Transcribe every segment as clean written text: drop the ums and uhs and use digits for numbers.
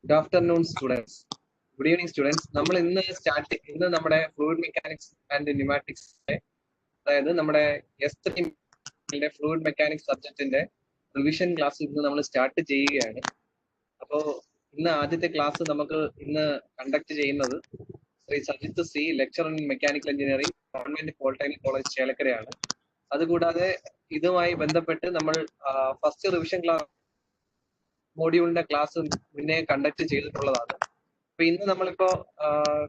Good afternoon, students. Good evening, students. നമ്മൾ ഇന്ന് നമ്മുടെ ഫ്ലൂയിഡ് മെക്കാനിക്സ് ആൻഡ് ന്യൂമാറ്റിക്സ്, അതായത് നമ്മുടെ S3 ഫ്ലൂയിഡ് മെക്കാനിക്സ് സബ്ജക്റ്റിന്റെ റിവിഷൻ ക്ലാസ് ഇന്ന് നമ്മൾ സ്റ്റാർട്ട് ചെയ്യുകയാണ്. അപ്പോൾ ഇന്ന് ആദ്യത്തെ ക്ലാസ് നമുക്ക് ഇന്ന് കണ്ടക്ട് ചെയ്യുന്നത് Shri Sajith C, lecture in mechanical engineering, government polytechnic college ചേലക്കരയാണ്. അതുകൂടാതെ ഇതുമായി ബന്ധപ്പെട്ട് നമ്മൾ ഫസ്റ്റ് റിവിഷൻ ക്ലാസ് മോഡ്യൂളിന്റെ ക്ലാസ് മുന്നേ കണ്ടക്ട് ചെയ്തിട്ടുള്ളതാണ്. അപ്പൊ ഇന്ന് നമ്മളിപ്പോ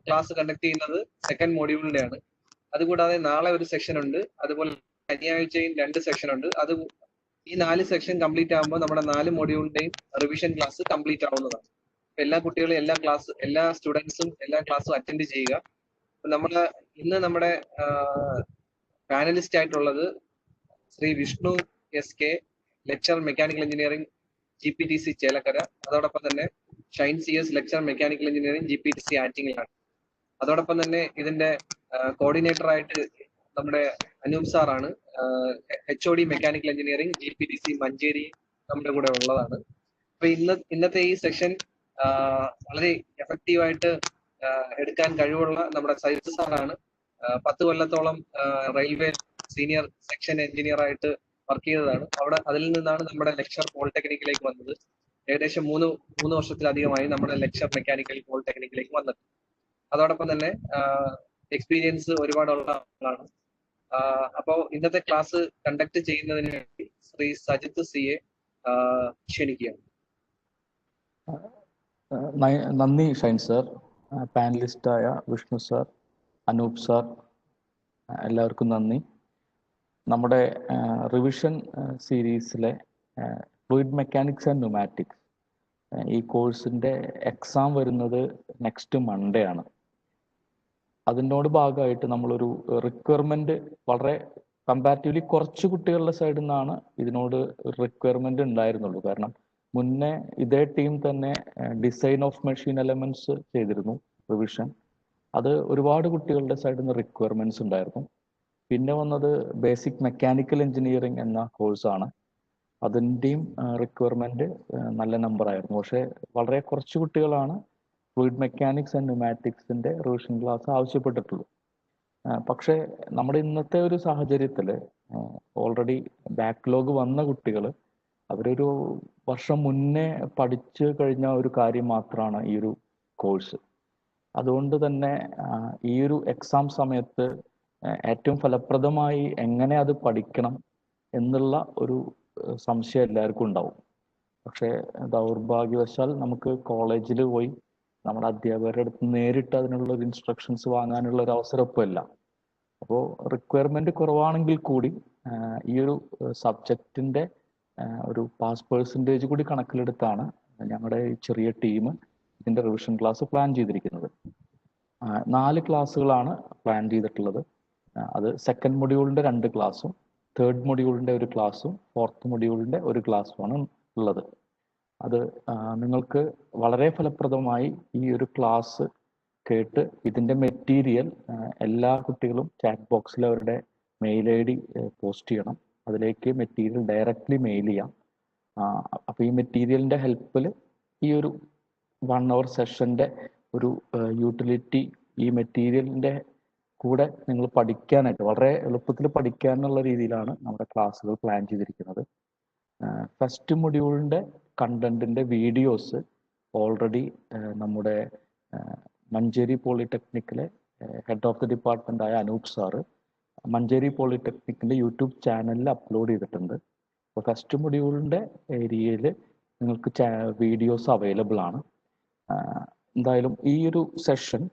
ക്ലാസ് കണ്ടക്ട് ചെയ്യുന്നത് സെക്കൻഡ് മോഡ്യൂളിന്റെയാണ്. അതുകൂടാതെ നാളെ ഒരു സെക്ഷൻ ഉണ്ട്, അതുപോലെ ശനിയാഴ്ചയും 2 സെക്ഷൻ ഉണ്ട്. ഈ 4 സെക്ഷൻ കംപ്ലീറ്റ് ആകുമ്പോൾ നമ്മുടെ 4 മോഡ്യൂളിന്റെയും റിവിഷൻ ക്ലാസ് കംപ്ലീറ്റ് ആവുന്നതാണ്. എല്ലാ കുട്ടികളും എല്ലാ സ്റ്റുഡൻസും എല്ലാ ക്ലാസ്സും അറ്റൻഡ് ചെയ്യുക. ഇന്ന് നമ്മുടെ പാനലിസ്റ്റ് ആയിട്ടുള്ളത് Shri Vishnu SK, lecture mechanical engineering GPTC Chelakkara. അതോടൊപ്പം തന്നെ Shine CS, lecture mechanical engineering GPTC ആറ്റിങ്ങിലാണ്. അതോടൊപ്പം തന്നെ ഇതിന്റെ കോർഡിനേറ്റർ ആയിട്ട് നമ്മുടെ അനൂപ് സാറാണ്, HOD mechanical engineering GPTC Manjeri നമ്മുടെ കൂടെ ഉള്ളതാണ്. അപ്പൊ ഇന്നത്തെ ഈ സെഷൻ വളരെ എഫക്റ്റീവായിട്ട് എടുക്കാൻ കഴിവുള്ള നമ്മുടെ സജിത്ത് സാറാണ്. 10 കൊല്ലത്തോളം റെയിൽവേ സീനിയർ സെക്ഷൻ എഞ്ചിനീയർ ആയിട്ട് വർക്ക് ചെയ്തതാണ്. അതിൽ നിന്നാണ് നമ്മുടെ ലെക്ചർ പോളിടെക്നിക്കിലേക്ക് വന്നത്. ഏകദേശം മൂന്ന് വർഷത്തിലധികമായി നമ്മുടെ ലെക്ചർ മെക്കാനിക്കൽ പോളിടെക്നിക്കിലേക്ക് വന്നത്. അതോടൊപ്പം തന്നെ എക്സ്പീരിയൻസ് ഒരുപാടുള്ള ആളാണ്. അപ്പോൾ ഇന്നത്തെ ക്ലാസ് കണ്ടക്ട് ചെയ്യുന്നതിന് വേണ്ടി ശ്രീ സജിത്ത് സിയെ ക്ഷണിക്കുകയാണ്. നന്ദി ഷൈൻ സർ, പാനലിസ്റ്റായ വിഷ്ണു സാർ, അനൂപ് സാർ, എല്ലാവർക്കും നന്ദി. നമ്മുടെ റിവിഷൻ സീരീസിലെ ഫ്ലൂയിഡ് മെക്കാനിക്സ് ആൻഡ് ന്യൂമാറ്റിക്സ് ഈ കോഴ്സിൻ്റെ എക്സാം വരുന്നത് നെക്സ്റ്റ് മൺഡേ ആണ്. അതിനോട് ഭാഗമായിട്ട് നമ്മളൊരു റിക്വയർമെൻറ്റ് വളരെ കമ്പാരിറ്റീവ്ലി കുറച്ച് കുട്ടികളുടെ സൈഡിൽ നിന്നാണ് ഇതിനോട് റിക്വയർമെൻറ്റ് ഉണ്ടായിരുന്നുള്ളൂ. കാരണം മുന്നേ ഇതേ ടീം തന്നെ ഡിസൈൻ ഓഫ് മെഷീൻ എലമെൻറ്റ്സ് ചെയ്തിരുന്നു റിവിഷൻ. അത് ഒരുപാട് കുട്ടികളുടെ സൈഡിൽ നിന്ന് റിക്വയർമെൻറ്റ്സ് ഉണ്ടായിരുന്നു. പിന്നെ വന്നത് ബേസിക് മെക്കാനിക്കൽ എഞ്ചിനീയറിംഗ് എന്ന കോഴ്സാണ്. അതിൻ്റെയും റിക്വയർമെൻറ്റ് നല്ല നമ്പറായിരുന്നു. പക്ഷേ വളരെ കുറച്ച് കുട്ടികളാണ് ഫ്ലൂയിഡ് മെക്കാനിക്സ് ആൻഡ് ന്യൂമാറ്റിക്സിൻ്റെ റിവിഷൻ ക്ലാസ് ആവശ്യപ്പെട്ടിട്ടുള്ളൂ. പക്ഷേ നമ്മുടെ ഇന്നത്തെ ഒരു സാഹചര്യത്തിൽ ഓൾറെഡി ബാക്ക്ലോഗ് വന്ന കുട്ടികൾ അവരൊരു വർഷം മുന്നേ പഠിച്ചു കഴിഞ്ഞ ഒരു കാര്യം മാത്രമാണ് ഈ ഒരു കോഴ്സ്. അതുകൊണ്ട് തന്നെ ഈ ഒരു എക്സാം സമയത്ത് ഏറ്റവും ഫലപ്രദമായി എങ്ങനെ അത് പഠിക്കണം എന്നുള്ള ഒരു സംശയം എല്ലാവർക്കും ഉണ്ടാവും. പക്ഷേ ദൗർഭാഗ്യവശാൽ നമുക്ക് കോളേജിൽ പോയി നമ്മുടെ അധ്യാപകരുടെ അടുത്ത് നേരിട്ട് അതിനുള്ള ഒരു ഇൻസ്ട്രക്ഷൻസ് വാങ്ങാനുള്ള ഒരു അവസരം ഇപ്പോൾ ഇല്ല. അപ്പോൾ റിക്വയർമെൻറ്റ് കുറവാണെങ്കിൽ കൂടി ഈ ഒരു സബ്ജക്റ്റിൻ്റെ ഒരു പാസ് പേഴ്സൻറ്റേജ് കൂടി കണക്കിലെടുത്താണ് ഞങ്ങളുടെ ഈ ചെറിയ ടീം ഇതിൻ്റെ റിവിഷൻ ക്ലാസ് പ്ലാൻ ചെയ്തിരിക്കുന്നത്. 4 ക്ലാസ്സുകളാണ് പ്ലാൻ ചെയ്തിട്ടുള്ളത്. അത് സെക്കൻഡ് മൊഡ്യൂളിൻ്റെ 2 ക്ലാസ്സും തേർഡ് മൊഡ്യൂളിൻ്റെ 1 ക്ലാസ്സും ഫോർത്ത് മൊഡ്യൂളിൻ്റെ 1 ക്ലാസ്സുമാണ് ഉള്ളത്. അത് നിങ്ങൾക്ക് വളരെ ഫലപ്രദമായി ഈ ഒരു ക്ലാസ് കേട്ട് ഇതിൻ്റെ മെറ്റീരിയൽ എല്ലാ കുട്ടികളും ചാറ്റ് ബോക്സിൽ അവരുടെ മെയിൽ ID പോസ്റ്റ് ചെയ്യണം. അതിലേക്ക് മെറ്റീരിയൽ ഡയറക്റ്റ്ലി മെയിൽ ചെയ്യാം. അപ്പോൾ ഈ മെറ്റീരിയലിൻ്റെ ഹെൽപ്പിൽ ഈ ഒരു 1 hour സെഷൻ്റെ ഒരു യൂട്ടിലിറ്റി ഈ മെറ്റീരിയലിൻ്റെ കൂടെ നിങ്ങൾ പഠിക്കാനായിട്ട് വളരെ എളുപ്പത്തിൽ പഠിക്കാനുള്ള രീതിയിലാണ് നമ്മുടെ ക്ലാസ്സുകൾ പ്ലാൻ ചെയ്തിരിക്കുന്നത്. ഫസ്റ്റ് മൊഡ്യൂളിൻ്റെ കണ്ടന്റിൻ്റെ വീഡിയോസ് ഓൾറെഡി നമ്മുടെ മഞ്ചേരി പോളിടെക്നിക്കിലെ ഹെഡ് ഓഫ് ദി ഡിപ്പാർട്ട്മെൻ്റ് ആയ അനൂപ് സാറ് മഞ്ചേരി പോളിടെക്നിക്കിൻ്റെ യൂട്യൂബ് ചാനലിൽ അപ്ലോഡ് ചെയ്തിട്ടുണ്ട്. അപ്പോൾ ഫസ്റ്റ് മൊഡ്യൂളിൻ്റെ ഏരിയയിൽ നിങ്ങൾക്ക് വീഡിയോസ് അവൈലബിൾ ആണ്. എന്തായാലും ഈ ഒരു session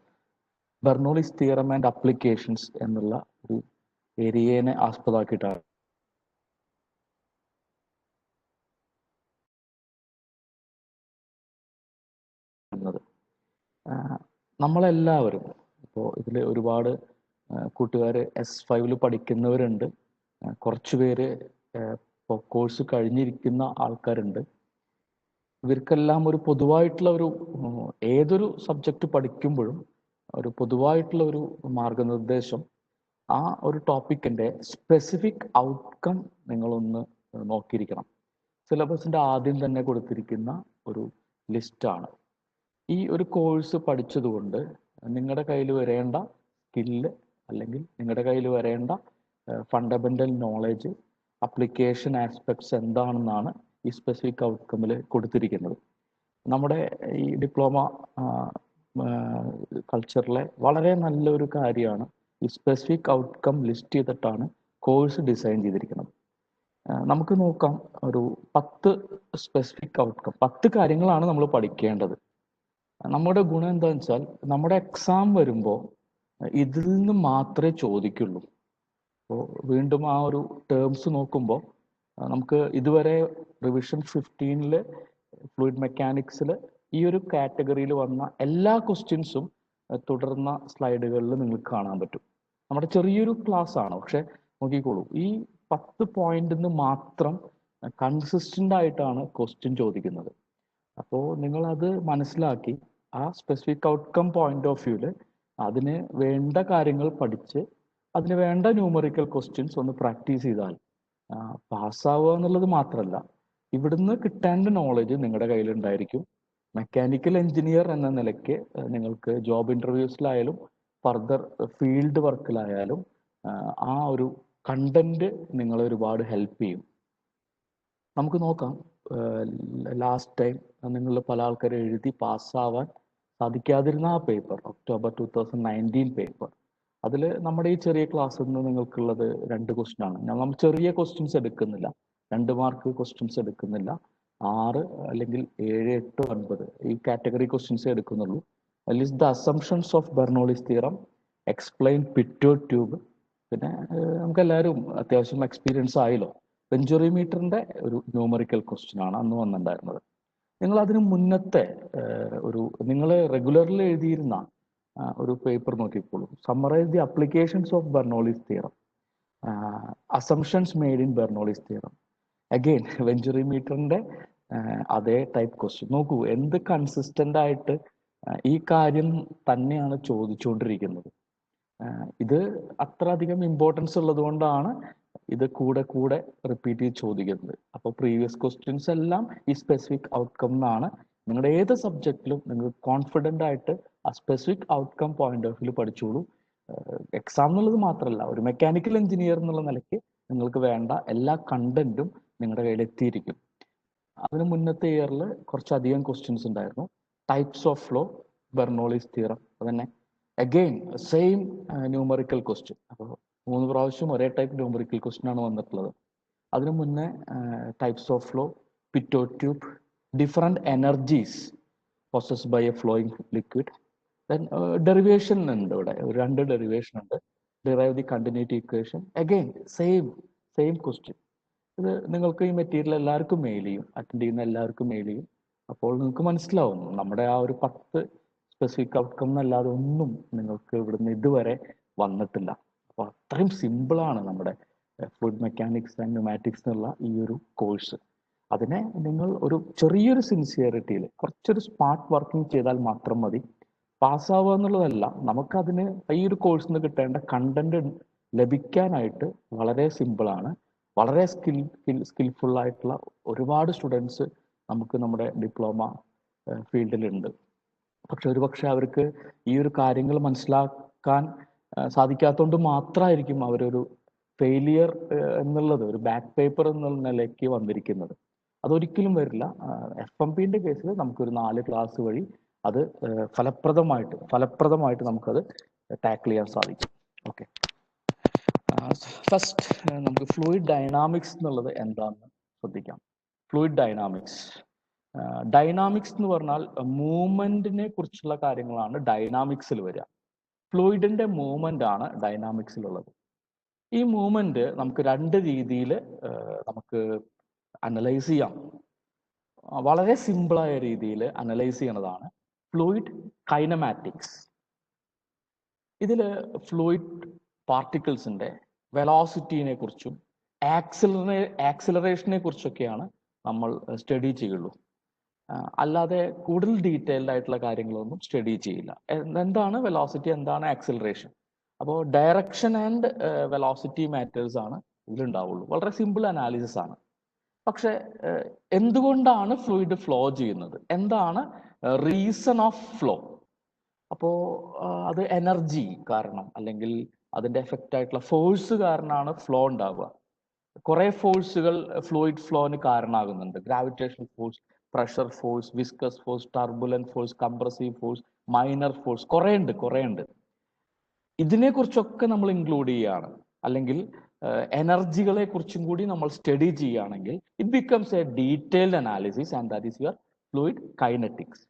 Bernoulli's theorem and applications എന്നുള്ള ഒരു ഏരിയനെ ആസ്പദമാക്കിയിട്ടാണ് നമ്മളെല്ലാവരും ഇപ്പോൾ ഇതിൽ ഒരുപാട് കൂട്ടുകാർ S5 പഠിക്കുന്നവരുണ്ട്, കുറച്ച് പേര് ഇപ്പോൾ കോഴ്സ് കഴിഞ്ഞിരിക്കുന്ന ആൾക്കാരുണ്ട്. ഇവർക്കെല്ലാം ഒരു പൊതുവായിട്ടുള്ള ഒരു ഏതൊരു സബ്ജക്റ്റ് പഠിക്കുമ്പോഴും ഒരു പൊതുവായിട്ടുള്ള ഒരു മാർഗനിർദ്ദേശം ആ ഒരു ടോപ്പിക്കിൻ്റെ സ്പെസിഫിക് ഔട്ട്കം നിങ്ങളൊന്ന് നോക്കിയിരിക്കണം. സിലബസിൻ്റെ ആദ്യം തന്നെ കൊടുത്തിരിക്കുന്ന ഒരു ലിസ്റ്റാണ്. ഈ ഒരു കോഴ്സ് പഠിച്ചതുകൊണ്ട് നിങ്ങളുടെ കയ്യിൽ വരേണ്ട സ്കില്ല് അല്ലെങ്കിൽ നിങ്ങളുടെ കയ്യിൽ വരേണ്ട ഫണ്ടമെന്റൽ നോളേജ്, അപ്ലിക്കേഷൻ ആസ്പെക്ട്സ് എന്താണെന്നാണ് ഈ സ്പെസിഫിക് ഔട്ട്കമ്മിൽ കൊടുത്തിരിക്കുന്നത്. നമ്മുടെ ഈ ഡിപ്ലോമ കൾച്ചറിലെ വളരെ നല്ലൊരു കാര്യമാണ് ഈ സ്പെസിഫിക് ഔട്ട്കം ലിസ്റ്റ് ചെയ്തിട്ടാണ് കോഴ്സ് ഡിസൈൻ ചെയ്തിരിക്കുന്നത്. നമുക്ക് നോക്കാം, ഒരു 10 സ്പെസിഫിക് ഔട്ട്കം, 10 കാര്യങ്ങളാണ് നമ്മൾ പഠിക്കേണ്ടത്. നമ്മുടെ ഗുണം എന്താണെന്ന് വെച്ചാൽ നമ്മുടെ എക്സാം വരുമ്പോൾ ഇതിൽ നിന്ന് മാത്രമേ ചോദിക്കുള്ളൂ. അപ്പോൾ വീണ്ടും ആ ഒരു ടേംസ് നോക്കുമ്പോൾ നമുക്ക് ഇതുവരെ റിവിഷൻ 15 ഫ്ലൂയിഡ് മെക്കാനിക്സിൽ ഈ ഒരു കാറ്റഗറിയിൽ വന്ന എല്ലാ ക്വസ്റ്റ്യൻസും തുടർന്ന സ്ലൈഡുകളിൽ നിങ്ങൾക്ക് കാണാൻ പറ്റും. നമ്മുടെ ചെറിയൊരു ക്ലാസ് ആണ്, പക്ഷെ നോക്കിക്കോളൂ, ഈ 10 പോയിന്റിൽ നിന്ന് മാത്രം കൺസിസ്റ്റന്റ് ആയിട്ടാണ് ക്വസ്റ്റ്യൻ ചോദിക്കുന്നത്. അപ്പോൾ നിങ്ങൾ അത് മനസ്സിലാക്കി ആ സ്പെസിഫിക് ഔട്ട്കം പോയിന്റ് ഓഫ് വ്യൂല് അതിന് വേണ്ട കാര്യങ്ങൾ പഠിച്ച് അതിന് വേണ്ട ന്യൂമറിക്കൽ ക്വസ്റ്റ്യൻസ് ഒന്ന് പ്രാക്ടീസ് ചെയ്താൽ പാസ്സാവുക എന്നുള്ളത് മാത്രമല്ല, ഇവിടുന്ന് കിട്ടേണ്ട നോളജ് നിങ്ങളുടെ കയ്യിലുണ്ടായിരിക്കും. മെക്കാനിക്കൽ എഞ്ചിനീയർ എന്ന നിലയ്ക്ക് നിങ്ങൾക്ക് ജോബ് ഇന്റർവ്യൂസിലായാലും ഫർദർ ഫീൽഡ് വർക്കിലായാലും ആ ഒരു കണ്ടന്റ് നിങ്ങളെ ഒരുപാട് ഹെൽപ്പ് ചെയ്യും. നമുക്ക് നോക്കാം, ലാസ്റ്റ് ടൈം നിങ്ങൾ പല ആൾക്കാരെ എഴുതി പാസ്സാവാൻ സാധിക്കാതിരുന്ന ആ പേപ്പർ, ഒക്ടോബർ 2019 പേപ്പർ, അതിൽ നമ്മുടെ ഈ ചെറിയ ക്ലാസ്സിൽ നിന്ന് നിങ്ങൾക്കുള്ളത് 2 ക്വസ്റ്റ്യൻ ആണ്. നമ്മൾ ചെറിയ ക്വസ്റ്റ്യൻസ് എടുക്കുന്നില്ല, 2 മാർക്ക് ക്വസ്റ്റ്യൻസ് എടുക്കുന്നില്ല, 6 അല്ലെങ്കിൽ 7, 8, 9 ഈ കാറ്റഗറി ക്വസ്റ്റ്യൻസ് എടുക്കുന്നുള്ളൂ. List the assumptions of Bernoulli's theorem, explain pitot tube. പിന്നെ നമുക്കെല്ലാവരും അത്യാവശ്യം എക്സ്പീരിയൻസ് ആയല്ലോ, വെഞ്ചുറിമീറ്ററിന്റെ ഒരു ന്യൂമറിക്കൽ ക്വസ്റ്റ്യൻ ആണ് അന്ന് വന്നിട്ടുണ്ടായിരുന്നത്. നിങ്ങൾ അതിന് മുന്നത്തെ നിങ്ങൾ റെഗുലറിൽ എഴുതിയിരുന്ന ഒരു പേപ്പർ നോക്കിക്കോളൂ, summarise the applications of Bernoulli's theorem, assumptions made in Bernoulli's theorem. Again വെഞ്ചുറിമീറ്ററിന്റെ അതേ ടൈപ്പ് ക്വസ്റ്റ്യൻ. നോക്കൂ, എന്ത് കൺസിസ്റ്റന്റ് ആയിട്ട് ഈ കാര്യം തന്നെയാണ് ചോദിച്ചുകൊണ്ടിരിക്കുന്നത്. ഇത് അത്ര അധികം ഇമ്പോർട്ടൻസ് ഉള്ളത് കൊണ്ടാണ് ഇത് കൂടെ കൂടെ റിപ്പീറ്റ് ചെയ്ത് ചോദിക്കുന്നത്. അപ്പോൾ പ്രീവിയസ് ക്വസ്റ്റ്യൻസ് എല്ലാം ഈ സ്പെസിഫിക് ഔട്ട്കം എന്നാണ്. നിങ്ങളുടെ ഏത് സബ്ജക്റ്റിലും നിങ്ങൾ കോൺഫിഡൻ്റ് ആയിട്ട് ആ specific outcome point of view പഠിച്ചോളൂ. എക്സാം എന്നുള്ളത് മാത്രമല്ല, ഒരു മെക്കാനിക്കൽ എഞ്ചിനീയർ എന്നുള്ള നിലയ്ക്ക് നിങ്ങൾക്ക് വേണ്ട എല്ലാ കണ്ടന്റും നിങ്ങളുടെ കയ്യിൽ എത്തിയിരിക്കും. അതിന് മുന്നത്തെ ഇയറിൽ കുറച്ചധികം ക്വസ്റ്റ്യൻസ് ഉണ്ടായിരുന്നു. Types of flow, Bernoulli's theorem, അതന്നെ അഗെയിൻ സെയിം ന്യൂമറിക്കൽ ക്വസ്റ്റ്യൻ. അപ്പോൾ 3 പ്രാവശ്യം ഒരേ ടൈപ്പ് ന്യൂമറിക്കൽ ക്വസ്റ്റ്യൻ ആണ് വന്നിട്ടുള്ളത്. അതിനു മുന്നേ types of flow, pitot tube, different energies possessed by a flowing liquid. Then derivation ഉണ്ട്, ഇവിടെ 2 ഡെറിവേഷൻ ഉണ്ട്. Derive the continuity equation, again same question. ഇത് നിങ്ങൾക്ക് ഈ മെറ്റീരിയൽ എല്ലാവർക്കും മെയിൽ ചെയ്യും, അറ്റൻഡ് ചെയ്യുന്ന എല്ലാവർക്കും മെയിൽ ചെയ്യും. അപ്പോൾ നിങ്ങൾക്ക് മനസ്സിലാവും നമ്മുടെ ആ ഒരു 10 സ്പെസിഫിക് ഔട്ട്കം എന്നല്ലാതെ ഒന്നും നിങ്ങൾക്ക് ഇവിടുന്ന് ഇതുവരെ വന്നിട്ടില്ല. അപ്പോൾ അത്രയും സിമ്പിളാണ് നമ്മുടെ ഫ്ലൂയിഡ് മെക്കാനിക്സ് ആൻഡ് ന്യൂമാറ്റിക്സ് എന്നുള്ള ഈ ഒരു കോഴ്സ്. അതിനെ നിങ്ങൾ ഒരു ചെറിയൊരു സിൻസിയറിറ്റിയിൽ കുറച്ചൊരു സ്മാർട്ട് വർക്കിംഗ് ചെയ്താൽ മാത്രം മതി. പാസ്സാവുക എന്നുള്ളതല്ല, നമുക്കതിന് ഈ ഒരു കോഴ്സിൽ നിന്ന് കിട്ടേണ്ട കണ്ടന്റ് ലഭിക്കാനായിട്ട് വളരെ സിമ്പിളാണ്. വളരെ സ്കിൽഫുൾ ആയിട്ടുള്ള ഒരുപാട് സ്റ്റുഡൻസ് നമുക്ക് നമ്മുടെ ഡിപ്ലോമ ഫീൽഡിലുണ്ട്. പക്ഷെ ഒരുപക്ഷെ അവർക്ക് ഈ ഒരു കാര്യങ്ങൾ മനസ്സിലാക്കാൻ സാധിക്കാത്തതുകൊണ്ട് മാത്രമായിരിക്കും അവരൊരു ഫെയിലിയർ എന്നുള്ളത്, ഒരു ബാക്ക് പേപ്പർ എന്നുള്ള നിലയ്ക്ക് വന്നിരിക്കുന്നത്. അതൊരിക്കലും വരില്ല. FMPന്റെ കേസിൽ നമുക്കൊരു 4 ക്ലാസ് വഴി അത് ഫലപ്രദമായിട്ട് നമുക്കത് ടാക്കിൾ ചെയ്യാൻ സാധിക്കും. ഓക്കെ, ഫസ്റ്റ് നമുക്ക് ഫ്ലൂയിഡ് ഡൈനാമിക്സ് എന്നുള്ളത് എന്താണെന്ന് ശ്രദ്ധിക്കാം. ഫ്ലൂയിഡ് ഡൈനാമിക്സ് എന്ന് പറഞ്ഞാൽ മൂവ്മെന്റിനെ കുറിച്ചുള്ള കാര്യങ്ങളാണ് ഡൈനാമിക്സിൽ വരിക. ഫ്ലൂയിഡിന്റെ മൂവ്മെന്റ് ആണ് ഡൈനാമിക്സിലുള്ളത്. ഈ മൂവ്മെന്റ് നമുക്ക് 2 രീതിയിൽ നമുക്ക് അനലൈസ് ചെയ്യാം. വളരെ സിമ്പിളായ രീതിയിൽ അനലൈസ് ചെയ്യണതാണ് ഫ്ലൂയിഡ് കൈനമാറ്റിക്സ്. ഇതിൽ ഫ്ലൂയിഡ് പാർട്ടിക്കിൾസിന്റെ വെലോസിറ്റിനെ കുറിച്ചും ആക്സിലറേഷനെ കുറിച്ചൊക്കെയാണ് നമ്മൾ സ്റ്റഡി ചെയ്യുള്ളൂ. അല്ലാതെ കൂടുതൽ ഡീറ്റെയിൽഡ് ആയിട്ടുള്ള കാര്യങ്ങളൊന്നും സ്റ്റഡി ചെയ്യില്ല. എന്താണ് വെലോസിറ്റി, എന്താണ് ആക്സിലറേഷൻ, അപ്പോൾ ഡയറക്ഷൻ ആൻഡ് വെലോസിറ്റി മാറ്റേഴ്സ് ആണ് ഇതിലുണ്ടാവുള്ളൂ. വളരെ സിമ്പിൾ അനാലിസിസ് ആണ്. പക്ഷെ എന്തുകൊണ്ടാണ് ഫ്ലൂയിഡ് ഫ്ലോ ചെയ്യുന്നത്, എന്താണ് റീസൺ ഓഫ് ഫ്ലോ. അപ്പോൾ അത് എനർജി കാരണം അല്ലെങ്കിൽ അതിന്റെ എഫക്റ്റ് ആയിട്ടുള്ള ഫോഴ്സ് കാരണമാണ് ഫ്ലോ ഉണ്ടാവുക. കുറെ ഫോഴ്സുകൾ ഫ്ലൂയിഡ് ഫ്ലോന് കാരണമാകുന്നുണ്ട്. Gravitational force, pressure force, viscous force, turbulent force, compressive force, minor force, കുറേ ഉണ്ട്. ഇതിനെ കുറിച്ചൊക്കെ നമ്മൾ ഇൻക്ലൂഡ് ചെയ്യുകയാണ്, അല്ലെങ്കിൽ എനർജികളെ കുറിച്ചും കൂടി നമ്മൾ സ്റ്റഡി ചെയ്യുകയാണെങ്കിൽ it becomes A detailed analysis and that is your fluid kinetics.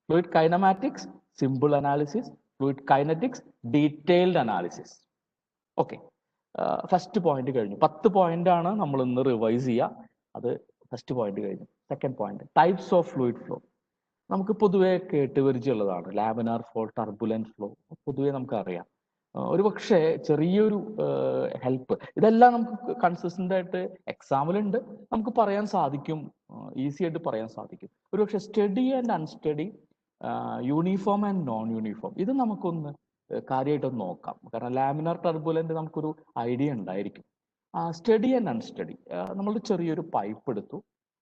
Fluid kinematics simple analysis, fluid kinetics detailed analysis. Okay, first point കഴിഞ്ഞു. 10 പോയിന്റ് ആണ് നമ്മൾ ഇന്ന് റിവൈസ് ചെയ്യുക. അത് ഫസ്റ്റ് പോയിന്റ് കഴിഞ്ഞു. Second point, types of fluid flow. നമുക്ക് പൊതുവെ കേട്ടുപരിചയമുള്ളതാണ്. Laminar flow, turbulent flow പൊതുവെ നമുക്കറിയാം. ഒരുപക്ഷെ ചെറിയൊരു ഹെൽപ്പ്, ഇതെല്ലാം നമുക്ക് കൺസിസ്റ്റന്റ് ആയിട്ട് എക്സാമിലുണ്ട്, നമുക്ക് പറയാൻ സാധിക്കും, ഈസി ആയിട്ട് പറയാൻ സാധിക്കും. ഒരുപക്ഷെ study and unsteady, uniform and non uniform, ഇത് നമുക്കൊന്ന് കാര്യമായിട്ടൊന്ന് നോക്കാം. കാരണം ലാമിനാർ ടർബുലന്റ് നമുക്കൊരു ഐഡിയ ഉണ്ടായിരിക്കും. സ്റ്റഡി ആൻഡ് അൺസ്റ്റഡി, നമ്മൾ ചെറിയൊരു പൈപ്പ് എടുത്തു,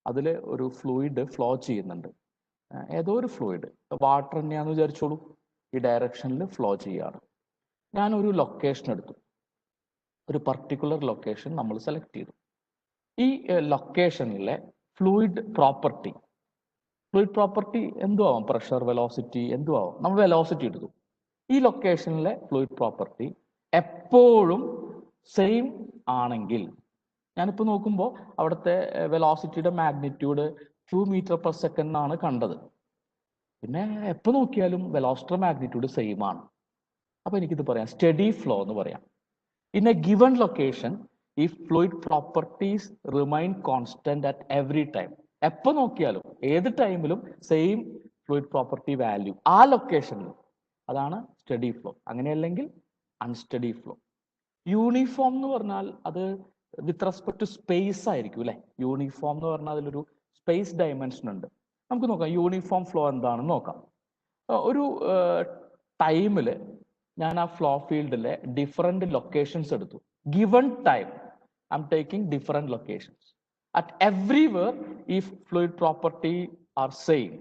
അതിൽ ഒരു ഫ്ലൂയിഡ് ഫ്ലോ ചെയ്യുന്നുണ്ട്. ഏതോ ഒരു ഫ്ലൂയിഡ്, വാട്ടർ തന്നെയാണെന്ന് വിചാരിച്ചോളൂ, ഈ ഡയറക്ഷനിൽ ഫ്ലോ ചെയ്യാണ്. ഞാനൊരു ലൊക്കേഷൻ എടുത്തു, ഒരു പർട്ടിക്കുലർ ലൊക്കേഷൻ നമ്മൾ സെലക്ട് ചെയ്തു. ഈ ലൊക്കേഷനിലെ ഫ്ലൂയിഡ് പ്രോപ്പർട്ടി എന്തും ആവാം, പ്രഷർ, വെലോസിറ്റി എന്തും ആവാം. നമ്മൾ വെലോസിറ്റി എടുത്തു. ഈ ലൊക്കേഷനിലെ ഫ്ലൂയിഡ് പ്രോപ്പർട്ടി എപ്പോഴും സെയിം ആണെങ്കിൽ, ഞാനിപ്പോൾ നോക്കുമ്പോൾ അവിടുത്തെ വെലോസിറ്റിയുടെ മാഗ്നിറ്റ്യൂഡ് 2 മീറ്റർ പെർ സെക്കൻഡ് എന്നാണ് കണ്ടത്. പിന്നെ എപ്പോൾ നോക്കിയാലും വെലോസിറ്റിയുടെ മാഗ്നിറ്റ്യൂഡ് സെയിം ആണ്. അപ്പൊ എനിക്കിത് പറയാം, സ്റ്റഡി ഫ്ലോ എന്ന് പറയാം. In a given location if fluid properties remain constant at every time, എപ്പോൾ നോക്കിയാലും ഏത് ടൈമിലും സെയിം ഫ്ലൂയിഡ് പ്രോപ്പർട്ടി വാല്യൂ ആ ലൊക്കേഷനിൽ, അതാണ് സ്റ്റഡി ഫ്ലോ. അങ്ങനെയല്ലെങ്കിൽ അൺസ്റ്റഡി ഫ്ലോ. യൂണിഫോം എന്ന് പറഞ്ഞാൽ അത് വിത്ത് റെസ്പെക്ട് ടു സ്പേസ് ആയിരിക്കും അല്ലെ. യൂണിഫോം എന്ന് പറഞ്ഞാൽ അതിലൊരു സ്പേസ് ഡയമെൻഷൻ ഉണ്ട്. നമുക്ക് നോക്കാം യൂണിഫോം ഫ്ലോ എന്താണെന്ന് നോക്കാം. ഒരു ടൈമില് ഞാൻ ആ ഫ്ലോ ഫീൽഡിലെ ഡിഫറെന്റ് ലൊക്കേഷൻസ് എടുത്തു. Given time I am taking different locations at everywhere if fluid property are same.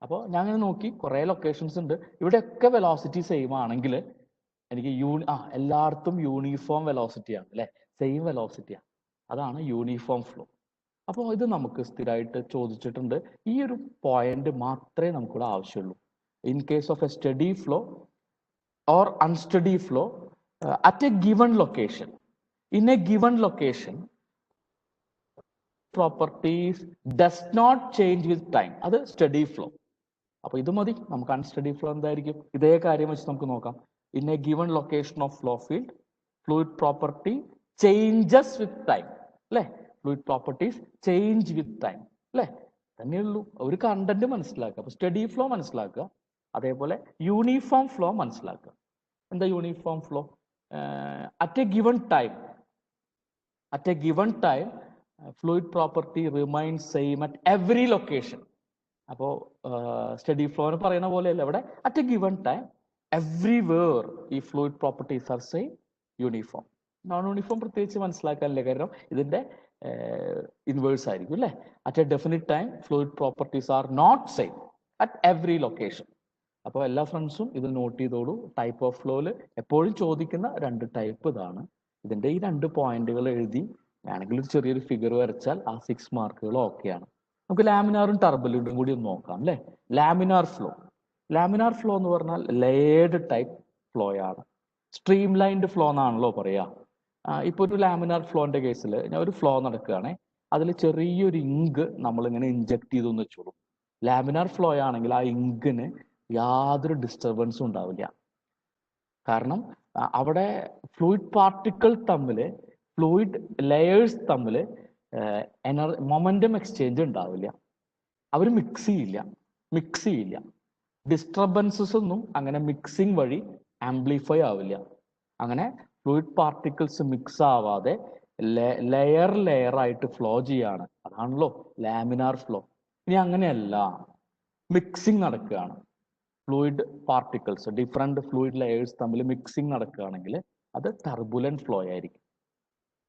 അപ്പോൾ ഞാൻ അങ്ങനെ നോക്കി, കുറെ ലൊക്കേഷൻസ് ഉണ്ട്, ഇവിടെയൊക്കെ വെലോസിറ്റി സെയിം ആണെങ്കിൽ എനിക്ക് എല്ലായിടത്തും യൂണിഫോം വെലോസിറ്റി ആണ് അല്ലെ, സെയിം വെലോസിറ്റിയാണ്, അതാണ് യൂണിഫോം ഫ്ലോ. അപ്പോൾ ഇത് നമുക്ക് സ്ഥിരമായിട്ട് ചോദിച്ചിട്ടുണ്ട്. ഈ ഒരു പോയിന്റ് മാത്രമേ നമുക്കിവിടെ ആവശ്യമുള്ളൂ. In case of A study flow or unsteady flow at a given location, in a given location properties does not change with time, അത് സ്റ്റഡി ഫ്ലോ. അപ്പൊ ഇത് മതി നമുക്ക്. അൺസ്റ്റഡി ഫ്ലോ എന്തായിരിക്കും, ഇതേ കാര്യം വെച്ച് നമുക്ക് നോക്കാം. In a given location of flow field fluid property changes with time അല്ലെ. Fluid properties change with time അല്ലെ, തന്നെയുള്ളൂ. ഒരു കണ്ടന്റ് മനസ്സിലാക്കുക. അപ്പൊ സ്റ്റഡി ഫ്ലോ മനസ്സിലാക്കുക, അതേപോലെ യൂണിഫോം ഫ്ലോ മനസ്സിലാക്കുക. എന്താ uniform flow? At a given time fluid property remains same at every location. അപ്പോൾ സ്റ്റഡി ഫ്ലോന് പറയുന്ന പോലെയല്ല ഇവിടെ. At a given time everywhere ഈ fluid properties are same, uniform. Non uniform പ്രത്യേകിച്ച് മനസ്സിലാക്കാനില്ല, കാരണം ഇതിന്റെ ഇൻവേഴ്സ് ആയിരിക്കും അല്ലെ. At a definite time fluid properties are not same at every location. അപ്പോൾ എല്ലാ ഫ്രണ്ട്സും ഇത് നോട്ട് ചെയ്തോളൂ. ടൈപ്പ് ഓഫ് ഫ്ലോയിൽ എപ്പോഴും ചോദിക്കുന്ന 2 ടൈപ്പ് ഇതാണ്. ഇതിന്റെ ഈ 2 പോയിന്റുകൾ എഴുതി വേണമെങ്കിൽ ഒരു ചെറിയൊരു ഫിഗർ വരച്ചാൽ ആ 6 മാർക്കുകൾ ഓക്കെയാണ്. നമുക്ക് ലാമിനാറും ടർബുലന്റും കൂടി ഒന്ന് നോക്കാം അല്ലെ. ലാമിനാർ ഫ്ലോ എന്ന് പറഞ്ഞാൽ ലേയർഡ് ടൈപ്പ് ഫ്ലോ ആണ്. സ്ട്രീം ലൈൻഡ് ഫ്ലോ എന്നാണല്ലോ പറയാ. ഇപ്പൊ ഒരു ലാമിനാർ ഫ്ലോന്റെ കേസിൽ ഞാൻ ഒരു ഫ്ലോ നടക്കുകയാണെ, അതിൽ ചെറിയൊരു ഇങ്ക് നമ്മൾ ഇങ്ങനെ ഇൻജക്ട് ചെയ്തെന്ന് വെച്ചോളൂ. ലാമിനാർ ഫ്ലോ ആണെങ്കിൽ ആ ഇങ്കിന് യാതൊരു ഡിസ്റ്റർബൻസും ഉണ്ടാവില്ല. കാരണം അവിടെ ഫ്ലൂയിഡ് പാർട്ടിക്കിൾ തമ്മില്, ഫ്ലൂയിഡ് ലെയേഴ്സ് തമ്മില് മൊമെന്റം എക്സ്ചേഞ്ച് ഉണ്ടാവില്ല. അവർ മിക്സ് ചെയ്യില്ല. ഡിസ്റ്റർബൻസസ് ഒന്നും അങ്ങനെ മിക്സിംഗ് വഴി ആംപ്ലിഫൈ ആവില്ല. അങ്ങനെ ഫ്ലൂയിഡ് പാർട്ടിക്കിൾസ് മിക്സ് ആവാതെ ലെയർ ആയിട്ട് ഫ്ലോ ചെയ്യാണ്. അതാണല്ലോ ലാമിനാർ ഫ്ലോ. ഇനി അങ്ങനെയല്ല, മിക്സിംഗ് നടക്കുകയാണ്. Fluid particles, different fluid layers തമ്മിൽ മിക്സിംഗ് നടക്കുകയാണെങ്കിൽ അത് ടർബുലന്റ് ഫ്ലോ ആയിരിക്കും.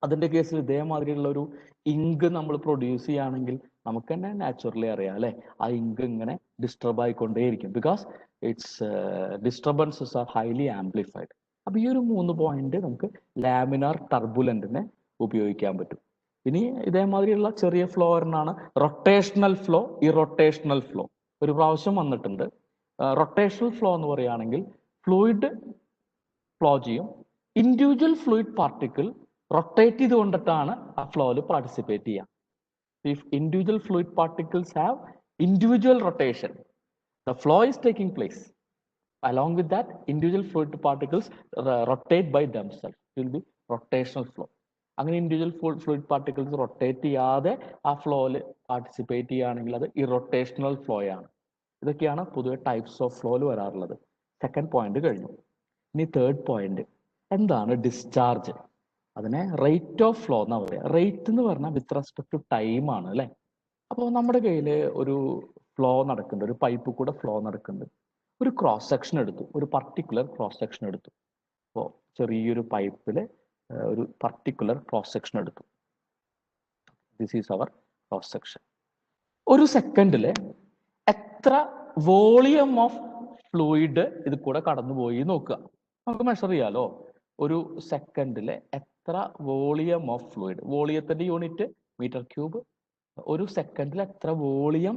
അതിന്റെ കേസിൽ ഇതേമാതിരിയുള്ള ഒരു ഇങ്ക് നമ്മൾ പ്രൊഡ്യൂസ് ചെയ്യുകയാണെങ്കിൽ നമുക്ക് തന്നെ നാച്ചുറലി അറിയാം അല്ലെ, ആ ഇങ്ക് ഇങ്ങനെ ഡിസ്റ്റർബ് ആയിക്കൊണ്ടേയിരിക്കും, because its disturbances are highly amplified. അപ്പൊ ഈ ഒരു 3 പോയിന്റ് നമുക്ക് ലാമിനാർ ടർബുലന്റിനെ ഉപയോഗിക്കാൻ പറ്റും. ഇനി ഇതേമാതിരിയുള്ള ചെറിയ ഫ്ലോ എന്നാണ് റൊട്ടേഷണൽ ഫ്ലോ, ഇറൊട്ടേഷണൽ ഫ്ലോ. ഒരു പ്രാവശ്യം വന്നിട്ടുണ്ട്. റൊട്ടേഷണൽ ഫ്ലോ എന്ന് പറയുകയാണെങ്കിൽ ഫ്ലൂയിഡ് ഫ്ലോ ചെയ്യും, ഇൻഡിവിജ്വൽ ഫ്ലൂയിഡ് പാർട്ടിക്കിൾ റൊട്ടേറ്റ് ചെയ്തുകൊണ്ടിട്ടാണ് ആ ഫ്ലോയിൽ പാർട്ടിസിപ്പേറ്റ് ചെയ്യുക. If individual fluid particles have individual rotation, the flow is taking place. Along with that, individual fluid particles rotate by themselves. It will be rotational flow. അങ്ങനെ individual fluid particles rotate ചെയ്യാതെ ആ ഫ്ലോയിൽ participate ചെയ്യുകയാണെങ്കിൽ അത് irrotational flow ആണ്. ഇതൊക്കെയാണ് പൊതുവെ types of ഫ്ലോയിൽ വരാറുള്ളത്. സെക്കൻഡ് പോയിന്റ് കഴിഞ്ഞു. ഇനി തേർഡ് പോയിന്റ് എന്താണ് ഡിസ്ചാർജ്. അതിനെ റേറ്റ് ഓഫ് ഫ്ലോ എന്നാ പറയുക. റേറ്റ് എന്ന് പറഞ്ഞാൽ വിത്ത് റെസ്പെക്ട് ടു ടൈം ആണ് അല്ലെ. അപ്പോൾ നമ്മുടെ കയ്യിൽ ഒരു ഫ്ലോ നടക്കുന്നുണ്ട്, ഒരു പൈപ്പ് കൂടെ ഫ്ലോ നടക്കുന്നുണ്ട്. ഒരു ക്രോസ് സെക്ഷൻ എടുത്തു, ഒരു പർട്ടിക്കുലർ ക്രോസ് സെക്ഷൻ എടുത്തു. അപ്പോൾ ചെറിയൊരു പൈപ്പിൽ ഒരു പർട്ടിക്കുലർ ക്രോസ് സെക്ഷൻ എടുത്തു. This is our cross section. ഒരു സെക്കൻഡിൽ എത്ര വോളിയം ഓഫ് ഫ്ലൂയിഡ് ഇത് കൂടെ കടന്നുപോയി നോക്കുക. നമുക്ക് മെഷർ ചെയ്യാലോ. ഒരു സെക്കൻഡിലെ എത്ര വോളിയം ഓഫ് ഫ്ലൂയിഡ്, വോളിയത്തിന്റെ യൂണിറ്റ് മീറ്റർ ക്യൂബ്. ഒരു സെക്കൻഡിൽ എത്ര വോളിയം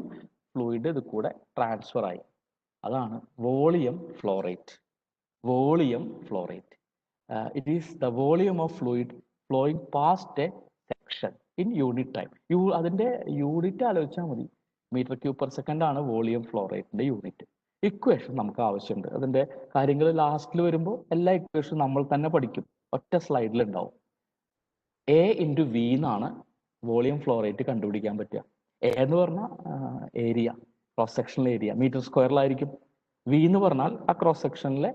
ഫ്ലൂയിഡ് ഇത് കൂടെ ട്രാൻസ്ഫർ ആയി, അതാണ് volume flow rate. Volume flow rate, it is the volume of fluid flowing past A section in unit time. അതിന്റെ യൂണിറ്റ് ആലോചിച്ചാൽ മതി. മീറ്റർ ക്യൂബ് പെർ സെക്കൻഡ് ആണ് വോളിയം ഫ്ലോ റേറ്റിന്റെ യൂണിറ്റ്. ഇക്വേഷൻ നമുക്ക് ആവശ്യമുണ്ട്. അതിന്റെ കാര്യങ്ങൾ ലാസ്റ്റിൽ വരുമ്പോൾ എല്ലാ ഇക്വേഷനും നമ്മൾ തന്നെ പഠിക്കും, ഒറ്റ സ്ലൈഡിൽ ഉണ്ടാവും. എ ഇൻറ്റു വി എന്നാണ് വോളിയം ഫ്ലോ റേറ്റ് കണ്ടുപിടിക്കാൻ പറ്റുക. എ എന്ന് പറഞ്ഞാൽ area, cross sectional area metre സ്ക്വയറിലായിരിക്കും. വി എന്ന് പറഞ്ഞാൽ ആ ക്രോസ് സെക്ഷനിലെ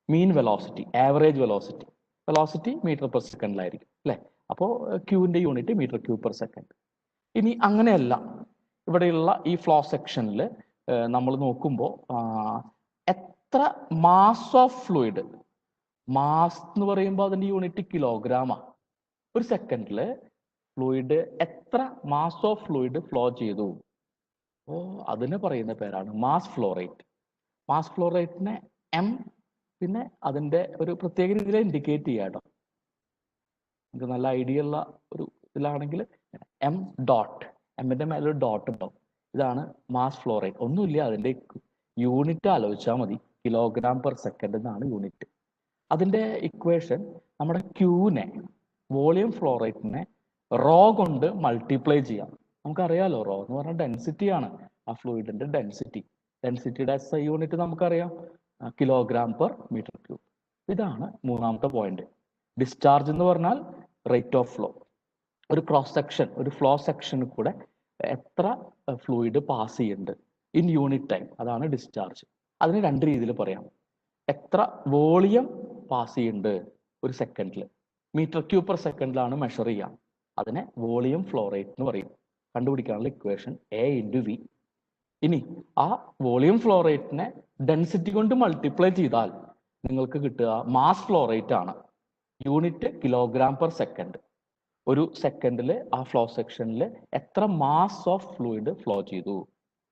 mean velocity, average velocity. Velocity metre per സെക്കൻഡിലായിരിക്കും അല്ലെ. അപ്പോൾ ക്യൂവിന്റെ unit metre cube per second. ഇനി അങ്ങനെയല്ല, ഇവിടെയുള്ള ഈ ഫ്ലോ സെക്ഷനിൽ നമ്മൾ നോക്കുമ്പോൾ എത്ര മാസ് ഓഫ് ഫ്ലൂയിഡ്, മാസ് എന്ന് പറയുമ്പോൾ അതിന്റെ യൂണിറ്റ് കിലോഗ്രാമാണ്. ഒരു സെക്കൻഡിൽ ഫ്ലൂയിഡ് എത്ര മാസ് ഓഫ് ഫ്ലൂയിഡ് ഫ്ലോ ചെയ്തു, അതിന് പറയുന്ന പേരാണ് mass flow rate. Mass flow റേറ്റിനെ എം, പിന്നെ അതിന്റെ ഒരു പ്രത്യേക രീതിയിൽ ഇൻഡിക്കേറ്റ് ചെയ്യാം കേട്ടോ. നമുക്ക് നല്ല ഐഡിയ ഉള്ള ഒരു ഇതിലാണെങ്കിൽ എം ഡോട്ട്, എമ്മിന്റെ മേലെ ഒരു ഡോട്ട് ഉണ്ടാവും. ഇതാണ് മാസ് ഫ്ലോ റേറ്റ്. ഒന്നുമില്ല, അതിന്റെ യൂണിറ്റ് ആലോചിച്ചാൽ മതി. കിലോഗ്രാം പെർ സെക്കൻഡ് എന്നാണ് യൂണിറ്റ്. അതിന്റെ ഇക്വേഷൻ നമ്മുടെ ക്യൂവിനെ, വോളിയം ഫ്ലോ റേറ്റിനെ റോ കൊണ്ട് മൾട്ടിപ്ലൈ ചെയ്യാം. നമുക്കറിയാലോ, റോ എന്ന് പറഞ്ഞാൽ ഡെൻസിറ്റി ആണ്, ആ ഫ്ലൂയിഡിന്റെ ഡെൻസിറ്റി. ഡെൻസിറ്റിയുടെ SI യൂണിറ്റ് നമുക്കറിയാം, കിലോഗ്രാം പെർ മീറ്റർ ക്യൂബ്. ഇതാണ് മൂന്നാമത്തെ പോയിന്റ്. ഡിസ്ചാർജ് എന്ന് പറഞ്ഞാൽ റേറ്റ് ഓഫ് ഫ്ലോ. ഒരു ക്രോസ് സെക്ഷൻ, ഒരു ഫ്ലോ സെക്ഷനിൽ കൂടെ എത്ര ഫ്ലൂയിഡ് പാസ് ചെയ്യുന്നുണ്ട് ഇൻ യൂണിറ്റ് ടൈം, അതാണ് ഡിസ്ചാർജ്. അതിന് രണ്ട് രീതിയിൽ പറയാം. എത്ര വോളിയം പാസ് ചെയ്യുന്നുണ്ട് ഒരു സെക്കൻഡിൽ, മീറ്റർ ക്യൂബ് പെർ സെക്കൻഡിലാണ് മെഷർ ചെയ്യാം. അതിനെ വോളിയം ഫ്ലോ റേറ്റ് എന്ന് പറയും. കണ്ടുപിടിക്കാനുള്ള ഇക്വേഷൻ എ ഇൻറ്റു വി. ഇനി ആ വോളിയം ഫ്ലോ റേറ്റിനെ ഡെൻസിറ്റി കൊണ്ട് മൾട്ടിപ്ലൈ ചെയ്താൽ നിങ്ങൾക്ക് കിട്ടുക മാസ് ഫ്ലോ റേറ്റ് ആണ്. Unit kilogram per second. ഒരു സെക്കൻഡിൽ ആ ഫ്ലോ സെക്ഷനിൽ എത്ര മാസ് ഓഫ് ഫ്ലൂയിഡ് ഫ്ലോ ചെയ്തു.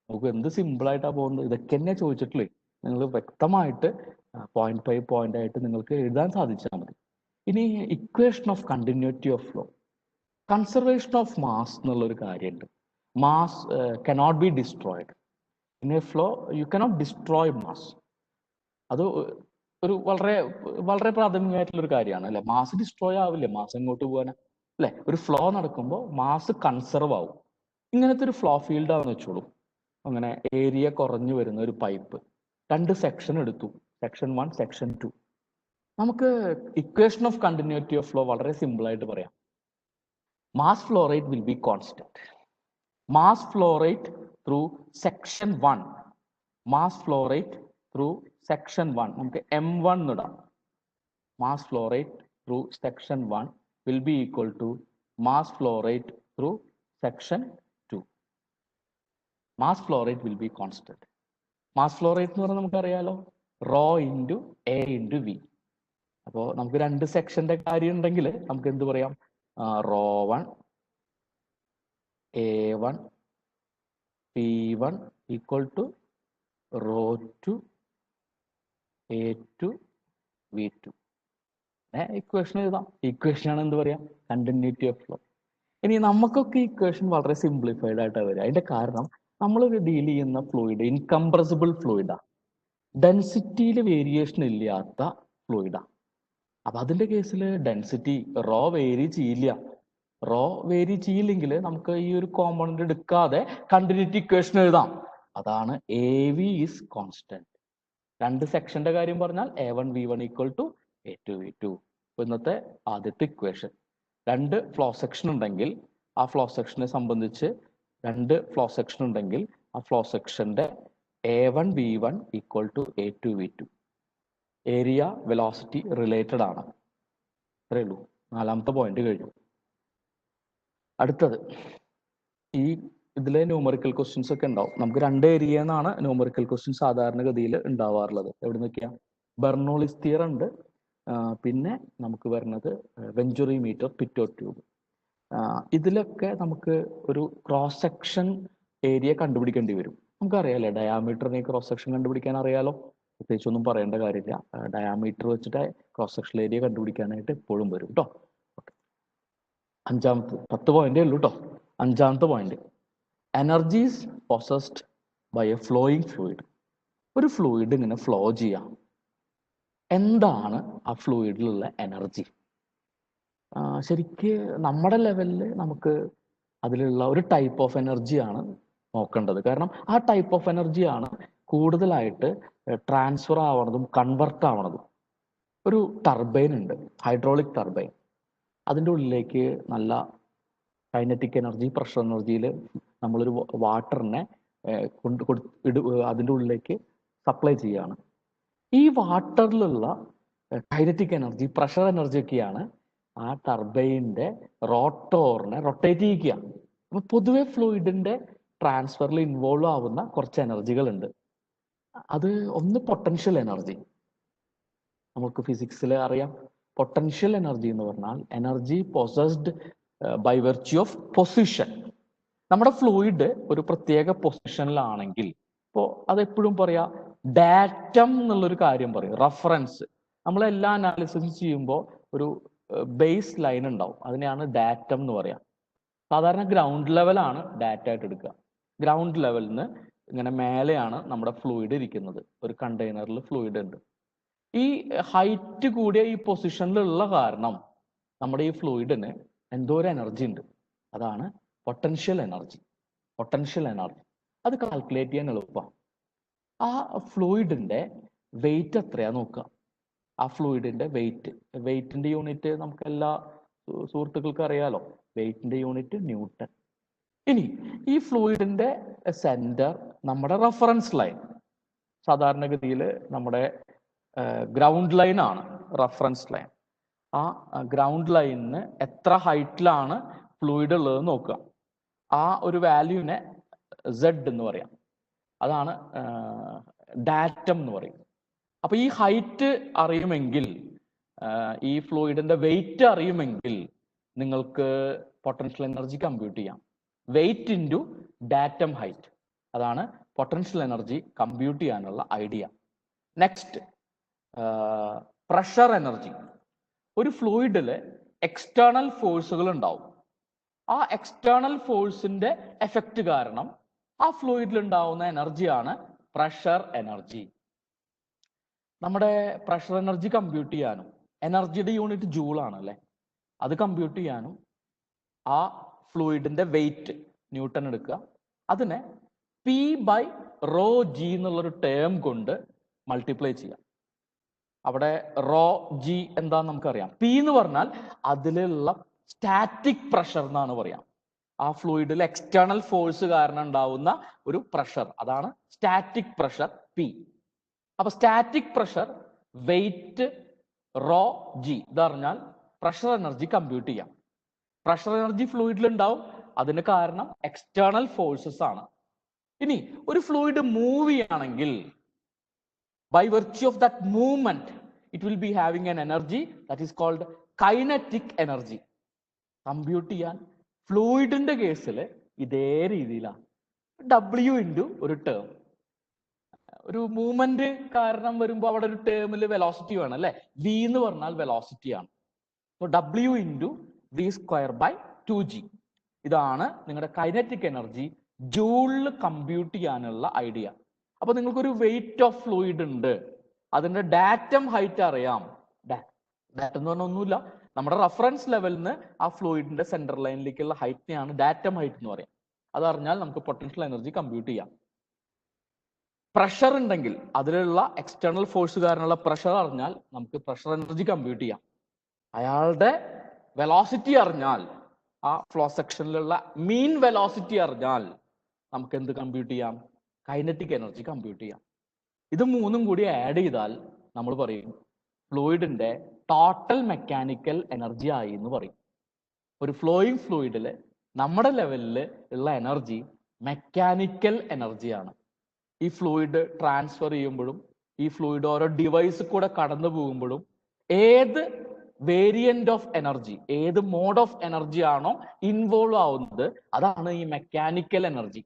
നമുക്ക് എന്ത് സിമ്പിൾ ആയിട്ടാണ് പോകുന്നത്. ഇതൊക്കെ തന്നെ ചോദിച്ചിട്ടില്ലേ, നിങ്ങൾ വ്യക്തമായിട്ട് പോയിന്റ് ബൈ പോയിന്റ് ആയിട്ട് നിങ്ങൾക്ക് എഴുതാൻ സാധിച്ചാൽ മതി. ഇനി equation of continuity of flow. Conservation of mass എന്നുള്ളൊരു കാര്യമുണ്ട്. Mass cannot be destroyed in A flow. You cannot destroy mass. അത് ഒരു വളരെ വളരെ പ്രാഥമികമായിട്ടുള്ളൊരു കാര്യമാണ് അല്ലെ. മാസ് ഡിസ്ട്രോയ് ആവില്ലേ, മാസ് എങ്ങോട്ട് പോകാനാ അല്ലെ. ഒരു ഫ്ലോ നടക്കുമ്പോൾ മാസ് കൺസർവ് ആവും. ഇങ്ങനത്തെ ഒരു ഫ്ലോ ഫീൽഡ് ആണെന്ന് വെച്ചോളൂ. അങ്ങനെ ഏരിയ കുറഞ്ഞു വരുന്ന ഒരു പൈപ്പ്, രണ്ട് സെക്ഷൻ എടുത്തു, സെക്ഷൻ 1, സെക്ഷൻ 2. നമുക്ക് equation of continuity of flow വളരെ സിമ്പിൾ ആയിട്ട് പറയാം. Mass flow rate will be constant. Mass flow rate through section 1, mass flow rate through section 1 നമുക്ക് M1 ഇടാം. Mass flow rate through section 1 will be equal to mass flow rate through section 2. Mass flow rate will be constant. Mass flow rate എന്ന് പറഞ്ഞാൽ നമുക്കറിയാലോ, rho into a into v. അപ്പോൾ നമുക്ക് രണ്ട് സെക്ഷന്റെ കാര്യം ഉണ്ടെങ്കിൽ നമുക്ക് എന്ത് പറയാം, ρ1 a1 p1 equal to ρ2 a2 v2. Equation എഴുതാം. ഇക്വേഷൻ ആണ് എന്ത് പറയാ, കണ്ടിന്യൂറ്റി ഓഫ് ഫ്ലോ. ഇനി നമുക്കൊക്കെ ഇക്വേഷൻ വളരെ സിംപ്ലിഫൈഡ് ആയിട്ടാണ് വരിക. അതിന്റെ കാരണം നമ്മൾ ഡീൽ ചെയ്യുന്ന ഫ്ലൂയിഡ് ഇൻകംപ്രസിബിൾ ഫ്ലൂയിഡാ, ഡെൻസിറ്റിയിൽ വേരിയേഷൻ ഇല്ലാത്ത ഫ്ലൂയിഡാ. അപ്പൊ അതിന്റെ കേസിൽ ഡെൻസിറ്റി റോ വേരി ചെയ്യില്ല. റോ വേരി ചെയ്യില്ലെങ്കിൽ നമുക്ക് ഈ ഒരു കോമ്പണന്റ് എടുക്കാതെ കണ്ടിന്യൂറ്റി ഇക്വേഷൻ എഴുതാം. അതാണ് എ വി ഇസ് കോൺസ്റ്റന്റ്. രണ്ട് സെക്ഷന്റെ കാര്യം പറഞ്ഞാൽ a1 v1 equal to a2 v2. ഇന്നത്തെ ആദ്യത്തെ ഇക്വേഷൻ. രണ്ട് ഫ്ലോ സെക്ഷൻ ഉണ്ടെങ്കിൽ ആ ഫ്ലോ സെക്ഷനെ സംബന്ധിച്ച് രണ്ട് ഫ്ലോ സെക്ഷൻ ഉണ്ടെങ്കിൽ ആ ഫ്ലോ സെക്ഷന്റെ a1 v1 equal to a2 v2. Area velocity related ആണ്. അത്രേ ഉള്ളൂ. നാലാമത്തെ പോയിന്റ് കഴിഞ്ഞു. അടുത്തത് ഈ ഇതിലെ ന്യൂമറിക്കൽ ക്വസ്റ്റ്യൻസ് ഒക്കെ ഉണ്ടാവും. നമുക്ക് രണ്ട് ഏരിയ എന്നാണ് ന്യൂമറിക്കൽ ക്വസ്റ്റ്യൻസ് സാധാരണഗതിയിൽ ഉണ്ടാവാറുള്ളത്. എവിടെ നിൽക്കുക, ബെർണോളിസ് തിയറം ഉണ്ട്, പിന്നെ നമുക്ക് വരുന്നത് വെഞ്ചുറി മീറ്റർ, പിറ്റോ ട്യൂബ്. ഇതിലൊക്കെ നമുക്ക് ഒരു ക്രോസ് സെക്ഷൻ ഏരിയ കണ്ടുപിടിക്കേണ്ടി വരും. നമുക്കറിയാലേ ഡയാമീറ്ററിനെ ക്രോസ് സെക്ഷൻ കണ്ടുപിടിക്കാൻ അറിയാലോ, പ്രത്യേകിച്ചൊന്നും പറയേണ്ട കാര്യമില്ല. ഡയാമീറ്റർ വെച്ചിട്ട് ക്രോസ് സെക്ഷൻ ഏരിയ കണ്ടുപിടിക്കാനായിട്ട് എപ്പോഴും വരും കേട്ടോ. അഞ്ചാമത്തെ 10 പോയിന്റേ ഉള്ളൂ കേട്ടോ. അഞ്ചാമത്തെ point, energies possessed by a flowing fluid. ഒരു ഫ്ലൂയിഡ് ഇങ്ങനെ ഫ്ലോ ചെയ്യാം. എന്താണ് ആ ഫ്ലൂയിഡിലുള്ള എനർജി? ശരിക്ക് നമ്മുടെ ലെവലിൽ നമുക്ക് അതിലുള്ള ഒരു ടൈപ്പ് ഓഫ് എനർജിയാണ് നോക്കേണ്ടത്. കാരണം ആ ടൈപ്പ് ഓഫ് എനർജിയാണ് കൂടുതലായിട്ട് ട്രാൻസ്ഫർ ആവണതും കൺവെർട്ട് ആവണതും. ഒരു ടർബൈൻ ഉണ്ട്, ഹൈഡ്രോളിക് ടർബൈൻ. അതിൻ്റെ ഉള്ളിലേക്ക് നല്ല കൈനറ്റിക് എനർജി, പ്രഷർ എനർജിയിൽ നമ്മളൊരു വാട്ടറിനെ അതിൻ്റെ ഉള്ളിലേക്ക് സപ്ലൈ ചെയ്യുകയാണ്. ഈ വാട്ടറിലുള്ള കൈനറ്റിക് എനർജി, പ്രഷർ എനർജി ഒക്കെയാണ് ആ ടർബൈനിന്റെ റോട്ടോറിനെ റൊട്ടേറ്റ് ചെയ്യിക്കുക. അപ്പൊ പൊതുവെ ഫ്ലൂയിഡിന്റെ ട്രാൻസ്ഫറിൽ ഇൻവോൾവ് ആവുന്ന കുറച്ച് എനർജികൾ ഉണ്ട്. അത് ഒന്ന് പൊട്ടൻഷ്യൽ എനർജി. നമുക്ക് ഫിസിക്സിൽ അറിയാം, പൊട്ടൻഷ്യൽ എനർജി എന്ന് പറഞ്ഞാൽ energy possessed by virtue of position. നമ്മുടെ ഫ്ലൂയിഡ് ഒരു പ്രത്യേക പൊസിഷനിലാണെങ്കിൽ, ഇപ്പോൾ അതെപ്പോഴും പറയാ ഡാറ്റം എന്നുള്ളൊരു കാര്യം പറയും, റഫറൻസ്. നമ്മളെല്ലാ അനാലിസിസ് ചെയ്യുമ്പോൾ ഒരു ബേസ് ലൈൻ ഉണ്ടാവും, അതിനെയാണ് ഡാറ്റം എന്ന് പറയാം. സാധാരണ ഗ്രൗണ്ട് ലെവലാണ് ഡാറ്റ ആയിട്ട് എടുക്കുക. ഗ്രൗണ്ട് ലെവലിൽ നിന്ന് ഇങ്ങനെ മേലെയാണ് നമ്മുടെ ഫ്ലൂയിഡ് ഇരിക്കുന്നത്. ഒരു കണ്ടെയ്നറിൽ ഫ്ലൂയിഡ് ഉണ്ട്. ഈ ഹൈറ്റ് കൂടിയ ഈ പൊസിഷനിലുള്ള കാരണം നമ്മുടെ ഈ ഫ്ലൂയിഡിന് എന്തോ ഒരു എനർജി ഉണ്ട്. അതാണ് പൊട്ടൻഷ്യൽ എനർജി. പൊട്ടൻഷ്യൽ എനർജി അത് കാൽക്കുലേറ്റ് ചെയ്യാൻ എളുപ്പമാണ്. ആ ഫ്ലൂയിഡിന്റെ വെയിറ്റ് എത്രയാ നോക്കുക. ആ ഫ്ലൂയിഡിന്റെ വെയിറ്റിന്റെ യൂണിറ്റ് നമുക്ക് എല്ലാ സുഹൃത്തുക്കൾക്കും അറിയാലോ. വെയിറ്റിന്റെ യൂണിറ്റ് ന്യൂട്ടൺ. ഇനി ഈ ഫ്ലൂയിഡിന്റെ സെന്റർ നമ്മുടെ റഫറൻസ് ലൈൻ. സാധാരണഗതിയിൽ നമ്മുടെ ഗ്രൗണ്ട് ലൈൻ ആണ് റഫറൻസ് ലൈൻ. ആ ഗ്രൗണ്ട് ലൈനിന് എത്ര ഹൈറ്റിലാണ് ഫ്ലൂയിഡ് ഉള്ളത് നോക്കുക. ആ ഒരു വാല്യൂവിനെ സെഡ് എന്ന് പറയാം. അതാണ് ഡാറ്റം എന്ന് പറയുന്നത്. അപ്പൊ ഈ ഹൈറ്റ് അറിയുമെങ്കിൽ, ഈ ഫ്ലൂയിഡിന്റെ വെയിറ്റ് അറിയുമെങ്കിൽ നിങ്ങൾക്ക് പൊട്ടൻഷ്യൽ എനർജി കമ്പ്യൂട്ട് ചെയ്യാം. Wait into datum height. അതാണ് പൊട്ടൻഷ്യൽ എനർജി കമ്പ്യൂട്ട് ചെയ്യാനുള്ള ഐഡിയ. Next, pressure energy. ഒരു ഫ്ലൂയിഡില് എക്സ്റ്റേണൽ ഫോഴ്സുകൾ ഉണ്ടാവും. ആ എക്സ്റ്റേണൽ ഫോഴ്സിന്റെ എഫക്റ്റ് കാരണം ആ ഫ്ലൂയിഡിൽ ഉണ്ടാവുന്ന എനർജിയാണ് പ്രഷർ എനർജി. നമ്മുടെ പ്രഷർ എനർജി കമ്പ്യൂട്ട് ചെയ്യാനും, എനർജിയുടെ യൂണിറ്റ് ജൂൾ ആണ് അല്ലെ, അത് കമ്പ്യൂട്ട് ചെയ്യാനും ആ ഫ്ലൂയിഡിന്റെ വെയിറ്റ് ന്യൂട്ടൺ എടുക്കുക, അതിനെ പി ബൈ റോ ജി എന്നുള്ളൊരു ടേം കൊണ്ട് മൾട്ടിപ്ലൈ ചെയ്യാം. അവിടെ റോ ജി എന്താന്ന് നമുക്കറിയാം. പി എന്ന് പറഞ്ഞാൽ അതിലുള്ള സ്റ്റാറ്റിക് പ്രഷർ എന്നാണ് പറയാം. ആ ഫ്ലൂയിഡിൽ എക്സ്റ്റേണൽ ഫോഴ്സ് കാരണം ഉണ്ടാവുന്ന ഒരു പ്രഷർ, അതാണ് സ്റ്റാറ്റിക് പ്രഷർ പി. അപ്പൊ static pressure weight rho G ഇതറിഞ്ഞാൽ പ്രഷർ എനർജി കമ്പ്യൂട്ട് ചെയ്യാം. പ്രഷർ എനർജി ഫ്ലൂയിഡിൽ ഉണ്ടാവും, അതിന് കാരണം എക്സ്റ്റേണൽ ഫോഴ്സസ് ആണ്. ഇനി ഒരു ഫ്ലൂയിഡ് മൂവ് ചെയ്യുകയാണെങ്കിൽ by virtue of that movement it will be having an energy that is called kinetic energy. Compute ചെയ്യാൻ ഫ്ലൂയിഡിന്റെ കേസിൽ ഇതേ രീതിയിലാണ്. W ഇൻറ്റു ഒരു ടേം. ഒരു മൂവ്മെന്റ് കാരണം വരുമ്പോൾ അവിടെ ഒരു ടേമിൽ വെലോസിറ്റി വേണം അല്ലെ. V എന്ന് പറഞ്ഞാൽ വെലോസിറ്റി ആണ്. അപ്പോൾ W into V square by 2g. ഇതാണ് നിങ്ങളുടെ കൈനറ്റിക് എനർജി ജൂളിൽ കമ്പ്യൂട്ട് ചെയ്യാനുള്ള ഐഡിയ. അപ്പൊ നിങ്ങൾക്കൊരു വെയിറ്റ് ഓഫ് ഫ്ലൂയിഡ് ഉണ്ട്, അതിന്റെ ഡാറ്റം ഹൈറ്റ് അറിയാം. ഡാറ്റം എന്ന് പറഞ്ഞാൽ ഒന്നുമില്ല, നമ്മുടെ റഫറൻസ് ലെവലിൽ നിന്ന് ആ ഫ്ലൂയിഡിന്റെ സെന്റർ ലൈനിലേക്കുള്ള ഹൈറ്റിനെയാണ് ഡാറ്റം ഹൈറ്റ് എന്ന് പറയാം. അതറിഞ്ഞാൽ നമുക്ക് പൊട്ടൻഷ്യൽ എനർജി കമ്പ്യൂട്ട് ചെയ്യാം. പ്രഷർ ഉണ്ടെങ്കിൽ അതിലുള്ള എക്സ്റ്റേണൽ ഫോഴ്സ് കാരണമുള്ള പ്രഷർ അറിഞ്ഞാൽ നമുക്ക് പ്രഷർ എനർജി കമ്പ്യൂട്ട് ചെയ്യാം. അയാളുടെ വെലോസിറ്റി അറിഞ്ഞാൽ, ആ ഫ്ലോ സെക്ഷനിലുള്ള മീൻ വെലോസിറ്റി അറിഞ്ഞാൽ നമുക്ക് എന്ത് കമ്പ്യൂട്ട് ചെയ്യാം? കൈനറ്റിക് എനർജി കമ്പ്യൂട്ട് ചെയ്യാം. ഇത് മൂന്നും കൂടി ആഡ് ചെയ്താൽ നമ്മൾ പറയും ഫ്ലൂയിഡിന്റെ ടോട്ടൽ മെക്കാനിക്കൽ എനർജി ആയി എന്ന് പറയും. ഒരു ഫ്ലോയിങ് ഫ്ലൂയിഡിൽ നമ്മുടെ ലെവലിൽ ഉള്ള എനർജി മെക്കാനിക്കൽ എനർജിയാണ്. ഈ ഫ്ലൂയിഡ് ട്രാൻസ്ഫർ ചെയ്യുമ്പോഴും ഈ ഫ്ലൂയിഡ് ഓരോ ഡിവൈസ് കൂടെ കടന്നു പോകുമ്പോഴും ഏത് വേരിയന്റ് ഓഫ് എനർജി, ഏത് മോഡ് ഓഫ് എനർജി ആണോ ഇൻവോൾവ് ആവുന്നത്, അതാണ് ഈ മെക്കാനിക്കൽ എനർജി.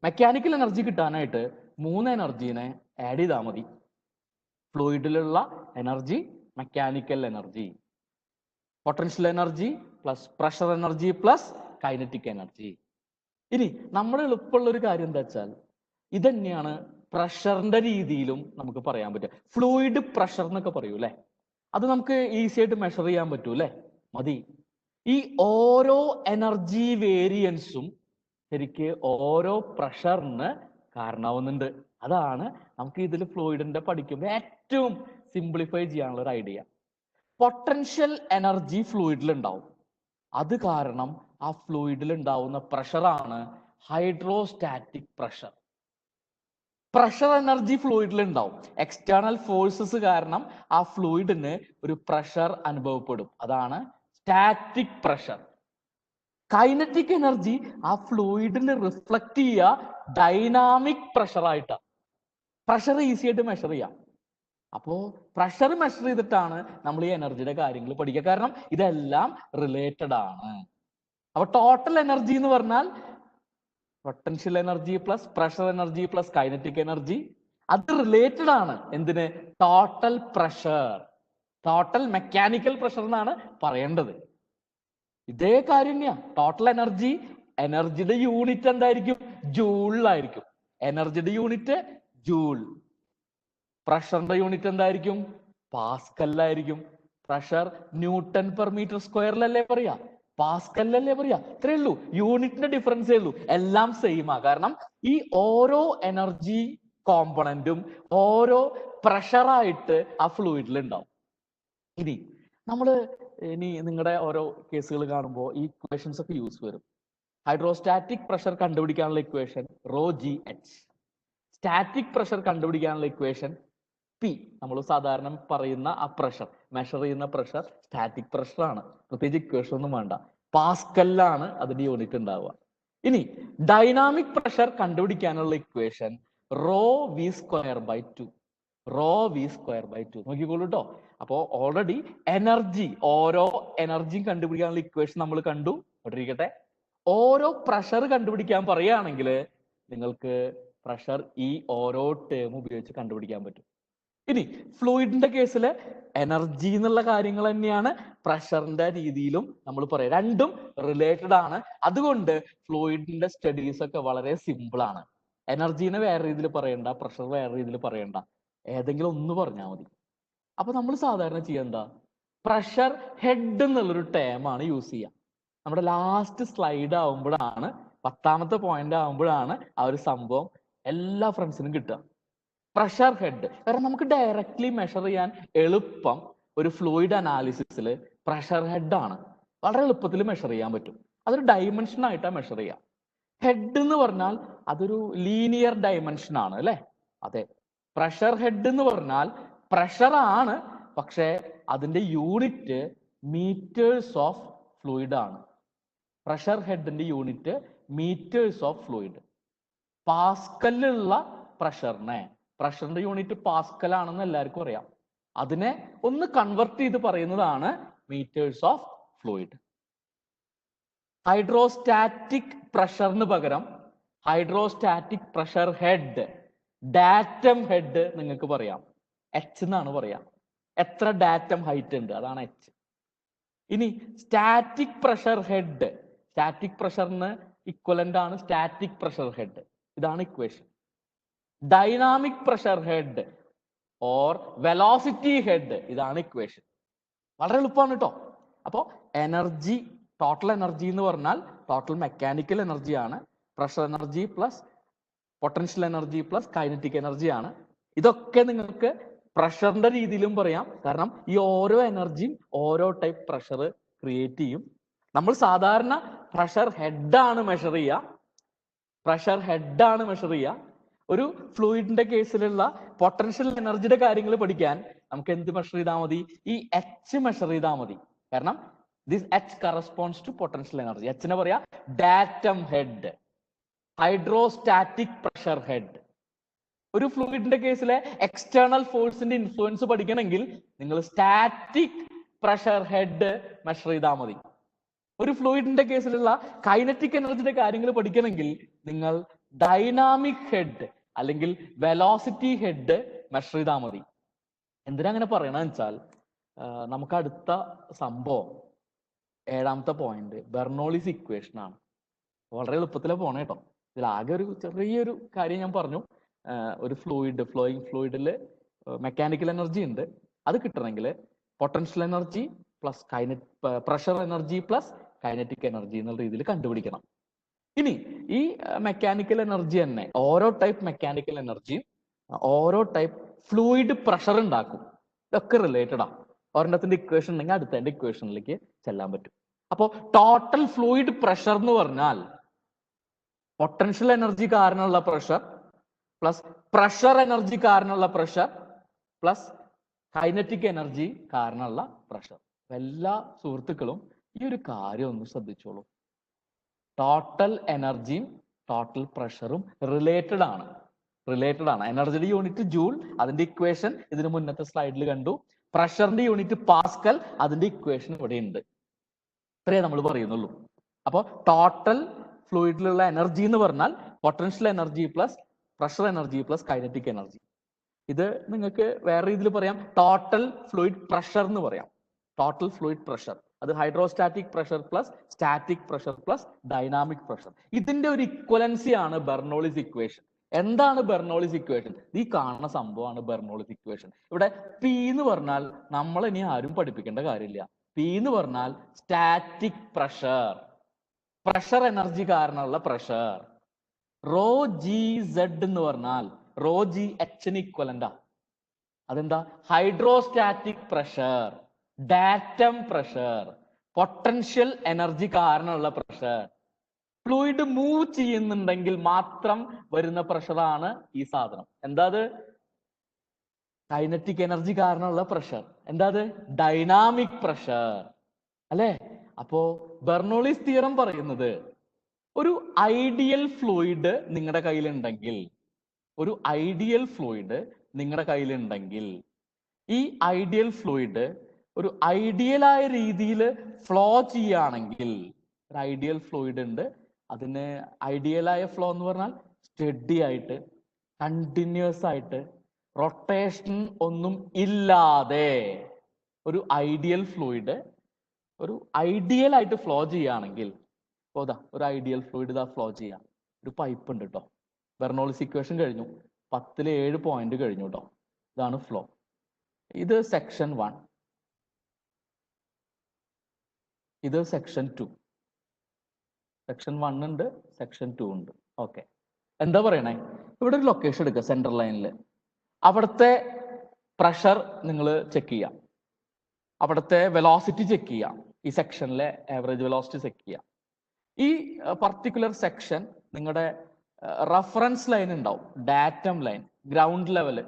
മെക്കാനിക്കൽ എനർജി കിട്ടാനായിട്ട് 3 എനർജീനെ ആഡ് ചെയ്താൽ മതി. ഫ്ലൂയിഡിലുള്ള energy, mechanical energy, potential energy plus pressure energy plus kinetic energy. ഇനി നമ്മുടെ എളുപ്പമുള്ള ഒരു കാര്യം എന്താ വെച്ചാൽ ഇതന്നെയാണ് പ്രഷറിന്റെ രീതിയിലും നമുക്ക് പറയാൻ പറ്റുക. ഫ്ലൂയിഡ് പ്രഷർ എന്നൊക്കെ പറയൂ അല്ലെ, അത് നമുക്ക് ഈസി ആയിട്ട് മെഷർ ചെയ്യാൻ പറ്റൂ അല്ലെ, മതി. ഈ ഓരോ എനർജി വേരിയൻസും ശരിക്ക് ഓരോ പ്രഷറിന് കാരണമാവുന്നുണ്ട്. അതാണ് നമുക്ക് ഇതിൽ ഫ്ലൂയിഡിന്റെ പഠിക്കുമ്പോൾ ഏറ്റവും സിംപ്ലിഫൈ ചെയ്യാനുള്ള ഒരു ഐഡിയ. പൊട്ടൻഷ്യൽ എനർജി ഫ്ലൂയിഡിൽ ഉണ്ടാവും, അത് കാരണം ആ ഫ്ലൂയിഡിൽ ഉണ്ടാവുന്ന പ്രഷറാണ് ഹൈഡ്രോസ്റ്റാറ്റിക് പ്രഷർ. പ്രഷർ എനർജി ഫ്ലൂയിഡിൽ ഉണ്ടാവും, എക്സ്റ്റേണൽ ഫോഴ്സസ് കാരണം ആ ഫ്ലൂയിഡിന് ഒരു പ്രഷർ അനുഭവപ്പെടും, അതാണ് സ്റ്റാറ്റിക് പ്രഷർ. കൈനറ്റിക് എനർജി ആ ഫ്ലൂയിഡിൽ റിഫ്ലക്ട് ചെയ്യുക ഡൈനാമിക് പ്രഷർ ആയിട്ടാണ്. പ്രഷർ ഈസി ആയിട്ട് മെഷർ ചെയ്യാം. അപ്പോ പ്രഷർ മെഷർ ചെയ്തിട്ടാണ് നമ്മൾ ഈ എനർജിയുടെ കാര്യങ്ങൾ പഠിക്കുക, കാരണം ഇതെല്ലാം റിലേറ്റഡ് ആണ്. അപ്പൊ ടോട്ടൽ എനർജി എന്ന് പറഞ്ഞാൽ potential energy plus pressure energy plus kinetic energy, അത് റിലേറ്റഡ് ആണ്. എന്തിന്? Total pressure, total mechanical pressure എന്നാണ് പറയേണ്ടത്. ഇതേ കാര്യം തന്നെയാ ടോട്ടൽ എനർജി. എനർജിയുടെ യൂണിറ്റ് എന്തായിരിക്കും? ജൂളിലായിരിക്കും. എനർജിയുടെ യൂണിറ്റ് ജൂൾ. പ്രഷറിന്റെ യൂണിറ്റ് എന്തായിരിക്കും? പാസ്കലിലായിരിക്കും. പ്രഷർ ന്യൂട്ടൺ പെർ മീറ്റർ സ്ക്വയറിലല്ലേ പറയാ, പാസ്കലിലല്ലേ പറയാ. ഇത്രയേ ഉള്ളൂ, യൂണിറ്റിന്റെ ഡിഫറൻസേ ഉള്ളൂ. എല്ലാം സെയിമാ, കാരണം ഈ ഓരോ എനർജി കോമ്പണന്റും ഓരോ പ്രഷറായിട്ട് ആ ഫ്ലൂയിഡിൽ ഉണ്ടാവും. ഇനി നിങ്ങളുടെ ഓരോ കേസുകൾ കാണുമ്പോൾ ഈ ഇക്വേഷൻസ് ഒക്കെ യൂസ് വരും. ഹൈഡ്രോസ്റ്റാറ്റിക് പ്രഷർ കണ്ടുപിടിക്കാനുള്ള ഇക്വേഷൻ ρgh, സ്റ്റാറ്റിക് പ്രഷർ കണ്ടുപിടിക്കാനുള്ള ഇക്വേഷൻ P. നമ്മൾ സാധാരണ പറയുന്ന ആ പ്രഷർ, മെഷർ ചെയ്യുന്ന പ്രഷർ സ്റ്റാറ്റിക് പ്രഷർ ആണ്. പ്രത്യേകിച്ച് ഇക്വേഷൻ ഒന്നും വേണ്ട, പാസ്കലിലാണ് അതിന്റെ യൂണിറ്റ് ഉണ്ടാവുക. ഇനി ഡൈനാമിക് പ്രഷർ കണ്ടുപിടിക്കാനുള്ള ഇക്വേഷൻ ρv²/2. ρv²/2 നോക്കിക്കോളൂ കേട്ടോ. അപ്പോ ഓൾറെഡി എനർജി, ഓരോ എനർജിയും കണ്ടുപിടിക്കാനുള്ള ഇക്വേഷൻ നമ്മൾ കണ്ടു. ഇരിക്കട്ടെ, ഓരോ പ്രഷർ കണ്ടുപിടിക്കാൻ പറയുകയാണെങ്കിൽ നിങ്ങൾക്ക് പ്രഷർ ഈ ഓരോ ടേം ഉപയോഗിച്ച് കണ്ടുപിടിക്കാൻ പറ്റും. ഇനി ഫ്ലൂയിഡിന്റെ കേസിൽ എനർജി എന്നുള്ള കാര്യങ്ങൾ തന്നെയാണ് പ്രഷറിന്റെ രീതിയിലും നമ്മൾ പറയാം. രണ്ടും റിലേറ്റഡ് ആണ്. അതുകൊണ്ട് ഫ്ലൂയിഡിന്റെ സ്റ്റഡീസ് ഒക്കെ വളരെ സിമ്പിൾ ആണ്. എനർജീനെ വേറെ രീതിയിൽ പറയണ്ട, പ്രഷർ വേറെ രീതിയിൽ പറയണ്ട, ഏതെങ്കിലും ഒന്ന് പറഞ്ഞാൽ മതി. അപ്പൊ നമ്മൾ സാധാരണ ചെയ്യേണ്ട പ്രഷർ ഹെഡ് എന്നുള്ളൊരു ടേമാണ് യൂസ് ചെയ്യുക. നമ്മുടെ ലാസ്റ്റ് സ്ലൈഡ് ആവുമ്പോഴാണ്, 10ാമത്തെ പോയിന്റ് ആവുമ്പോഴാണ് ആ ഒരു സംഭവം എല്ലാ ഫ്രണ്ട്സിനും കിട്ടുക. പ്രഷർ ഹെഡ്, കാരണം നമുക്ക് ഡയറക്ട്ലി മെഷർ ചെയ്യാൻ എളുപ്പം ഒരു ഫ്ലൂയിഡ് അനാലിസിസിൽ പ്രഷർ ഹെഡ് ആണ്. വളരെ എളുപ്പത്തിൽ മെഷർ ചെയ്യാൻ പറ്റും. അതൊരു ഡൈമെൻഷൻ ആയിട്ടാണ് മെഷർ ചെയ്യുക. ഹെഡ് എന്ന് പറഞ്ഞാൽ അതൊരു ലീനിയർ ഡൈമെൻഷൻ ആണ് അല്ലെ. അതെ, പ്രഷർ ഹെഡ് എന്ന് പറഞ്ഞാൽ പ്രഷർ ആണ്, പക്ഷെ അതിന്റെ യൂണിറ്റ് മീറ്റേഴ്സ് ഓഫ് ഫ്ലൂയിഡ് ആണ്. പ്രഷർ ഹെഡിന്റെ യൂണിറ്റ് മീറ്റേഴ്സ് ഓഫ് ഫ്ലൂയിഡ്. പാസ്കലിലുള്ള പ്രഷറിന്റെ യൂണിറ്റ് പാസ്കൽ ആണെന്ന് എല്ലാവർക്കും അറിയാം. അതിനെ ഒന്ന് കൺവെർട്ട് ചെയ്ത് പറയുന്നതാണ് മീറ്റേഴ്സ് ഓഫ് ഫ്ലൂയിഡ്. ഹൈഡ്രോസ്റ്റാറ്റിക് പ്രഷറിന് പകരം hydrostatic pressure head, datum head നിങ്ങൾക്ക് പറയാം. എച്ച് എന്നാണ് പറയാം. എത്ര ഡാറ്റം ഹൈറ്റ് ഉണ്ട് അതാണ് എച്ച്. ഇനി സ്റ്റാറ്റിക് പ്രഷർ ഹെഡ്, സ്റ്റാറ്റിക് പ്രഷറിന് ഇക്വലന്റ് ആണ് സ്റ്റാറ്റിക് പ്രഷർ ഹെഡ്. ഇതാണ് equation. Dynamic pressure head or velocity head, ഇതാണ് ഇക്വേഷൻ. വളരെ എളുപ്പമാണ് കേട്ടോ. അപ്പോൾ എനർജി, ടോട്ടൽ എനർജി എന്ന് പറഞ്ഞാൽ ടോട്ടൽ മെക്കാനിക്കൽ എനർജി ആണ്. Pressure energy plus potential energy plus kinetic energy ആണ്. ഇതൊക്കെ നിങ്ങൾക്ക് പ്രഷറിന്റെ രീതിയിലും പറയാം. കാരണം ഈ ഓരോ എനർജിയും ഓരോ ടൈപ്പ് പ്രഷർ ക്രിയേറ്റ് ചെയ്യും. നമ്മൾ സാധാരണ പ്രഷർ ഹെഡാണ് മെഷർ ചെയ്യുക. പ്രഷർ ഹെഡാണ് മെഷർ ചെയ്യുക. ഒരു ഫ്ലൂയിഡിന്റെ കേസിലുള്ള പൊട്ടൻഷ്യൽ എനർജിയുടെ കാര്യങ്ങൾ പഠിക്കാൻ നമുക്ക് എന്ത് മെഷർ ചെയ്താൽ മതി? ഈ എച്ച് മെഷർ ചെയ്താൽ മതി. കാരണം this H corresponds to potential energy. എച്ചിനെ പറയാ datum head, hydrostatic pressure head. ഒരു ഫ്ലൂയിഡിന്റെ കേസിലെ എക്സ്റ്റേണൽ ഫോഴ്സിന്റെ ഇൻഫ്ലുവൻസ് പഠിക്കണമെങ്കിൽ നിങ്ങൾ സ്റ്റാറ്റിക് പ്രഷർ ഹെഡ് മെഷർ ചെയ്താൽ മതി. ഒരു ഫ്ലൂയിഡിന്റെ കേസിലുള്ള കൈനറ്റിക് എനർജിയുടെ കാര്യങ്ങൾ പഠിക്കണമെങ്കിൽ നിങ്ങൾ ഡൈനാമിക് ഹെഡ് അല്ലെങ്കിൽ വെലോസിറ്റി ഹെഡ് മെഷർ ചെയ്താൽ മതി. എന്തിനാ അങ്ങനെ പറയണമെന്ന് വെച്ചാൽ നമുക്ക് അടുത്ത സംഭവം 7ാമത്തെ പോയിന്റ് ബെർണോളിസ് ഇക്വേഷൻ ആണ്. വളരെ എളുപ്പത്തിലെ പോണേ കേട്ടോ. ഇതിൽ ആകെ ഒരു ചെറിയൊരു കാര്യം ഞാൻ പറഞ്ഞു. ഒരു ഫ്ലോയിങ് ഫ്ലൂയിഡിൽ മെക്കാനിക്കൽ എനർജി ഉണ്ട്. അത് കിട്ടണമെങ്കിൽ potential energy plus pressure energy plus kinetic energy എന്നുള്ള രീതിയിൽ കണ്ടുപിടിക്കണം. ഇനി ഈ മെക്കാനിക്കൽ എനർജി തന്നെ ഓരോ ടൈപ്പ് മെക്കാനിക്കൽ എനർജിയും ഓരോ ടൈപ്പ് ഫ്ലൂയിഡ് പ്രഷർ ഉണ്ടാക്കും. ഇതൊക്കെ റിലേറ്റഡ് ആണ്. ഒരെണ്ണത്തിന്റെ ഇക്വേഷൻ ഉണ്ടെങ്കിൽ അടുത്തതിന്റെ ഇക്വേഷനിലേക്ക് ചെല്ലാൻ പറ്റും. അപ്പോൾ ടോട്ടൽ ഫ്ലൂയിഡ് പ്രഷർ എന്ന് പറഞ്ഞാൽ പൊട്ടൻഷ്യൽ എനർജി കാരണമുള്ള പ്രഷർ പ്ലസ് പ്രഷർ എനർജി കാരണമുള്ള പ്രഷർ പ്ലസ് കൈനറ്റിക് എനർജി കാരണമുള്ള പ്രഷർ. എല്ലാ സുഹൃത്തുക്കളും ഈ ഒരു കാര്യം ഒന്ന് ശ്രദ്ധിച്ചോളൂ. ടോട്ടൽ എനർജിയും ടോട്ടൽ പ്രഷറും റിലേറ്റഡ് ആണ്. എനർജിയുടെ യൂണിറ്റ് ജൂൾ, അതിന്റെ ഇക്വേഷൻ ഇതിന് മുന്നത്തെ സ്ലൈഡിൽ കണ്ടു. പ്രഷറിന്റെ യൂണിറ്റ് പാസ്കൽ, അതിന്റെ ഇക്വേഷൻ ഇവിടെ ഉണ്ട്. ഇത്രയേ നമ്മൾ പറയുന്നുള്ളൂ. അപ്പോൾ ടോട്ടൽ ഫ്ലൂയിഡിലുള്ള എനർജി എന്ന് പറഞ്ഞാൽ potential energy plus pressure energy plus kinetic energy. ഇത് നിങ്ങൾക്ക് വേറെ രീതിയിൽ പറയാം, ടോട്ടൽ ഫ്ലൂയിഡ് പ്രഷർ എന്ന് പറയാം. ടോട്ടൽ ഫ്ലൂയിഡ് പ്രഷർ അത് hydrostatic pressure plus static pressure plus dynamic pressure. ഇതിന്റെ ഒരു ഇക്വലൻസി ആണ് ബെർണോളിസ് ഇക്വേഷൻ. എന്താണ് ബെർണോളിസ് ഇക്വേഷൻ? ഈ കാണുന്ന സംഭവമാണ് ബെർണോളിസ് ഇക്വേഷൻ. ഇവിടെ പി എന്ന് പറഞ്ഞാൽ നമ്മൾ ഇനി ആരും പഠിപ്പിക്കേണ്ട കാര്യമില്ല. പി എന്ന് പറഞ്ഞാൽ സ്റ്റാറ്റിക് പ്രഷർ, പ്രഷർ എനർജി കാരണമുള്ള പ്രഷർ. റോ ജി സെഡ് എന്ന് പറഞ്ഞാൽ റോ ജി എച്ചിന് ഇക്വലന്റാ. അതെന്താ? Hydrostatic pressure, datum pressure, potential energy കാരണമുള്ള പ്രഷർ. ഫ്ലൂയിഡ് മൂവ് ചെയ്യുന്നുണ്ടെങ്കിൽ മാത്രം വരുന്ന പ്രഷറാണ് ഈ സാധനം. എന്താ അത്? കൈനറ്റിക് എനർജി കാരണമുള്ള പ്രഷർ. എന്താ അത്? ഡൈനാമിക് പ്രഷർ അല്ലേ? അപ്പോ ബെർണോളിസ് തിയറം പറയുന്നത് ഒരു ഐഡിയൽ ഫ്ലൂയിഡ് നിങ്ങളുടെ കയ്യിലുണ്ടെങ്കിൽ, ഒരു ഐഡിയൽ ഫ്ലൂയിഡ് നിങ്ങളുടെ കയ്യിലുണ്ടെങ്കിൽ ഈ ഐഡിയൽ ഫ്ലൂയിഡ് ഒരു ഐഡിയലായ രീതിയിൽ ഫ്ലോ ചെയ്യുകയാണെങ്കിൽ, ഒരു ഐഡിയൽ ഫ്ലൂയിഡ് ഉണ്ട്, അതിന് ഐഡിയലായ ഫ്ലോ എന്ന് പറഞ്ഞാൽ സ്റ്റഡി ആയിട്ട് കണ്ടിന്യൂസ് ആയിട്ട് റൊട്ടേഷൻ ഒന്നും ഇല്ലാതെ ഒരു ഐഡിയൽ ഫ്ലൂയിഡ് ഒരു ഐഡിയൽ ആയിട്ട് ഫ്ലോ ചെയ്യുകയാണെങ്കിൽ, ഒരു ഐഡിയൽ ഫ്ലൂയിഡ് ഇതാ ഫ്ലോ ചെയ്യാം. ഒരു പൈപ്പ് ഉണ്ട് കേട്ടോ. ബെർണോളിസ് ഇക്വേഷൻ കഴിഞ്ഞു, 10 7 പോയിന്റ് കഴിഞ്ഞു കേട്ടോ. ഇതാണ് ഫ്ലോ. ഇത് സെക്ഷൻ 1, ഇത് സെക്ഷൻ 2. സെക്ഷൻ 1 ഉണ്ട്, സെക്ഷൻ 2 ഉണ്ട്. ഓക്കെ, എന്താ പറയണേ? ഇവിടെ ഒരു ലൊക്കേഷൻ എടുക്കുക, സെൻട്രൽ ലൈനിൽ. അവിടുത്തെ പ്രഷർ നിങ്ങൾ ചെക്ക് ചെയ്യാം, അവിടുത്തെ വെലോസിറ്റി ചെക്ക് ചെയ്യാം, ഈ സെക്ഷനിലെ ആവറേജ് വെലോസിറ്റി ചെക്ക് ചെയ്യാം. ഈ പർട്ടിക്കുലർ സെക്ഷൻ നിങ്ങളുടെ റഫറൻസ് ലൈൻ ഉണ്ടാവും, ഡാറ്റം ലൈൻ, ഗ്രൗണ്ട് ലെവല്,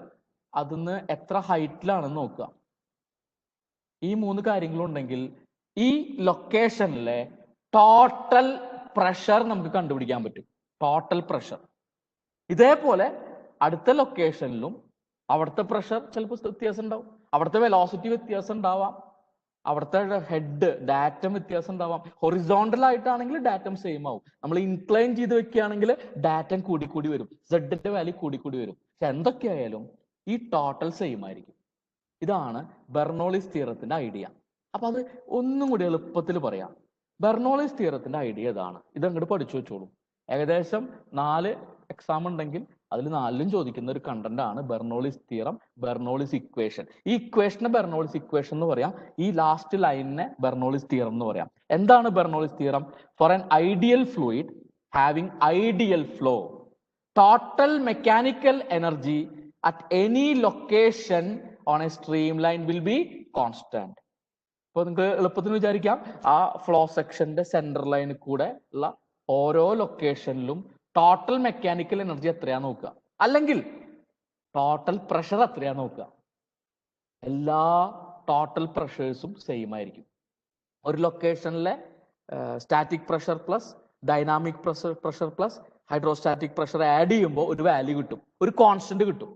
അതിന്ന് എത്ര ഹൈറ്റിലാണെന്ന് നോക്കുക. ഈ 3 കാര്യങ്ങളും ഉണ്ടെങ്കിൽ ഈ ലൊക്കേഷനിലെ ടോട്ടൽ പ്രഷർ നമുക്ക് കണ്ടുപിടിക്കാൻ പറ്റും. Total pressure. ഇതേപോലെ അടുത്ത ലൊക്കേഷനിലും അവിടുത്തെ പ്രഷർ ചിലപ്പോൾ വ്യത്യാസം ഉണ്ടാവും, അവിടുത്തെ വെലോസിറ്റി വ്യത്യാസം ഉണ്ടാവാം, അവിടുത്തെ ഹെഡ് ഡാറ്റം വ്യത്യാസം ഉണ്ടാവാം. ഹൊറിസോണ്ടൽ ആയിട്ടാണെങ്കിൽ ഡാറ്റം സെയിം ആവും. നമ്മൾ ഇൻക്ലൈൻ ചെയ്ത് വെക്കുകയാണെങ്കിൽ ഡാറ്റം കൂടി വരും, സെഡിന്റെ വാല്യൂ കൂടി വരും. പക്ഷെ എന്തൊക്കെയായാലും ഈ ടോട്ടൽ സെയിം ആയിരിക്കും. ഇതാണ് ബെർണോളിസ് തിയറത്തിന്റെ ഐഡിയ. അപ്പൊ അത് ഒന്നും കൂടി എളുപ്പത്തിൽ പറയാം. ബെർണോളിസ് തിയറത്തിന്റെ ഐഡിയ ഇതാണ്. ഇത് അങ്ങോട്ട് പഠിച്ചു വെച്ചോളൂ. ഏകദേശം 4 എക്സാം ഉണ്ടെങ്കിൽ അതിൽ 4ലും ചോദിക്കുന്ന ഒരു കണ്ടന്റ് ആണ് ബെർണോളിസ് തിയറം, ബെർണോളിസ് ഇക്വേഷൻ. ഈ ഇക്വേഷനെ ബെർണോളിസ് ഇക്വേഷൻ എന്ന് പറയാം. ഈ ലാസ്റ്റ് ലൈനിനെ ബെർണോളിസ് തിയറം എന്ന് പറയാം. എന്താണ് Bernoulli's theorem? For an ideal fluid having ideal flow, total mechanical energy at any location on A stream line will be constant. ഇപ്പൊ നിങ്ങൾക്ക് എളുപ്പത്തിന് വിചാരിക്കാം, ആ ഫ്ലോ സെക്ഷന്റെ സെന്റർ ലൈനിൽ കൂടെ ഉള്ള ഓരോ ലൊക്കേഷനിലും ടോട്ടൽ മെക്കാനിക്കൽ എനർജി എത്രയാ നോക്കുക, അല്ലെങ്കിൽ ടോട്ടൽ പ്രഷർ എത്രയാ നോക്കുക. എല്ലാ ടോട്ടൽ പ്രഷേഴ്സും സെയിം ആയിരിക്കും. ഒരു ലൊക്കേഷനിലെ static pressure plus dynamic pressure plus hydrostatic pressure add ചെയ്യുമ്പോൾ ഒരു വാല്യൂ കിട്ടും, ഒരു കോൺസ്റ്റന്റ് കിട്ടും.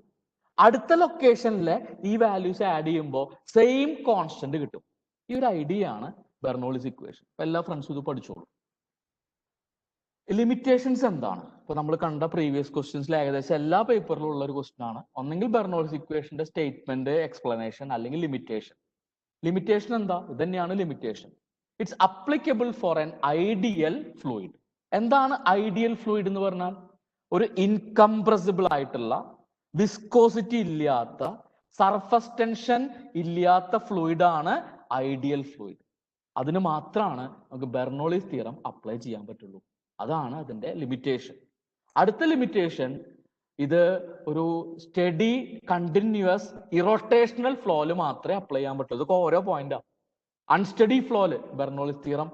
അടുത്ത ലൊക്കേഷനിലെ ഈ വാല്യൂസ് ആഡ് ചെയ്യുമ്പോൾ സെയിം കോൺസ്റ്റന്റ് കിട്ടും. ഈ ഒരു ഐഡിയ ആണ് ബെർണോളിസ് ഇക്വേഷൻ. എല്ലാ ഫ്രണ്ട്സും ഇത് പഠിച്ചോളൂ. ലിമിറ്റേഷൻസ് എന്താണ്? ഇപ്പൊ നമ്മൾ കണ്ട പ്രീവിയസ് ക്വസ്റ്റ്യൻസിൽ ഏകദേശം എല്ലാ പേപ്പറിലും ഉള്ള ഒരു ക്വസ്റ്റ്യൻ ആണ്. ഒന്നെങ്കിൽ ബെർണോളിസ് ഇക്വേഷന്റെ സ്റ്റേറ്റ്മെന്റ്, എക്സ്പ്ലനേഷൻ, അല്ലെങ്കിൽ ലിമിറ്റേഷൻ. ലിമിറ്റേഷൻ എന്താ? ഇത് തന്നെയാണ് limitation. It's applicable for an ideal fluid. എന്താണ് ഐഡിയൽ ഫ്ലൂയിഡ് എന്ന് പറഞ്ഞാൽ? ഒരു ഇൻകംപ്രസിബിൾ ആയിട്ടുള്ള, വിസ്കോസിറ്റി ഇല്ലാത്ത, സർഫസ് ടെൻഷൻ ഇല്ലാത്ത ഫ്ലൂയിഡ് ആണ് ഐഡിയൽ ഫ്ലൂയിഡ്. അതിന് മാത്രമാണ് നമുക്ക് ബെർണോളിസ് തിയറം അപ്ലൈ ചെയ്യാൻ പറ്റുള്ളൂ. അതാണ് അതിന്റെ ലിമിറ്റേഷൻ. അടുത്ത ലിമിറ്റേഷൻ, ഇത് ഒരു സ്റ്റഡി കണ്ടിന്യൂസ് ഇറോട്ടേഷണൽ ഫ്ലോയില് മാത്രമേ അപ്ലൈ ചെയ്യാൻ പറ്റൂ. ഇതൊക്കെ ഓരോ പോയിന്റാ. അൺസ്റ്റഡി ഫ്ലോയില് ബെർണോളിസ് തിയറം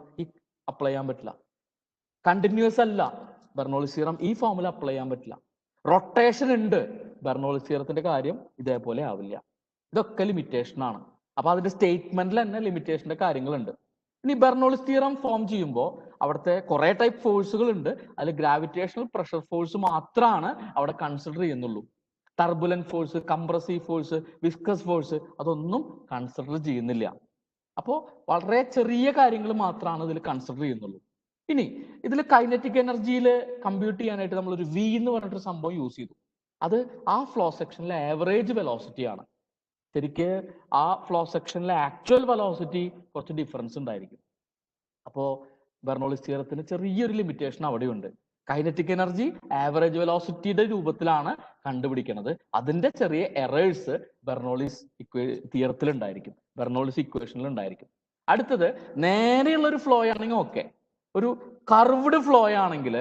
അപ്ലൈ ചെയ്യാൻ പറ്റില്ല. കണ്ടിന്യൂസ് അല്ല, ബെർണോളിസ് തിയറം ഈ ഫോമിൽ അപ്ലൈ ചെയ്യാൻ പറ്റില്ല. റൊട്ടേഷൻ ഉണ്ട്, ബെർണോളിസ് തിയറത്തിന്റെ കാര്യം ഇതേപോലെ ആവില്ല. ഇതൊക്കെ ലിമിറ്റേഷൻ ആണ്. അപ്പൊ അതിന്റെ സ്റ്റേറ്റ്മെന്റിൽ തന്നെ ലിമിറ്റേഷന്റെ കാര്യങ്ങളുണ്ട്. ഇനി ബെർണോളിസ് തിയറം ഫോം ചെയ്യുമ്പോൾ അവിടുത്തെ കുറെ ടൈപ്പ് ഫോഴ്സുകൾ ഉണ്ട്. അതിൽ ഗ്രാവിറ്റേഷണൽ പ്രഷർ ഫോഴ്സ് മാത്രമാണ് അവിടെ കൺസിഡർ ചെയ്യുന്നുള്ളൂ. Turbulent force, compressive force, viscous force അതൊന്നും കൺസിഡർ ചെയ്യുന്നില്ല. അപ്പോൾ വളരെ ചെറിയ കാര്യങ്ങൾ മാത്രമാണ് ഇതിൽ കൺസിഡർ ചെയ്യുന്നുള്ളൂ. ഇനി ഇതിൽ കൈനറ്റിക് എനർജിയിൽ കമ്പ്യൂട്ട് ചെയ്യാനായിട്ട് നമ്മളൊരു വി എന്ന് പറഞ്ഞിട്ടൊരു സംഭവം യൂസ് ചെയ്തു. അത് ആ ഫ്ലോ സെക്ഷനിലെ ആവറേജ് വെലോസിറ്റി ആണ്. ശരിക്ക് ആ ഫ്ലോ സെക്ഷനിലെ ആക്ച്വൽ വെലോസിറ്റി കുറച്ച് ഡിഫറൻസ് ഉണ്ടായിരിക്കും. അപ്പോൾ ബെർണോളിസ് തിയറത്തിന് ചെറിയൊരു ലിമിറ്റേഷൻ അവിടെയുണ്ട്. കൈനറ്റിക് എനർജി ആവറേജ് വെലോസിറ്റിയുടെ രൂപത്തിലാണ് കണ്ടുപിടിക്കുന്നത്. അതിന്റെ ചെറിയ എറേഴ്സ് ബെർണോളിസ് തിയറത്തിൽ ഉണ്ടായിരിക്കും, ബെർണോളിസ് ഇക്വേഷനിൽ ഉണ്ടായിരിക്കും. അടുത്തത്, നേരെയുള്ള ഒരു ഫ്ലോ ആണെങ്കിൽ ഓക്കെ. ഒരു കർവ്ഡ് ഫ്ലോ ആണെങ്കിൽ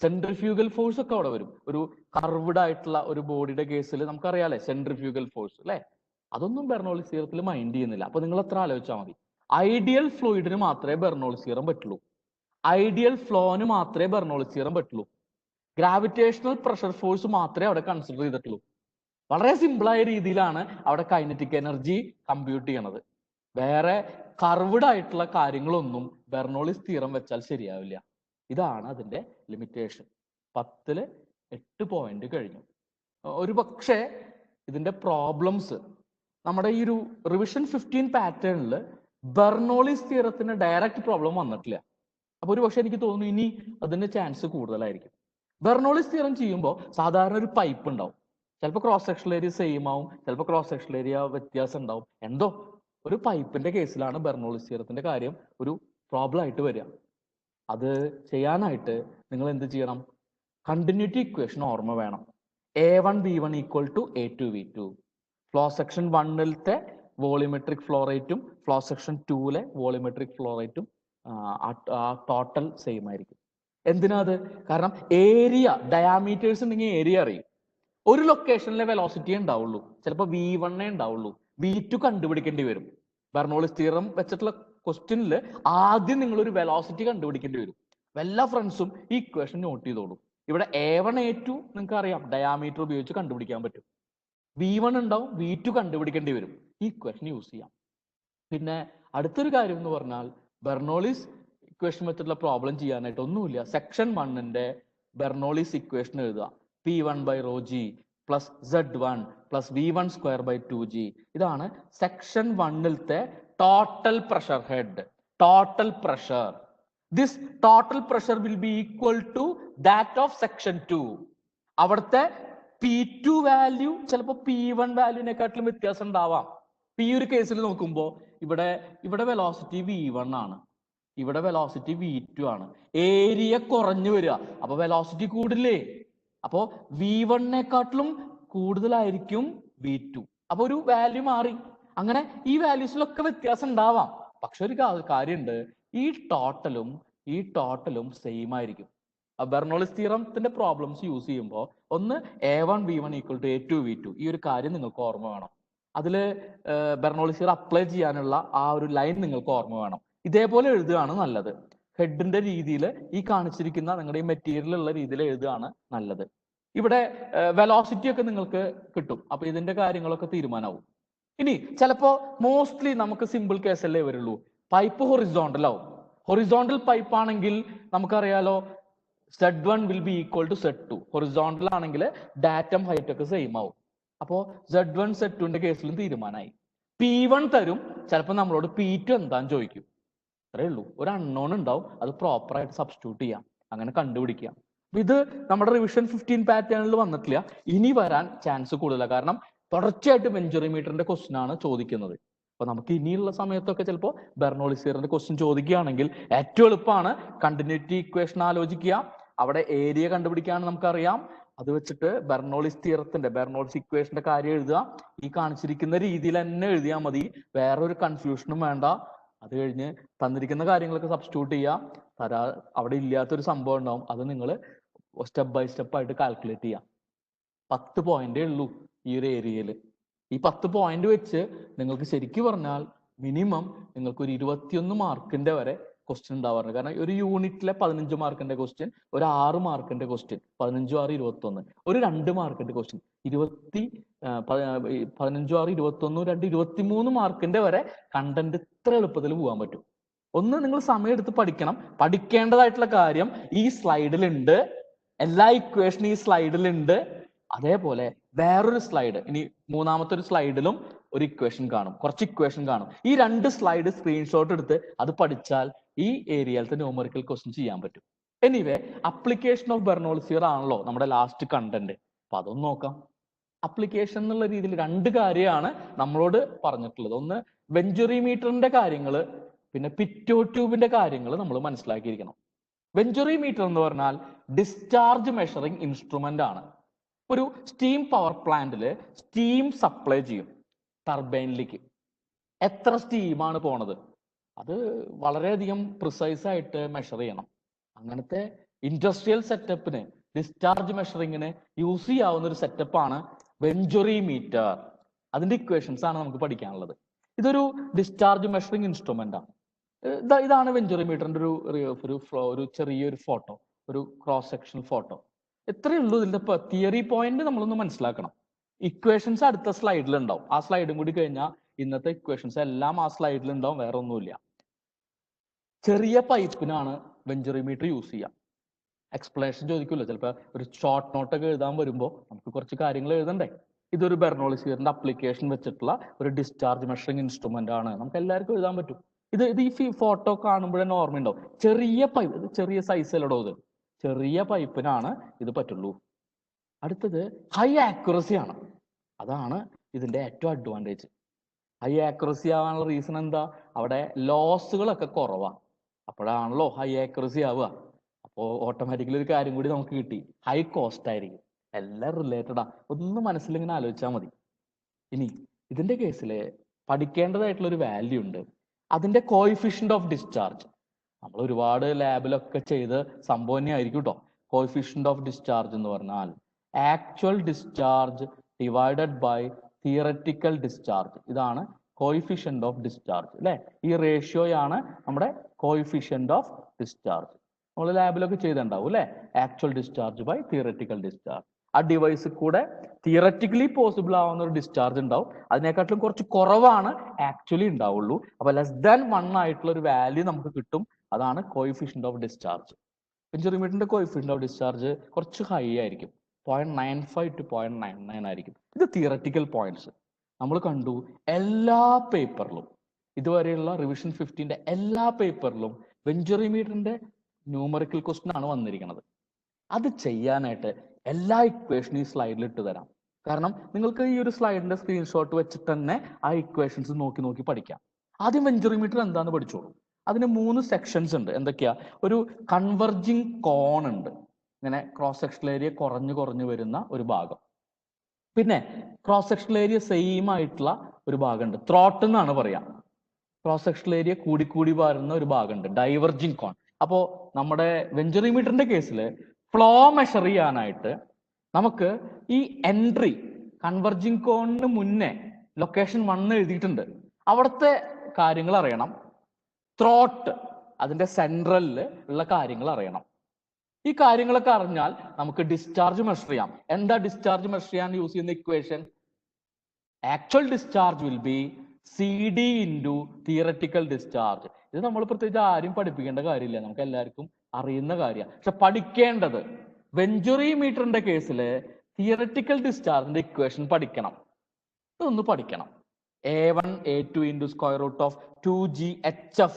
സെൻട്രിഫ്യൂഗൽ ഫോഴ്സ് ഒക്കെ അവിടെ വരും. ഒരു കർവ്ഡ് ആയിട്ടുള്ള ഒരു ബോഡിയുടെ കേസിൽ നമുക്കറിയാലേ സെൻട്രിഫ്യൂഗൽ ഫോഴ്സ് അല്ലെ, അതൊന്നും ബെർണോളിസ് തിയറത്തിൽ മൈൻഡ് ചെയ്യുന്നില്ല. അപ്പൊ നിങ്ങൾ എത്ര ആലോചിച്ചാൽ മതി. ഐഡിയൽ ഫ്ലൂയിഡിന് മാത്രമേ ബെർണോളിസ് തിയറം പറ്റുള്ളൂ. ഐഡിയൽ ഫ്ലോന് മാത്രമേ ബെർണോളിസ് തിയറം പറ്റുള്ളൂ. ഗ്രാവിറ്റേഷണൽ പ്രഷർ ഫോഴ്സ് മാത്രമേ അവിടെ കൺസിഡർ ചെയ്തിട്ടുള്ളൂ. വളരെ സിമ്പിളായ രീതിയിലാണ് അവിടെ കൈനറ്റിക് എനർജി കമ്പ്യൂട്ട് ചെയ്യണത്. വേറെ കർവ്ഡ് ആയിട്ടുള്ള കാര്യങ്ങളൊന്നും ബെർണോളിസ് തിയറം വെച്ചാൽ ശരിയാവില്ല. ഇതാണ് അതിന്റെ ലിമിറ്റേഷൻ. 10ൽ 8 പോയിന്റ് കഴിഞ്ഞു. ഒരു പക്ഷേ ഇതിന്റെ പ്രോബ്ലംസ് നമ്മുടെ ഈ ഒരു റിവിഷൻ 15 പാറ്റേണിൽ ബെർണോളിസ് തിയറത്തിന് ഡയറക്റ്റ് പ്രോബ്ലം വന്നിട്ടില്ല. അപ്പൊ ഒരു പക്ഷെ എനിക്ക് തോന്നുന്നു ഇനി അതിന്റെ ചാൻസ് കൂടുതലായിരിക്കും. ബെർണോളിസ് തിയറം ചെയ്യുമ്പോൾ സാധാരണ ഒരു പൈപ്പ് ഉണ്ടാവും. ചിലപ്പോൾ ക്രോസ് സെക്ഷണൽ ഏരിയ സെയിം ആവും, ചിലപ്പോൾ ക്രോസ് സെക്ഷണൽ ഏരിയ വ്യത്യാസം ഉണ്ടാവും. എന്തോ ഒരു പൈപ്പിന്റെ കേസിലാണ് ബെർണോളിസ് തിയറത്തിന്റെ കാര്യം ഒരു പ്രോബ്ലം ആയിട്ട് വരിക. അത് ചെയ്യാനായിട്ട് നിങ്ങൾ എന്ത് ചെയ്യണം? കണ്ടിന്യൂറ്റി ഇക്വേഷൻ ഓർമ്മ വേണം. A1 B1 equal to A2 V2. Flow section 1ത്തെ വോളിമെട്രിക് ഫ്ലോ റേറ്റും ഫ്ലോ സെക്ഷൻ 2ലെ വോളിമെട്രിക് ഫ്ലോ റേറ്റും ടോട്ടൽ സെയിം ആയിരിക്കും. എന്തിനാ അത്? കാരണം ഏരിയ, ഡയാമീറ്റേഴ്സ് ഉണ്ടെങ്കിൽ ഏരിയ അറിയും. ഒരു ലൊക്കേഷനിലെ വെലോസിറ്റി ഉണ്ടാവുള്ളൂ, ചിലപ്പോൾ V1 ഉണ്ടാവുള്ളൂ. V2 കണ്ടുപിടിക്കേണ്ടി വരും. ബെർണോളിസ് തിയറം വെച്ചിട്ടുള്ള ക്വസ്റ്റ്യനിൽ ആദ്യം നിങ്ങൾ ഒരു വെലോസിറ്റി കണ്ടുപിടിക്കേണ്ടി വരും. എല്ലാ ഫ്രണ്ട്സും ഈ ഇക്വേഷൻ നോട്ട് ചെയ്തോളൂ. ഇവിടെ A1 A2 നിങ്ങൾക്ക് അറിയാം, ഡയാമീറ്റർ ഉപയോഗിച്ച് കണ്ടുപിടിക്കാൻ പറ്റും. V1 ഉണ്ടാവും, V2 കണ്ടുപിടിക്കേണ്ടി വരും. ഈ ഇക്വേഷൻ യൂസ് ചെയ്യാം. പിന്നെ അടുത്തൊരു കാര്യം എന്ന് പറഞ്ഞാൽ ബെർണോളിസ് ഇക്വേഷൻ വെച്ചിട്ടുള്ള പ്രോബ്ലം ചെയ്യാനായിട്ട് ഒന്നുമില്ല. സെക്ഷൻ 1ന്റെ ബെർണോളിസ് ഇക്വേഷൻ എഴുതുക. P1/ρg plus Z1 plus V1² 2g. ഇതാണ് section 1ത്തെ total pressure head, total pressure. This total pressure will be equal to that of section 2. അവിടുത്തെ P2 വാല്യൂ ചിലപ്പോൾ P1 വാല്യൂവിനെക്കാട്ടിലും വ്യത്യാസം ഉണ്ടാവാം. ഈ ഒരു കേസിൽ നോക്കുമ്പോൾ ഇവിടെ വെലോസിറ്റി V1 ആണ്, ഇവിടെ വെലോസിറ്റി V2 ആണ്, ഏരിയ കുറഞ്ഞു വരിക, അപ്പൊ വെലോസിറ്റി കൂടില്ലേ, അപ്പോ V1-നെക്കാട്ടിലും കൂടുതലായിരിക്കും V2. അപ്പൊ ഒരു വാല്യൂ മാറി. അങ്ങനെ ഈ വാല്യൂസിലൊക്കെ വ്യത്യാസം ഉണ്ടാവാം. പക്ഷെ ഒരു കാര്യമുണ്ട്, ഈ ടോട്ടലും സെയിം ആയിരിക്കും. ബെർണോളിസ് തിയറത്തിന്റെ പ്രോബ്ലംസ് യൂസ് ചെയ്യുമ്പോൾ ഒന്ന് A1 V1 equal to A2 V2, ഈ ഒരു കാര്യം നിങ്ങൾക്ക് ഓർമ്മ വേണം. അതില് ബെർണോളിസ് തിയറം അപ്ലൈ ചെയ്യാനുള്ള ആ ഒരു ലൈൻ നിങ്ങൾക്ക് ഓർമ്മ വേണം. ഇതേപോലെ എഴുതുകയാണ് നല്ലത്. ഹെഡിന്റെ രീതിയിൽ ഈ കാണിച്ചിരിക്കുന്ന നിങ്ങളുടെ ഈ മെറ്റീരിയലുള്ള രീതിയിൽ എഴുതുകയാണ് നല്ലത്. ഇവിടെ വെലോസിറ്റി ഒക്കെ നിങ്ങൾക്ക് കിട്ടും. അപ്പൊ ഇതിന്റെ കാര്യങ്ങളൊക്കെ തീരുമാനമാവും. ഇനി ചിലപ്പോ മോസ്റ്റ്ലി നമുക്ക് സിമ്പിൾ കേസല്ലേ വരുള്ളൂ. പൈപ്പ് ഹൊറിസോണ്ടൽ ആവും. ഹൊറിസോണ്ടൽ പൈപ്പ് ആണെങ്കിൽ നമുക്കറിയാലോ Z1 will be equal to Z2. Horizontal ആണെങ്കിൽ ഡാറ്റം ഹൈറ്റ് ഒക്കെ സെയിം ആവും. അപ്പോ Z1 Z2ന്റെ കേസിലും തീരുമാനമായി. P1 തരും, ചിലപ്പോൾ നമ്മളോട് P2 എന്താന്ന് ചോദിക്കും. അത്രേ ഉള്ളൂ. ഒരു അൺനോൺ ഉണ്ടാവും, അത് പ്രോപ്പർ ആയിട്ട് സബ്സ്റ്റിറ്റ്യൂട്ട് ചെയ്യാം, അങ്ങനെ കണ്ടുപിടിക്കാം. ഇത് നമ്മുടെ റിവിഷൻ 15 പാറ്റേണിൽ വന്നിട്ടില്ല, ഇനി വരാൻ ചാൻസ് കൂടുതലാണ്. കാരണം തുടർച്ചയായിട്ട് വെഞ്ചറിമീറ്ററിന്റെ ക്വസ്റ്റ്യൻ ആണ് ചോദിക്കുന്നത്. അപ്പൊ നമുക്ക് ഇനിയുള്ള സമയത്തൊക്കെ ചിലപ്പോൾ ബെർണോളിസ് തിയറിന്റെ ക്വസ്റ്റ്യൻ ചോദിക്കുകയാണെങ്കിൽ ഏറ്റവും എളുപ്പമാണ് കണ്ടിന്യൂറ്റി ഇക്വേഷൻ ആലോചിക്കുക, അവിടെ ഏരിയ കണ്ടുപിടിക്കാൻ നമുക്കറിയാം, അത് വെച്ചിട്ട് ബെർണോളിസ് തിയറത്തിന്റെ ബെർണോളിസ് ഇക്വേഷന്റെ കാര്യം എഴുതുക. ഈ കാണിച്ചിരിക്കുന്ന രീതിയിൽ തന്നെ എഴുതിയാൽ മതി, വേറൊരു കൺഫ്യൂഷനും വേണ്ട. അത് കഴിഞ്ഞ് തന്നിരിക്കുന്ന കാര്യങ്ങളൊക്കെ സബ്സ്റ്റിറ്റ്യൂട്ട് ചെയ്യുക. അവിടെ ഇല്ലാത്തൊരു സംഭവം ഉണ്ടാവും, അത് നിങ്ങൾ സ്റ്റെപ്പ് ബൈ സ്റ്റെപ്പ് ആയിട്ട് കാൽക്കുലേറ്റ് ചെയ്യാം. 10 പോയിന്റേ ഉള്ളൂ ഈ ഒരു ഏരിയയിൽ. ഈ 10 പോയിന്റ് വെച്ച് നിങ്ങൾക്ക് ശരിക്കും പറഞ്ഞാൽ മിനിമം നിങ്ങൾക്ക് ഒരു 21 മാർക്കിന്റെ വരെ ക്വസ്റ്റ്യൻ ഉണ്ടാവാറുണ്ട്. കാരണം ഒരു യൂണിറ്റിലെ 15 മാർക്കിന്റെ ക്വസ്റ്റ്യൻ, ഒരു 6 മാർക്കിന്റെ ക്വസ്റ്റ്യൻ, 15 6 21, ഒരു 2 മാർക്കിന്റെ ക്വസ്റ്റ്യൻ, 15 6 21, 2 23 മാർക്കിന്റെ വരെ കണ്ടന്റ് ഇത്ര എളുപ്പത്തിൽ പോകാൻ പറ്റും. ഒന്ന് നിങ്ങൾ സമയം എടുത്ത് പഠിക്കണം. പഠിക്കേണ്ടതായിട്ടുള്ള കാര്യം ഈ സ്ലൈഡിലുണ്ട്, എല്ലാ ഇക്വേഷനും ഈ സ്ലൈഡിലുണ്ട്. അതേപോലെ വേറൊരു സ്ലൈഡ്, ഇനി മൂന്നാമത്തെ ഒരു സ്ലൈഡിലും ഒരു ഇക്വേഷൻ കാണും, കുറച്ച് ഇക്വേഷൻ കാണും. ഈ 2 സ്ലൈഡ് സ്ക്രീൻഷോട്ട് എടുത്ത് അത് പഠിച്ചാൽ ഈ ഏരിയയിലത്തെ ന്യൂമറിക്കൽ ക്വസ്റ്റ്യൻ ചെയ്യാൻ പറ്റും. Anyway, application of Bernoulli's theorem ആണല്ലോ നമ്മുടെ ലാസ്റ്റ് കണ്ടന്റ്. അപ്പൊ അതൊന്ന് നോക്കാം. അപ്ലിക്കേഷൻ എന്നുള്ള രീതിയിൽ 2 കാര്യമാണ് നമ്മളോട് പറഞ്ഞിട്ടുള്ളത്. ഒന്ന് വെഞ്ചറിമീറ്ററിന്റെ കാര്യങ്ങള്, പിന്നെ പിറ്റോ ട്യൂബിന്റെ കാര്യങ്ങൾ നമ്മൾ മനസ്സിലാക്കിയിരിക്കണം. വെഞ്ചറിമീറ്റർ എന്ന് പറഞ്ഞാൽ ഡിസ്ചാർജ് മെഷറിംഗ് ഇൻസ്ട്രുമെന്റ് ആണ്. ഒരു സ്റ്റീം പവർ പ്ലാന്റില് സ്റ്റീം സപ്ലൈ ചെയ്യും ടർബൈനിലേക്ക്. എത്ര സ്റ്റീമാണ് പോണത് അത് വളരെയധികം പ്രിസൈസ് ആയിട്ട് മെഷർ ചെയ്യണം. അങ്ങനത്തെ ഇൻഡസ്ട്രിയൽ സെറ്റപ്പിന് ഡിസ്ചാർജ് മെഷറിങ്ങിന് യൂസ് ചെയ്യാവുന്ന ഒരു സെറ്റപ്പാണ് വെഞ്ചറിമീറ്റർ. അതിന്റെ ഇക്വേഷൻസ് ആണ് നമുക്ക് പഠിക്കാനുള്ളത്. ഇതൊരു ഡിസ്ചാർജ് മെഷറിംഗ് ഇൻസ്ട്രുമെന്റ് ആണ്. ഇതാണ് വെഞ്ചറിമീറ്ററിന്റെ ഒരു ചെറിയൊരു ഫോട്ടോ, ഒരു ക്രോസ് സെക്ഷണൽ ഫോട്ടോ. എത്രയേ ഉള്ളൂ. ഇതിന്റെ തിയറി പോയിന്റ് നമ്മളൊന്ന് മനസ്സിലാക്കണം. ഇക്വേഷൻസ് അടുത്ത സ്ലൈഡിൽ ഉണ്ടാവും. ആ സ്ലൈഡും കൂടി കഴിഞ്ഞാൽ ഇന്നത്തെ ഇക്വേഷൻസ് എല്ലാം ആ സ്ലൈഡിൽ ഉണ്ടാവും, വേറെ ഒന്നുമില്ല. ചെറിയ പൈപ്പിനാണ് വെഞ്ചറിമീറ്റർ യൂസ് ചെയ്യുക. എക്സ്പ്ലനേഷൻ ചോദിക്കുമല്ലോ, ചിലപ്പോൾ ഒരു ഷോർട്ട് നോട്ടൊക്കെ എഴുതാൻ വരുമ്പോൾ നമുക്ക് കുറച്ച് കാര്യങ്ങൾ എഴുതണ്ടേ. ഇതൊരു ബെർണോളിസ് തിയറിന്റെ അപ്ലിക്കേഷൻ വെച്ചിട്ടുള്ള ഒരു ഡിസ്ചാർജ് മെഷറിംഗ് ഇൻസ്ട്രുമെന്റ് ആണ്. നമുക്ക് എല്ലാവർക്കും എഴുതാൻ പറ്റും. ഇത് ഈ ഫോട്ടോ കാണുമ്പോഴേ ഓർമ്മയുണ്ടാവും. ചെറിയ പൈപ്പ്, ചെറിയ സൈസിലടോ, ഇത് ചെറിയ പൈപ്പിനാണ് ഇത് പറ്റുള്ളൂ. അടുത്തത് ഹൈ ആക്യുറസി ആണ്. അതാണ് ഇതിന്റെ ഏറ്റവും അഡ്വാൻറ്റേജ്. ഹൈ ആക്യുറസി ആവാനുള്ള റീസൺ എന്താ? അവിടെ ലോസുകളൊക്കെ കുറവാണ്, അപ്പോഴാണല്ലോ ഹൈ ആക്യുറസി ആവുക. അപ്പോൾ ഓട്ടോമാറ്റിക്കലി ഒരു കാര്യം കൂടി നമുക്ക് കിട്ടി, ഹൈ കോസ്റ്റ് ആയിരിക്കും. എല്ലാം റിലേറ്റഡാ, ഒന്ന് മനസ്സിലിങ്ങനെ ആലോചിച്ചാൽ മതി. ഇനി ഇതിന്റെ കേസിൽ പഠിക്കേണ്ടതായിട്ടുള്ള ഒരു വാല്യൂ ഉണ്ട്, അതിന്റെ കോഎഫിഷ്യന്റ് ഓഫ് ഡിസ്ചാർജ്. നമ്മൾ ഒരുപാട് ലാബിലൊക്കെ ചെയ്ത് സംഭവം തന്നെ ആയിരിക്കും കേട്ടോ. കോഎഫിഷ്യന്റ് ഓഫ് ഡിസ്ചാർജ് എന്ന് പറഞ്ഞാൽ actual discharge divided by theoretical discharge. ഇതാണ് കോഎഫിഷ്യന്റ് ഓഫ് ഡിസ്ചാർജ് അല്ലെ. ഈ റേഷ്യോയാണ് നമ്മുടെ കോഎഫിഷ്യന്റ് ഓഫ് ഡിസ്ചാർജ്. നമ്മൾ ലാബിലൊക്കെ ചെയ്തിട്ടുണ്ടാവും അല്ലെ. Actual discharge by theoretical discharge. ആ ഡിവൈസിൽ കൂടെ തിയററ്റിക്കലി പോസിബിൾ ആവുന്ന ഒരു ഡിസ്ചാർജ് ഉണ്ടാവും, അതിനെക്കാട്ടിലും കുറച്ച് കുറവാണ് ആക്ച്വലി ഉണ്ടാവുള്ളൂ. അപ്പൊ ലെസ് ദാൻ 1 ആയിട്ടുള്ള ഒരു വാല്യൂ നമുക്ക് കിട്ടും, അതാണ് കോഎഫിഷ്യന്റ് ഓഫ് ഡിസ്ചാർജ്. വെഞ്ചറിമീറ്ററിന്റെ കോഎഫിഷ്യന്റ് ഓഫ് ഡിസ്ചാർജ് കുറച്ച് ഹൈ ആയിരിക്കും, 0.95 to 0.99 ആയിരിക്കും. ഇത് തിയററ്റിക്കൽ പോയിന്റ്സ് നമ്മൾ കണ്ടു എല്ലാ പേപ്പറിലും. ഇതുവരെയുള്ള റിവിഷൻ 15ന്റെ എല്ലാ പേപ്പറിലും വെഞ്ചുറിമീറ്ററിന്റെ ന്യൂമറിക്കൽ ക്വസ്റ്റ്യൻ ആണ് വന്നിരിക്കുന്നത്. അത് ചെയ്യാനായിട്ട് എല്ലാ ഇക്വേഷനും ഈ സ്ലൈഡിൽ ഇട്ട് തരാം. കാരണം നിങ്ങൾക്ക് ഈ ഒരു സ്ലൈഡിന്റെ സ്ക്രീൻഷോട്ട് വെച്ചിട്ട് തന്നെ ആ ഇക്വേഷൻസ് നോക്കി നോക്കി പഠിക്കാം. ആദ്യം വെഞ്ചുറിമീറ്റർ എന്താന്ന് പഠിച്ചോളൂ. അതിന് 3 സെക്ഷൻസ് ഉണ്ട്. എന്തൊക്കെയാ? ഒരു കൺവെർജിങ് കോൺ ഉണ്ട്, ഇങ്ങനെ ക്രോസ് സെക്ഷണൽ ഏരിയ കുറഞ്ഞു കുറഞ്ഞു വരുന്ന ഒരു ഭാഗം. പിന്നെ ക്രോസ് സെക്ഷണൽ ഏരിയ സെയിം ആയിട്ടുള്ള ഒരു ഭാഗമുണ്ട്, ത്രോട്ട് എന്നാണ് പറയാ. ക്രോസ് സെക്ഷണൽ ഏരിയ കൂടി വരുന്ന ഒരു ഭാഗമുണ്ട്, ഡൈവർജിങ് കോൺ. അപ്പോ നമ്മുടെ വെഞ്ചുറിമീറ്ററിന്റെ കേസിൽ ഫ്ലോ മെഷർ ചെയ്യാനായിട്ട് നമുക്ക് ഈ എൻട്രി കൺവെർജിങ് കോണിന് മുന്നേ ലൊക്കേഷൻ 1 എഴുതിയിട്ടുണ്ട്, അവിടുത്തെ കാര്യങ്ങൾ അറിയണം. ത്രോട്ട് അതിന്റെ സെൻട്രലിൽ ഉള്ള കാര്യങ്ങൾ അറിയണം. ഈ കാര്യങ്ങളൊക്കെ അറിഞ്ഞാൽ നമുക്ക് ഡിസ്ചാർജ് മെഷർ ചെയ്യാം. എന്താ ഡിസ്ചാർജ് മെഷർ ചെയ്യാൻ യൂസ് ചെയ്യുന്ന equation? Actual discharge will be CD into theoretical discharge. ഇത് നമ്മൾ പ്രത്യേകിച്ച് ആരും പഠിപ്പിക്കേണ്ട കാര്യമില്ല, നമുക്ക് എല്ലാവർക്കും അറിയുന്ന കാര്യമാണ്. പക്ഷെ പഠിക്കേണ്ടത് വെഞ്ചുറിമീറ്ററിന്റെ കേസിൽ തിയററ്റിക്കൽ ഡിസ്ചാർജിന്റെ ഇക്വേഷൻ പഠിക്കണം. ഇതൊന്ന് പഠിക്കണം. A1 A2 into square root of 2GHF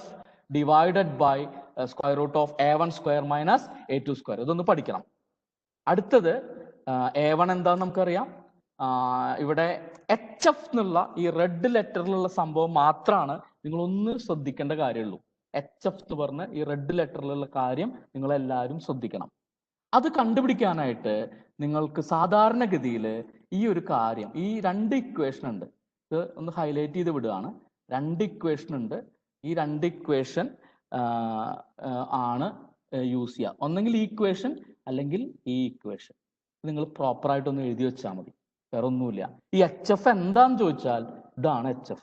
divided by square root of A1 square minus A2 square. ഇതൊന്ന് പഠിക്കണം. അടുത്തത് A1 എന്താന്ന് നമുക്കറിയാം. ഇവിടെ HF എന്നുള്ള ഈ റെഡ് ലെറ്ററിലുള്ള സംഭവം മാത്രമാണ് നിങ്ങൾ ഒന്ന് ശ്രദ്ധിക്കേണ്ട കാര്യമുള്ളൂ. HF എന്ന് പറഞ്ഞ ഈ റെഡ് ലെറ്ററിലുള്ള കാര്യം നിങ്ങൾ എല്ലാവരും ശ്രദ്ധിക്കണം. അത് കണ്ടുപിടിക്കാനായിട്ട് നിങ്ങൾക്ക് സാധാരണഗതിയിൽ ഈ ഒരു കാര്യം, ഈ 2 ഇക്വേഷൻ ഉണ്ട്, ഇത് ഒന്ന് ഹൈലൈറ്റ് ചെയ്ത് വിടുകയാണ്. 2 ഇക്വേഷൻ ഉണ്ട്. ഈ 2 ഇക്വേഷൻ ആണ് യൂസ് ചെയ്യുക. ഒന്നെങ്കിൽ ഈ ഇക്വേഷൻ അല്ലെങ്കിൽ ഈ ഇക്വേഷൻ. നിങ്ങൾ പ്രോപ്പറായിട്ടൊന്ന് എഴുതി വെച്ചാൽ മതി, വേറെ ഒന്നുമില്ല. ഈ HF എന്താന്ന് ചോദിച്ചാൽ ഇതാണ് HF.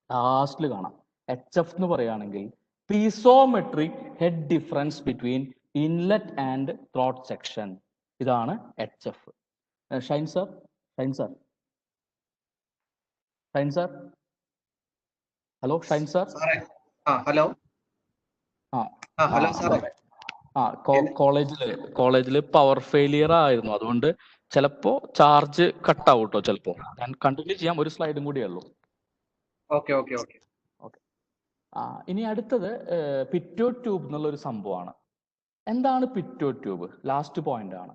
ലാസ്റ്റിൽ കാണാം. HF എന്ന് പറയുകയാണെങ്കിൽ piezometric head difference between inlet and throat section. ഇതാണ് HF. Shine sir, Shine sir, Shine sir, hello Shine sir. Hello. Hello സാറേ. കോളേജില് പവർ ഫെയിലിയർ ആയിരുന്നു, അതുകൊണ്ട് ചിലപ്പോ ചാർജ് കട്ട് ആവും കേട്ടോ. ചിലപ്പോ ഞാൻ കണ്ടിന്യൂ ചെയ്യാം, ഒരു സ്ലൈഡും കൂടിയേ ഉള്ളൂ. Okay okay okay okay. ഇനി അടുത്തത് പിറ്റോ ട്യൂബ് എന്നുള്ള ഒരു സംഭവമാണ്. എന്താണ് പിറ്റോ ട്യൂബ്? ലാസ്റ്റ് പോയിന്റ് ആണ്.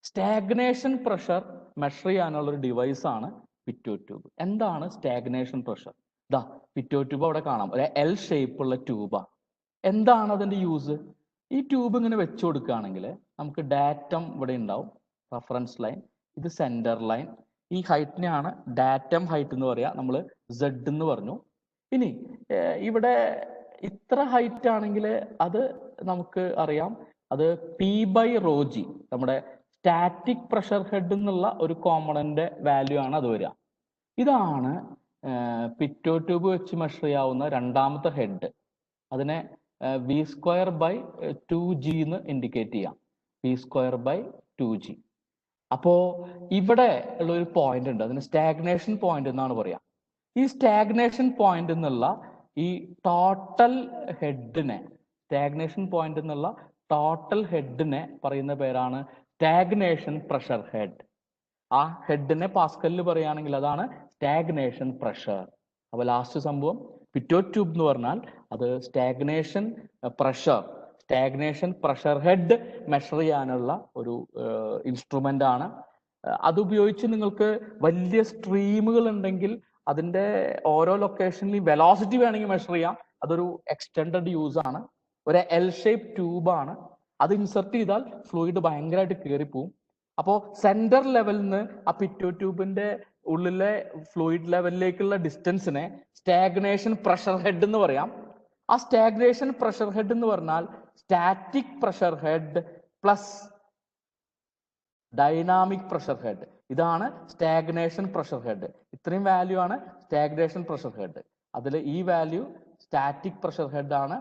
സ്റ്റാഗ്നേഷൻ പ്രഷർ മെഷർ ചെയ്യാനുള്ള ഒരു ഡിവൈസ് ആണ് പിറ്റോ ട്യൂബ്. എന്താണ് സ്റ്റാഗ്നേഷൻ പ്രഷർ? ഇതാ പിറ്റോ ട്യൂബ് അവിടെ കാണാം, ഒരു L ഷേപ്പ് ഉള്ള ട്യൂബാ. എന്താണ് അതിന്റെ യൂസ്? ഈ ട്യൂബ് ഇങ്ങനെ വെച്ചു കൊടുക്കുകയാണെങ്കിൽ നമുക്ക് ഡാറ്റം ഇവിടെ ഉണ്ടാവും, റഫറൻസ് ലൈൻ, ഇത് സെന്റർ ലൈൻ. ഈ ഹൈറ്റിനെയാണ് ഡാറ്റം ഹൈറ്റ് എന്ന് പറയാ, നമ്മൾ Z എന്ന് പറഞ്ഞു. ഇനി ഇവിടെ ഇത്ര ഹൈറ്റ് ആണെങ്കിൽ അത് നമുക്ക് അറിയാം, അത് P/ρg, നമ്മുടെ സ്റ്റാറ്റിക് പ്രഷർ ഹെഡ് എന്നുള്ള ഒരു കോമ്പണന്റ് വാല്യൂ ആണ് അത് വരിക. ഇതാണ് പിറ്റോ ട്യൂബ് വെച്ച് മെഷർ ചെയ്യാവുന്ന രണ്ടാമത്തെ ഹെഡ്. അതിനെ V²/2G എന്ന് ഇൻഡിക്കേറ്റ് ചെയ്യാം. V²/2G. അപ്പോ ഇവിടെ ഉള്ള ഒരു പോയിന്റ് ഉണ്ട്, അതിന് സ്റ്റാഗ്നേഷൻ പോയിന്റ് എന്നാണ് പറയാ. ഈ സ്റ്റാഗ്നേഷൻ പോയിന്റ് എന്നുള്ള ഈ ടോട്ടൽ ഹെഡിനെ, സ്റ്റാഗ്നേഷൻ പോയിന്റ് എന്നുള്ള ടോട്ടൽ ഹെഡിനെ പറയുന്ന പേരാണ് സ്റ്റാഗ്നേഷൻ പ്രഷർ ഹെഡ്. ആ ഹെഡിനെ പാസ്കലിൽ പറയുകയാണെങ്കിൽ അതാണ് സ്റ്റാഗ്നേഷൻ പ്രഷർ. അപ്പൊ ലാസ്റ്റ് സംഭവം പിറ്റോ ട്യൂബ് എന്ന് പറഞ്ഞാൽ അത് സ്റ്റാഗ്നേഷൻ പ്രഷർ ഹെഡ് മെഷർ ചെയ്യാനുള്ള ഒരു ഇൻസ്ട്രുമെന്റ് ആണ്. അതുപയോഗിച്ച് നിങ്ങൾക്ക് വലിയ സ്ട്രീമുകൾ ഉണ്ടെങ്കിൽ അതിന്റെ ഓരോ ലൊക്കേഷനിലും വെലോസിറ്റി വേണമെങ്കിൽ മെഷർ ചെയ്യാം. അതൊരു എക്സ്റ്റെൻഡഡ് യൂസ് ആണ്. ഒരു L ഷേപ്പ് ട്യൂബാണ്. അത് ഇൻസെർട്ട് ചെയ്താൽ ഫ്ലൂയിഡ് ഭയങ്കരമായിട്ട് കയറിപ്പോവും. അപ്പോൾ സെന്റർ ലെവലിൽ നിന്ന് ആ പിറ്റോ ട്യൂബിന്റെ ഉള്ളിലെ ഫ്ലൂയിഡ് ലെവലിലേക്കുള്ള ഡിസ്റ്റൻസിനെ സ്റ്റാഗ്നേഷൻ പ്രഷർ ഹെഡ് എന്ന് പറയാം. ആ സ്റ്റാഗ്നേഷൻ പ്രഷർ ഹെഡ് എന്ന് പറഞ്ഞാൽ static pressure head plus dynamic pressure head. ഇതാണ് സ്റ്റാഗ്നേഷൻ പ്രഷർ ഹെഡ്. ഇത്രയും വാല്യൂ ആണ് സ്റ്റാഗ്നേഷൻ പ്രഷർ ഹെഡ്. അതിൽ ഈ വാല്യൂ സ്റ്റാറ്റിക് പ്രഷർ ഹെഡ് ആണ്,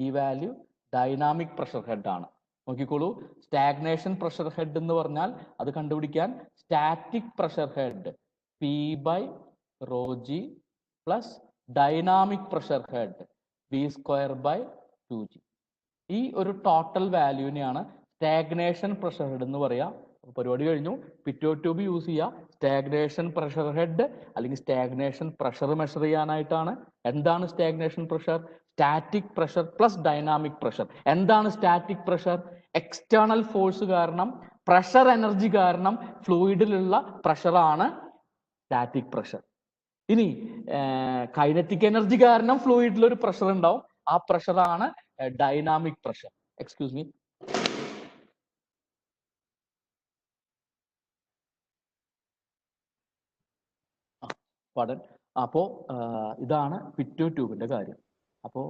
ഈ വാല്യൂ ഡൈനാമിക് പ്രഷർ ഹെഡ് ആണ്. നോക്കിക്കോളൂ, സ്റ്റാഗ്നേഷൻ പ്രഷർ ഹെഡ് എന്ന് പറഞ്ഞാൽ അത് കണ്ടുപിടിക്കാൻ static pressure head P/ρg plus dynamic pressure head V²/2G. ഈ ഒരു ടോട്ടൽ വാല്യൂവിനെയാണ് സ്റ്റാഗ്നേഷൻ പ്രഷർ ഹെഡ് എന്ന് പറയാം. പരിപാടി കഴിഞ്ഞു. പിറ്റോ ട്യൂബ് യൂസ് ചെയ്യുക സ്റ്റാഗ്നേഷൻ പ്രഷർ ഹെഡ് അല്ലെങ്കിൽ സ്റ്റാഗ്നേഷൻ പ്രഷർ മെഷർ ചെയ്യാനായിട്ടാണ്. എന്താണ് stagnation pressure? Static pressure plus dynamic pressure. എന്താണ് സ്റ്റാറ്റിക് പ്രഷർ? എക്സ്റ്റേണൽ ഫോഴ്സ് കാരണം, പ്രഷർ എനർജി കാരണം ഫ്ലൂയിഡിലുള്ള പ്രഷറാണ് സ്റ്റാറ്റിക് പ്രഷർ. ഇനി കൈനറ്റിക് എനർജി കാരണം ഫ്ലൂയിഡിൽ ഒരു പ്രഷർ ഉണ്ടാവും, ആ പ്രഷറാണ് ഡൈനാമിക് പ്രഷർ. Excuse me. പടൻ. അപ്പോ ഇതാണ് പിറ്റോ ട്യൂബിന്റെ കാര്യം. അപ്പോ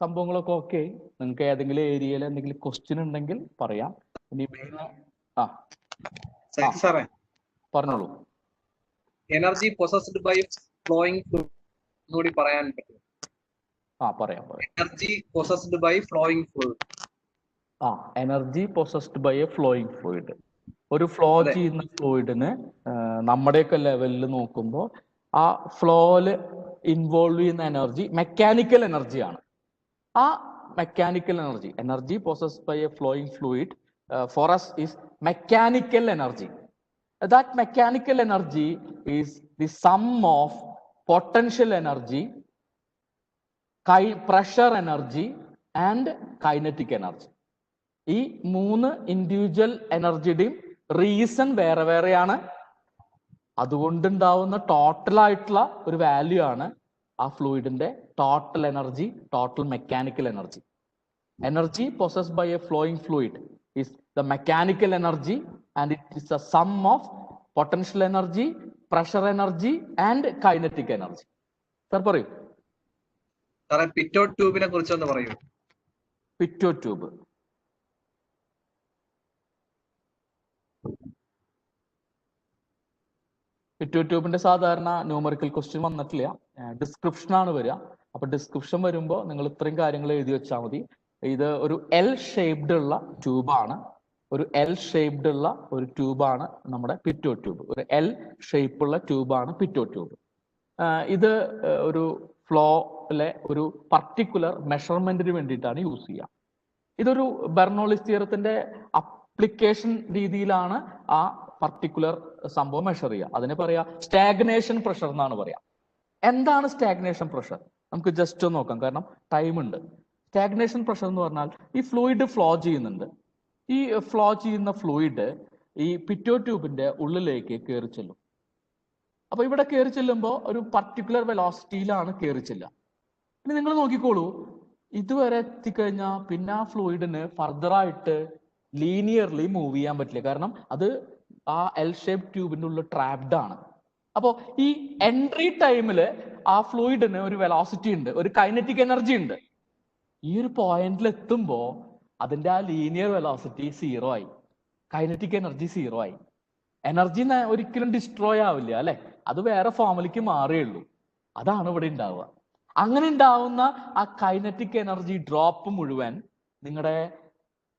സംഭവങ്ങളൊക്കെ ഓക്കെ. നിങ്ങൾക്ക് ഏതെങ്കിലും ഏരിയയിൽ എന്തെങ്കിലും ക്വസ്റ്റ്യൻ ഉണ്ടെങ്കിൽ പറയാം. ഇനി സാറേ പറഞ്ഞോളൂ. Energy possessed by flowing fluid കൂടി പറയാൻ പറ്റും? പറയാം. Energy possessed by flowing fluid. Energy possessed by a flowing fluid. ഒരു ഫ്ലോ ചെയ്യുന്ന ഫ്ലൂയിഡിന് നമ്മുടെയൊക്കെ ലെവലിൽ നോക്കുമ്പോൾ ആ ഫ്ലോയില് ഇൻവോൾവ് ചെയ്യുന്ന എനർജി മെക്കാനിക്കൽ എനർജിയാണ്. ആ mechanical energy possessed by a flowing fluid for us is mechanical energy. That mechanical energy is the sum of potential energy, pressure energy and kinetic energy. ഈ 3 ഇൻഡിവിജ്വൽ എനർജിയുടെയും റീസൺ വേറെ വേറെയാണ്. അതുകൊണ്ടുണ്ടാവുന്ന total ആയിട്ടുള്ള ഒരു value ആണ് ആ ഫ്ലൂയിഡിന്റെ total energy, total mechanical energy. Energy possessed by a flowing fluid is the mechanical energy and it is a sum of potential energy, pressure energy and kinetic energy. Sir പറയൂ. സാറേ പിറ്റോ ട്യൂബിനെ കുറിച്ച് ഒന്ന് പറയൂ. പിറ്റോ ട്യൂബ് ട്യൂബിന്റെ സാധാരണ numerical question വന്നിട്ടില്ല, description ആണ് വരിക. അപ്പൊ ഡിസ്ക്രിപ്ഷൻ വരുമ്പോൾ നിങ്ങൾ ഇത്രയും കാര്യങ്ങൾ എഴുതി വെച്ചാൽ മതി. ഇത് ഒരു എൽ ഷേപ്ഡ് ഉള്ള ട്യൂബാണ്. ഒരു എൽ ഷേപ്ഡ് ഉള്ള ഒരു ട്യൂബാണ് നമ്മുടെ പിറ്റോ ട്യൂബ്. ഒരു എൽ ഷേപ്പുള്ള ട്യൂബാണ് പിറ്റോ ട്യൂബ്. ഇത് ഒരു ഫ്ലോയിലെ ഒരു പർട്ടിക്കുലർ മെഷർമെന്റിന് വേണ്ടിയിട്ടാണ് യൂസ് ചെയ്യുക. ഇതൊരു ബെർണോളിസ് തിയറത്തിന്റെ അപ്ലിക്കേഷൻ രീതിയിലാണ് ആ പർട്ടിക്കുലർ സംഭവം മെഷർ ചെയ്യുക. അതിനെ പറയാ സ്റ്റാഗ്നേഷൻ പ്രഷർ എന്നാണ് പറയാ. എന്താണ് സ്റ്റാഗ്നേഷൻ പ്രഷർ? നമുക്ക് ജസ്റ്റ് ഒന്ന് നോക്കാം, കാരണം ടൈം ഉണ്ട്. സ്റ്റാഗ്നേഷൻ പ്രഷർ എന്ന് പറഞ്ഞാൽ ഈ ഫ്ലൂയിഡ് ഫ്ലോ ചെയ്യുന്നുണ്ട്. ഈ ഫ്ലോ ചെയ്യുന്ന ഫ്ലൂയിഡ് ഈ പിറ്റോ ട്യൂബിന്റെ ഉള്ളിലേക്ക് കയറി ചെല്ലും. അപ്പൊ ഇവിടെ കയറി ചെല്ലുമ്പോൾ ഒരു പർട്ടിക്കുലർ വെലോസിറ്റിയിലാണ് കയറി ചെല്ലുക. ഇനി നിങ്ങൾ നോക്കിക്കോളൂ, ഇതുവരെ എത്തിക്കഴിഞ്ഞാൽ പിന്നെ ആ ഫ്ലൂയിഡിന് ഫർദർ ആയിട്ട് ലീനിയർലി മൂവ് ചെയ്യാൻ പറ്റില്ല, കാരണം അത് ആ എൽ ഷേപ്പ് ട്യൂബിന്റെ ഉള്ളിൽ ട്രാപ്ഡ് ആണ്. അപ്പോൾ ഈ എൻട്രി ടൈമില് ആ ഫ്ലൂയിഡിന് ഒരു വെലോസിറ്റി ഉണ്ട്, ഒരു കൈനറ്റിക് എനർജി ഉണ്ട്. ഈ ഒരു പോയിന്റിൽ എത്തുമ്പോൾ അതിന്റെ ആ ലീനിയർ വെലോസിറ്റി 0 ആയി, കൈനറ്റിക് എനർജി 0 ആയി. എനർജി ഒരിക്കലും ഡിസ്ട്രോയ് ആവില്ല അല്ലെ, അത് വേറെ ഫോമിലേക്ക് മാറിയുള്ളൂ. അതാണ് ഇവിടെ ഉണ്ടാവുക. അങ്ങനെ ഉണ്ടാവുന്ന ആ കൈനറ്റിക് എനർജി ഡ്രോപ്പ് മുഴുവൻ നിങ്ങളുടെ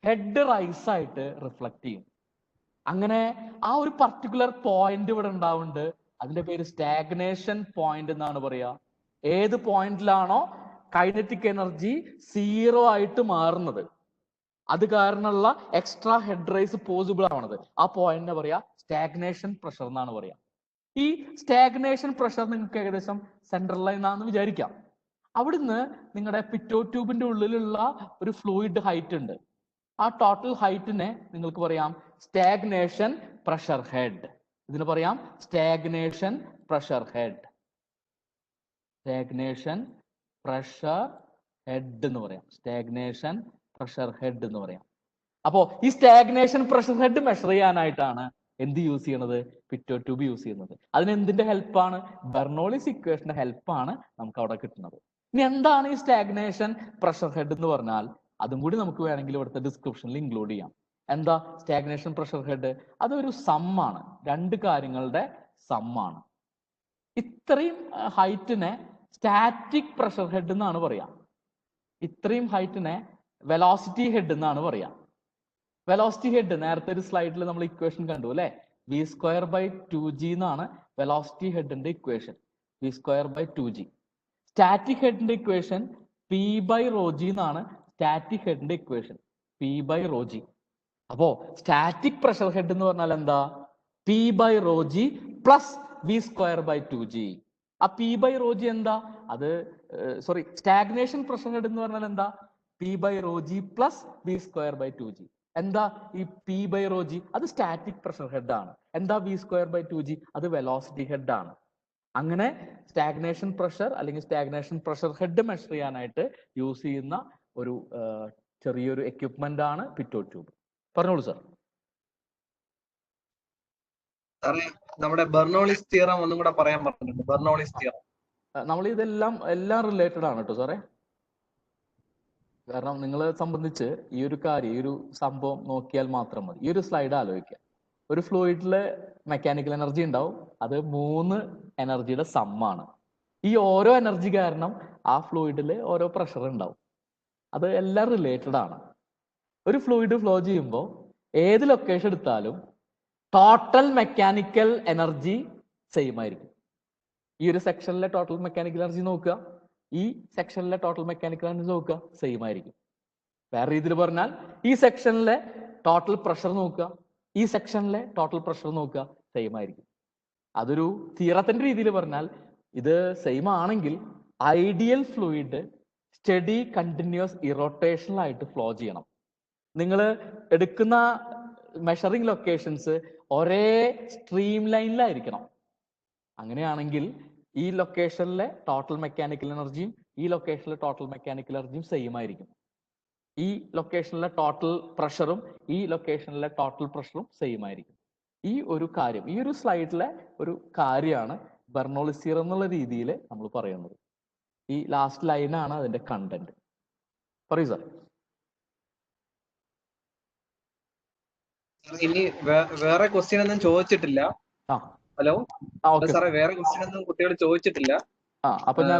ഹെഡ് റൈസ് ആയിട്ട് റിഫ്ലക്ട് ചെയ്യും. അങ്ങനെ ആ ഒരു പർട്ടിക്കുലർ പോയിന്റ് ഇവിടെ ഉണ്ടാവുന്നുണ്ട്. അതിന്റെ പേര് സ്റ്റാഗ്നേഷൻ പോയിന്റ് എന്നാണ് പറയാ. ഏത് പോയിന്റിലാണോ കൈനറ്റിക് എനർജി 0 ആയിട്ട് മാറുന്നത്, അത് കാരണമുള്ള എക്സ്ട്രാ ഹെഡ് റൈസ് പോസിബിൾ ആവണത്, ആ പോയിന്റിനെ പറയാ സ്റ്റാഗ്നേഷൻ പ്രഷർ എന്നാണ് പറയാ. ഈ സ്റ്റാഗ്നേഷൻ പ്രഷർ നിങ്ങൾക്ക് ഏകദേശം സെൻട്രൽ ലൈൻ ആണെന്ന് വിചാരിക്കാം. അവിടുന്ന് നിങ്ങളുടെ പിറ്റോ ട്യൂബിന്റെ ഉള്ളിലുള്ള ഒരു ഫ്ലൂയിഡ് ഹൈറ്റ് ഉണ്ട്. ആ ടോട്ടൽ ഹൈറ്റിനെ നിങ്ങൾക്ക് പറയാം സ്റ്റാഗ്നേഷൻ പ്രഷർ ഹെഡ്. ഇതിന് പറയാം stagnation pressure head. Stagnation pressure head എന്ന് പറയാം. സ്റ്റാഗ്നേഷൻ പ്രഷർ ഹെഡ് എന്ന് പറയാം. അപ്പോ ഈ സ്റ്റാഗ്നേഷൻ പ്രഷർ ഹെഡ് മെഷർ ചെയ്യാനായിട്ടാണ് എന്ത് യൂസ് ചെയ്യണത്? പിറ്റോ ട്യൂബ് യൂസ് ചെയ്യുന്നത്. അതിന് എന്തിന്റെ ഹെൽപ്പാണ്? ബെർണോളിസ് ഇക്വേഷന്റെ ഹെൽപ്പാണ് നമുക്ക് അവിടെ കിട്ടുന്നത്. ഇനി എന്താണ് ഈ സ്റ്റാഗ്നേഷൻ പ്രഷർ ഹെഡ് എന്ന് പറഞ്ഞാൽ, അതും കൂടി നമുക്ക് വേണമെങ്കിൽ ഇവിടുത്തെ ഡിസ്ക്രിപ്ഷനിൽ ഇൻക്ലൂഡ് ചെയ്യാം. എന്താ സ്റ്റാഗ്നേഷൻ പ്രഷർ ഹെഡ്? അതൊരു സമ്മാണ്, 2 കാര്യങ്ങളുടെ സമ്മാണ്. ഇത്രയും ഹൈറ്റിനെ സ്റ്റാറ്റിക് പ്രഷർ ഹെഡ് എന്നാണ് പറയാ. ഇത്രയും ഹൈറ്റിനെ വെലോസിറ്റി ഹെഡ് എന്നാണ് പറയാ. വെലോസിറ്റി ഹെഡ് നേരത്തെ ഒരു സ്ലൈഡിൽ നമ്മൾ ഇക്വേഷൻ കണ്ടു അല്ലെ, v²/2g എന്നാണ് വെലോസിറ്റി ഹെഡിന്റെ ഇക്വേഷൻ, v²/2g. സ്റ്റാറ്റിക് ഹെഡിന്റെ ഇക്വേഷൻ p/ρg എന്നാണ് സ്റ്റാറ്റിക് ഹെഡിന്റെ ഇക്വേഷൻ, p/ρg. അപ്പോ സ്റ്റാറ്റിക് പ്രഷർ ഹെഡ് എന്ന് പറഞ്ഞാൽ എന്താ? P by rho g plus v square by 2g. ആ പി ബൈ റോ ജി എന്താ? അത് സോറി, സ്റ്റാഗ്നേഷൻ പ്രഷർ ഹെഡ് എന്ന് പറഞ്ഞാൽ എന്താ? P by rho g plus v square by 2g. എന്താ ഈ പി ബൈ റോ ജി? അത് സ്റ്റാറ്റിക് പ്രഷർ ഹെഡ് ആണ്. എന്താ വി സ്ക്വയർ ബൈ 2g? അത് വെലോസിറ്റി ഹെഡ് ആണ്. അങ്ങനെ സ്റ്റാഗ്നേഷൻ പ്രഷർ അല്ലെങ്കിൽ സ്റ്റാഗ്നേഷൻ പ്രഷർ ഹെഡ് മെഷർ ചെയ്യാനായിട്ട് യൂസ് ചെയ്യുന്ന ഒരു ചെറിയൊരു എക്യുപ്മെന്റ് ആണ് പിറ്റോട്ട് ട്യൂബ്. പറഞ്ഞോളൂ സാർ. സാറേ, നമ്മുടെ ബെർണോളിസ് തിയറം ഒന്നും കൂടെ പറയാൻ പറഞ്ഞിട്ടുണ്ട്. ബെർണോളിസ് തിയറം നമ്മൾ എല്ലാം റിലേറ്റഡ് ആണ് കേട്ടോ സാറേ. കാരണം നിങ്ങളെ സംബന്ധിച്ച് ഈ ഒരു കാര്യം, ഈ ഒരു സംഭവം നോക്കിയാൽ മാത്രം മതി. ഈ ഒരു സ്ലൈഡ് ആലോചിക്കുക. ഒരു ഫ്ലൂയിഡിലെ മെക്കാനിക്കൽ എനർജി ഉണ്ടാവും. അത് 3 എനർജിയുടെ സമ്മാണ്. ഈ ഓരോ എനർജി കാരണം ആ ഫ്ലൂയിഡിൽ ഓരോ പ്രഷർ ഉണ്ടാവും. അത് എല്ലാം റിലേറ്റഡ് ആണ്. ഒരു ഫ്ലൂയിഡ് ഫ്ലോ ചെയ്യുമ്പോൾ ഏത് ലൊക്കേഷൻ എടുത്താലും ടോട്ടൽ മെക്കാനിക്കൽ എനർജി സെയിം ആയിരിക്കും. ഈ ഒരു സെക്ഷനിലെ ടോട്ടൽ മെക്കാനിക്കൽ എനർജി നോക്കുക, ഈ സെക്ഷനിലെ ടോട്ടൽ മെക്കാനിക്കൽ എനർജി നോക്കുക, സെയിം ആയിരിക്കും. വേറെ രീതിയിൽ പറഞ്ഞാൽ ഈ സെക്ഷനിലെ ടോട്ടൽ പ്രഷർ നോക്കുക, ഈ സെക്ഷനിലെ ടോട്ടൽ പ്രഷർ നോക്കുക, സെയിം ആയിരിക്കും. അതൊരു തിയറത്തിന്റെ രീതിയിൽ പറഞ്ഞാൽ ഇത് സെയിം ആണെങ്കിൽ ideal fluid study continuous irrotational ആയിട്ട് ഫ്ലോ ചെയ്യണം. നിങ്ങൾ എടുക്കുന്ന മെഷറിംഗ് ലൊക്കേഷൻസ് ഒരേ സ്ട്രീം ലൈനിലായിരിക്കണം. അങ്ങനെയാണെങ്കിൽ ഈ ലൊക്കേഷനിലെ ടോട്ടൽ മെക്കാനിക്കൽ എനർജിയും ഈ ലൊക്കേഷനിലെ ടോട്ടൽ മെക്കാനിക്കൽ എനർജിയും സെയിം ആയിരിക്കും. ഈ ലൊക്കേഷനിലെ ടോട്ടൽ പ്രഷറും ഈ ലൊക്കേഷനിലെ ടോട്ടൽ പ്രഷറും സെയിം ആയിരിക്കും. ഈ ഒരു കാര്യം, ഈ ഒരു സ്ലൈഡിലെ ഒരു കാര്യമാണ് ബെർണോളിസ് തിയറം എന്നുള്ള രീതിയിൽ നമ്മൾ പറയുന്നത്. ഈ ലാസ്റ്റ് ലൈനാണ് അതിന്റെ കണ്ടന്റ്. പറയൂ സാർ. ഇനി വേറെ ക്വസ്റ്റ്യൻ ഒന്നും ചോദിച്ചിട്ടില്ല. ഹലോ സാറേ, വേറെ ക്വസ്റ്റ്യൻ ഒന്നും കുട്ടികൾ ചോദിച്ചിട്ടില്ല. അപ്പൊ ഞാൻ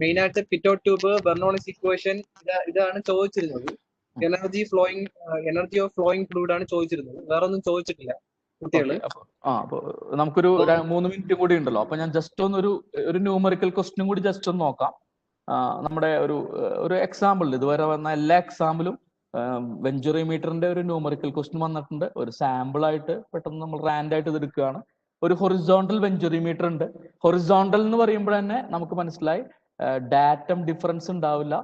മെയിനായിട്ട് പിറ്റോട്ട് ട്യൂബ്, ബെർണോളിസ് ഇക്വേഷൻ ഇതാണ് ചോദിച്ചിരുന്നത്. എനർജി ഓഫ് ഫ്ലോയിങ് ഫ്ലൂയിഡ് ആണ് ചോദിച്ചിരുന്നത്. വേറെ ഒന്നും ചോദിച്ചിട്ടില്ല കുട്ടികള്. അപ്പൊ നമുക്കൊരു 3 മിനിറ്റ് കൂടി ഉണ്ടല്ലോ. അപ്പൊ ഞാൻ ജസ്റ്റ് ഒരു ന്യൂമറിക്കൽ ക്വസ്റ്റ്യനും കൂടി ജസ്റ്റ് ഒന്ന് നോക്കാം. നമ്മുടെ ഒരു എക്സാമ്പിൾ, ഇതുവരെ വന്ന എല്ലാ എക്സാമ്പിളും വെഞ്ചുറി മീറ്ററിന്റെ ഒരു ന്യൂമറിക്കൽ ക്വസ്റ്റ്യൻ വന്നിട്ടുണ്ട്. ഒരു സാമ്പിൾ ആയിട്ട് പെട്ടെന്ന് നമ്മൾ റാൻഡ് ആയിട്ട് ഇത് എടുക്കുകയാണ്. ഒരു ഹൊറിസോണ്ടൽ വെഞ്ചുറി മീറ്റർ ഉണ്ട്. ഹൊറിസോണ്ടൽ എന്ന് പറയുമ്പോൾ തന്നെ നമുക്ക് മനസ്സിലായി ഡാറ്റം ഡിഫറൻസ് ഉണ്ടാവില്ല.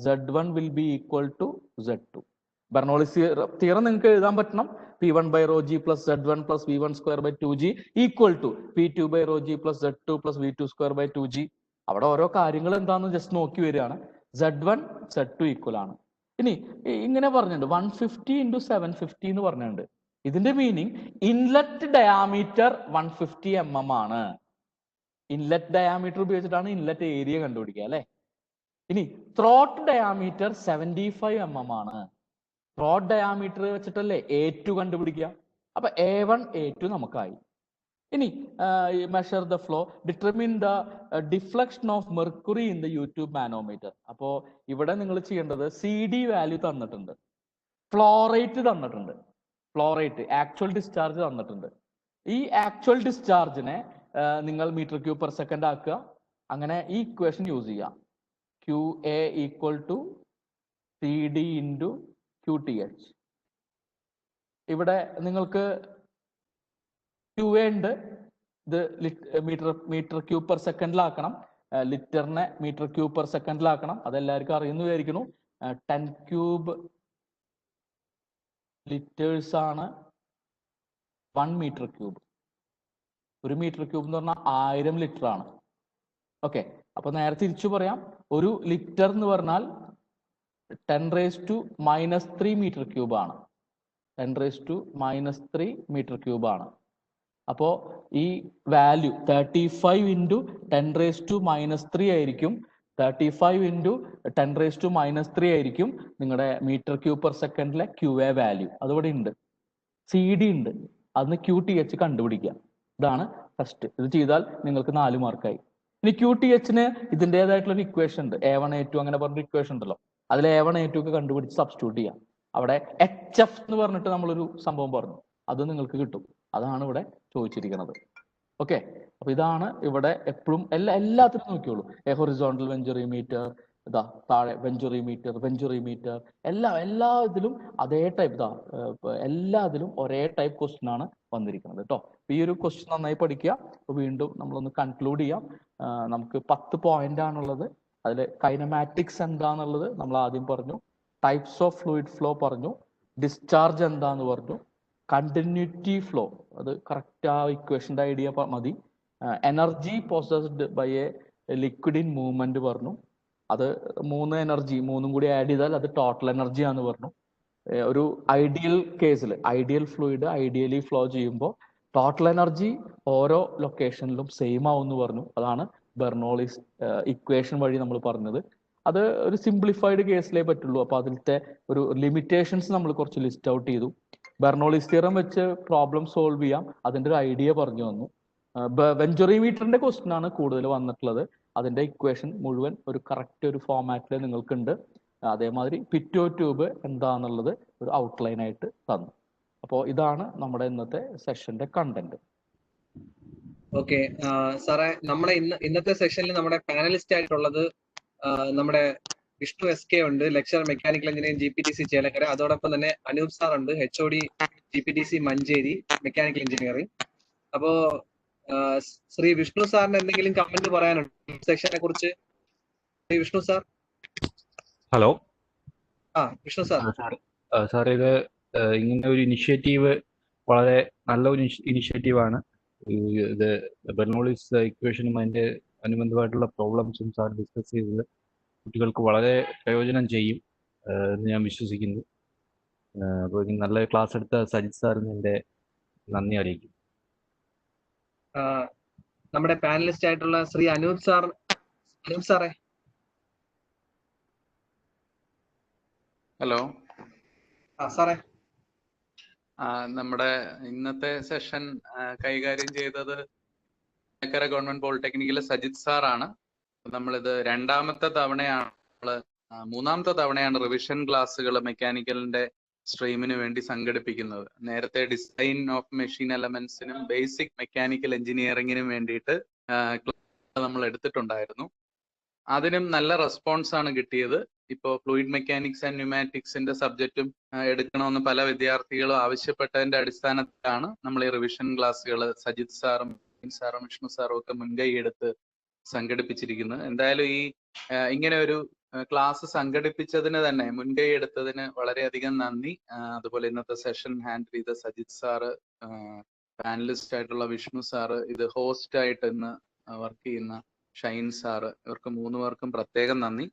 Z1 will be equal to Z2. Bernoulli's theorem നിങ്ങൾക്ക് എഴുതാൻ പറ്റണം. P1 by rho g plus Z1 plus V1 square by 2g equal to P2 by rho g plus Z2 plus V2 square by 2g. അവിടെ ഓരോ കാര്യങ്ങൾ എന്താണെന്ന് just നോക്കി വരികയാണ്. Z1 Z2 equal ആണ്. ഇനി ഇങ്ങനെ പറഞ്ഞിട്ടുണ്ട് 150 into 750 എന്ന് പറഞ്ഞിട്ടുണ്ട്. ഇതിന്റെ മീനിങ് ഇൻലെറ്റ് ഡയാമീറ്റർ 150 mm ആണ്. ഇൻലെറ്റ് ഡയാമീറ്റർ ഉപയോഗിച്ചിട്ടാണ് ഇൻലെറ്റ് ഏരിയ കണ്ടുപിടിക്കുക അല്ലെ. ഇനി ത്രോട്ട് ഡയാമീറ്റർ 75 mm ആണ്. ത്രോട്ട് ഡയാമീറ്റർ വെച്ചിട്ടല്ലേ A2 കണ്ടുപിടിക്കുക. അപ്പൊ A1 A2 നമുക്കായി. ഇനി measure the flow, determine the deflection of mercury in the YouTube manometer. അപ്പോ ഇവിടെ നിങ്ങൾ ചെയ്യേണ്ടത് CD വാല്യൂ തന്നിട്ടുണ്ട്, ഫ്ലോ റേറ്റ് തന്നിട്ടുണ്ട്, ഫ്ലോ റേറ്റ് ആക്ച്വൽ ഡിസ്ചാർജ് തന്നിട്ടുണ്ട്. ഈ ആക്ച്വൽ ഡിസ്ചാർജിനെ നിങ്ങൾ മീറ്റർ ക്യൂബ് പെർ സെക്കൻഡ് ആക്കുക. അങ്ങനെ ഈ ഇക്വേഷൻ യൂസ് ചെയ്യാം. QA equal to CD into QTH. ഇവിടെ നിങ്ങൾക്ക് QA ഉണ്ട്. ഇത് മീറ്റർ ക്യൂബ് പെർ സെക്കൻഡിലാക്കണം. ലിറ്ററിനെ മീറ്റർ ക്യൂബ് പെർ സെക്കൻഡിലാക്കണം. അതെല്ലാവർക്കും അറിയുന്നു വിചാരിക്കുന്നു. 10 ക്യൂബ് ലിറ്റേഴ്സ് ആണ് 1 മീറ്റർ ക്യൂബ്. ഒരു മീറ്റർ ക്യൂബ് എന്ന് പറഞ്ഞാൽ 1000 ലിറ്റർ ആണ്. ഓക്കെ, അപ്പൊ നേരെ തിരിച്ചു പറയാം. ഒരു ലിറ്റർ എന്ന് പറഞ്ഞാൽ 10⁻³ മീറ്റർ ക്യൂബ് ആണ്. 10⁻³ മീറ്റർ ക്യൂബ് ആണ്. അപ്പോ ഈ വാല്യൂ 35 into 10⁻³ ആയിരിക്കും. 35 into 10⁻³ ആയിരിക്കും നിങ്ങളുടെ മീറ്റർ ക്യൂബ് പെർ സെക്കൻഡിലെ QA വാല്യൂ. അതിവിടെ ഉണ്ട്. CD ഉണ്ട്. അതിന് QTH കണ്ടുപിടിക്കുക. ഇതാണ് ഫസ്റ്റ്. ഇത് ചെയ്താൽ നിങ്ങൾക്ക് 4 മാർക്കായി. ഇനി QTHന് ഇതിൻ്റെതായിട്ടുള്ള ഒരു ഇക്വേഷൻ ഉണ്ട്. A1 A2 അങ്ങനെ പറഞ്ഞൊരു ഇക്വേഷൻ ഉണ്ടല്ലോ. അതിൽ A1 A2 ഒക്കെ കണ്ടുപിടിച്ച് സബ്സ്റ്റിറ്റ്യൂട്ട് ചെയ്യാം. അവിടെ HF എന്ന് പറഞ്ഞിട്ട് നമ്മളൊരു സംഭവം പറഞ്ഞു, അത് നിങ്ങൾക്ക് കിട്ടും. അതാണ് ഇവിടെ ചോദിച്ചിരിക്കുന്നത്. ഓക്കെ, അപ്പൊ ഇതാണ് ഇവിടെ എപ്പോഴും എല്ലാത്തിനും നോക്കിയോളൂ. ഹൊറിസോണ്ടൽ വെഞ്ചുറി മീറ്റർ, ഇതാ താഴെ വെഞ്ചുറി മീറ്റർ എല്ലാ ഇതിലും അതേ ടൈപ്പ് എല്ലാ ഇതിലും ഒരേ ടൈപ്പ് ക്വസ്റ്റ്യൻ ആണ് വന്നിരിക്കുന്നത് കേട്ടോ. ഈ ഒരു ക്വസ്റ്റ്യൻ നന്നായി പഠിക്കുക. അപ്പോൾ വീണ്ടും നമ്മളൊന്ന് കൺക്ലൂഡ് ചെയ്യാം. നമുക്ക് 10 പോയിന്റ് ആണുള്ളത്. അതിൽ കൈനമാറ്റിക്സ് എന്താന്നുള്ളത് നമ്മൾ ആദ്യം പറഞ്ഞു, ടൈപ്സ് ഓഫ് ഫ്ലൂയിഡ് ഫ്ലോ പറഞ്ഞു, ഡിസ്ചാർജ് എന്താന്ന് പറഞ്ഞു, കണ്ടിന്യൂറ്റി ഫ്ലോ അത് കറക്റ്റ് ആ ഇക്വേഷൻ്റെ ഐഡിയ മതി, energy possessed by a liquid in movement പറഞ്ഞു, അത് 3 എനർജി 3 കൂടി ആഡ് ചെയ്താൽ അത് ടോട്ടൽ എനർജി ആണെന്ന് പറഞ്ഞു. ഒരു ഐഡിയൽ കേസിൽ ഐഡിയൽ ഫ്ലൂയിഡ് ഐഡിയലി ഫ്ലോ ചെയ്യുമ്പോൾ ടോട്ടൽ എനർജി ഓരോ ലൊക്കേഷനിലും സെയിം ആവും എന്ന് പറഞ്ഞു. അതാണ് ബെർണോളിസ് ഇക്വേഷൻ വഴി നമ്മൾ പറഞ്ഞത്. അത് ഒരു സിംപ്ലിഫൈഡ് കേസിലേ പറ്റുള്ളൂ. അപ്പോൾ അതിലത്തെ ഒരു ലിമിറ്റേഷൻസ് നമ്മൾ കുറച്ച് ലിസ്റ്റ് ഔട്ട് ചെയ്തു. ബെർണോളിസ് തിയറം വെച്ച് പ്രോബ്ലം സോൾവ് ചെയ്യാം, അതിൻ്റെ ഒരു ഐഡിയ പറഞ്ഞു തന്നു. വെഞ്ചുറി മീറ്ററിന്റെ ക്വസ്റ്റ്യൻ ആണ് കൂടുതൽ വന്നിട്ടുള്ളത്. അതിന്റെ ഇക്വേഷൻ മുഴുവൻ ഒരു കറക്റ്റ് ഒരു ഫോമാറ്റിൽ നിങ്ങൾക്കുണ്ട്. അതേമാതിരി പിറ്റോ ട്യൂബ് എന്താണെന്നുള്ളത് ഒരു ഔട്ട്ലൈൻ ആയിട്ട് തന്നു. അപ്പോൾ ഇതാണ് നമ്മുടെ ഇന്നത്തെ സെഷന്റെ കണ്ടന്റ്. ഓക്കെ സാറേ, നമ്മുടെ ഇന്നത്തെ സെഷനിൽ നമ്മുടെ പാനലിസ്റ്റ് ആയിട്ടുള്ളത് നമ്മുടെ വിഷ്ണു SK ഉണ്ട്, lecture mechanical engineering GPTC Chelakkara. അതോടൊപ്പം തന്നെ അനൂപ് സാർ ഉണ്ട്, HOD GPTC Manjeri mechanical engineering. അപ്പോ ശ്രീ വിഷ്ണു സാറിന് എന്തെങ്കിലും കമന്റ് പറയാനുണ്ടോ സെക്ഷനെ കുറിച്ച്? Shri Vishnu sir. Hello. Vishnu sir. Sir, ഇത് ഇങ്ങനെ ഒരു ഇനിഷ്യേറ്റീവ് വളരെ നല്ല ഒരു ഇനിഷ്യേറ്റീവാണ്. ഇത് ബെർണോളിസ് ഇക്വേഷനും അതിൻ്റെ അനുബന്ധമായിട്ടുള്ള പ്രോബ്ലംസും സാർ ഡിസ്കസ് ചെയ്തത് കുട്ടികൾക്ക് വളരെ പ്രയോജനം ചെയ്യും എന്ന് ഞാൻ വിശ്വസിക്കുന്നു. അപ്പോൾ നല്ല ക്ലാസ് എടുത്ത സജിത് സാറിന് എൻ്റെ നന്ദി അറിയിക്കും. നമ്മുടെ പാനലിസ്റ്റ് ആയിട്ടുള്ള ശ്രീ അനൂപ് സാർ. അനൂപ് സാറേ. ഹലോ സാറേ. നമ്മുടെ ഇന്നത്തെ സെഷൻ കൈകാര്യം ചെയ്തത് ചേലക്കര ഗവൺമെന്റ് പോളിടെക്നിക്കിലെ സജിത് സാറാണ്. നമ്മളിത് രണ്ടാമത്തെ തവണയാണ്, മൂന്നാമത്തെ തവണയാണ് റിവിഷൻ ക്ലാസ്സുകൾ മെക്കാനിക്കലിന്റെ സ്ട്രീമിന് വേണ്ടി സംഘടിപ്പിക്കുന്നത്. നേരത്തെ ഡിസൈൻ ഓഫ് മെഷീൻ എലമെന്റ്സിനും ബേസിക് മെക്കാനിക്കൽ എഞ്ചിനീയറിംഗിനും വേണ്ടിയിട്ട് നമ്മൾ എടുത്തിട്ടുണ്ടായിരുന്നു. അതിനും നല്ല റെസ്പോൺസ് ആണ് കിട്ടിയത്. ഇപ്പോൾ ഫ്ലൂയിഡ് മെക്കാനിക്സ് ആൻഡ് ന്യൂമാറ്റിക്സിന്റെ സബ്ജക്റ്റും എടുക്കണമെന്ന് പല വിദ്യാർത്ഥികളും ആവശ്യപ്പെട്ടതിന്റെ അടിസ്ഥാനത്തിലാണ് നമ്മൾ ഈ റിവിഷൻ ക്ലാസ്സുകൾ സജിത് സാറും വിഷ്ണു സാറും ഒക്കെ മുൻകൈ എടുത്ത് സംഘടിപ്പിച്ചിരിക്കുന്നത്. എന്തായാലും ഈ ഇങ്ങനെ ഒരു ക്ലാസ് സംഘടിപ്പിച്ചതിന് തന്നെ മുൻകൈ എടുത്തതിന് വളരെയധികം നന്ദി. അതുപോലെ ഇന്നത്തെ സെഷൻ ഹാൻഡിൽ ചെയ്ത സജിത് സാറ്, പാനലിസ്റ്റ് ആയിട്ടുള്ള വിഷ്ണു സാറ്, ഇത് ഹോസ്റ്റ് ആയിട്ട് ഇന്ന് വർക്ക് ചെയ്യുന്ന ഷൈൻ സാറ്, ഇവർക്ക് 3 പേർക്കും പ്രത്യേകം നന്ദി.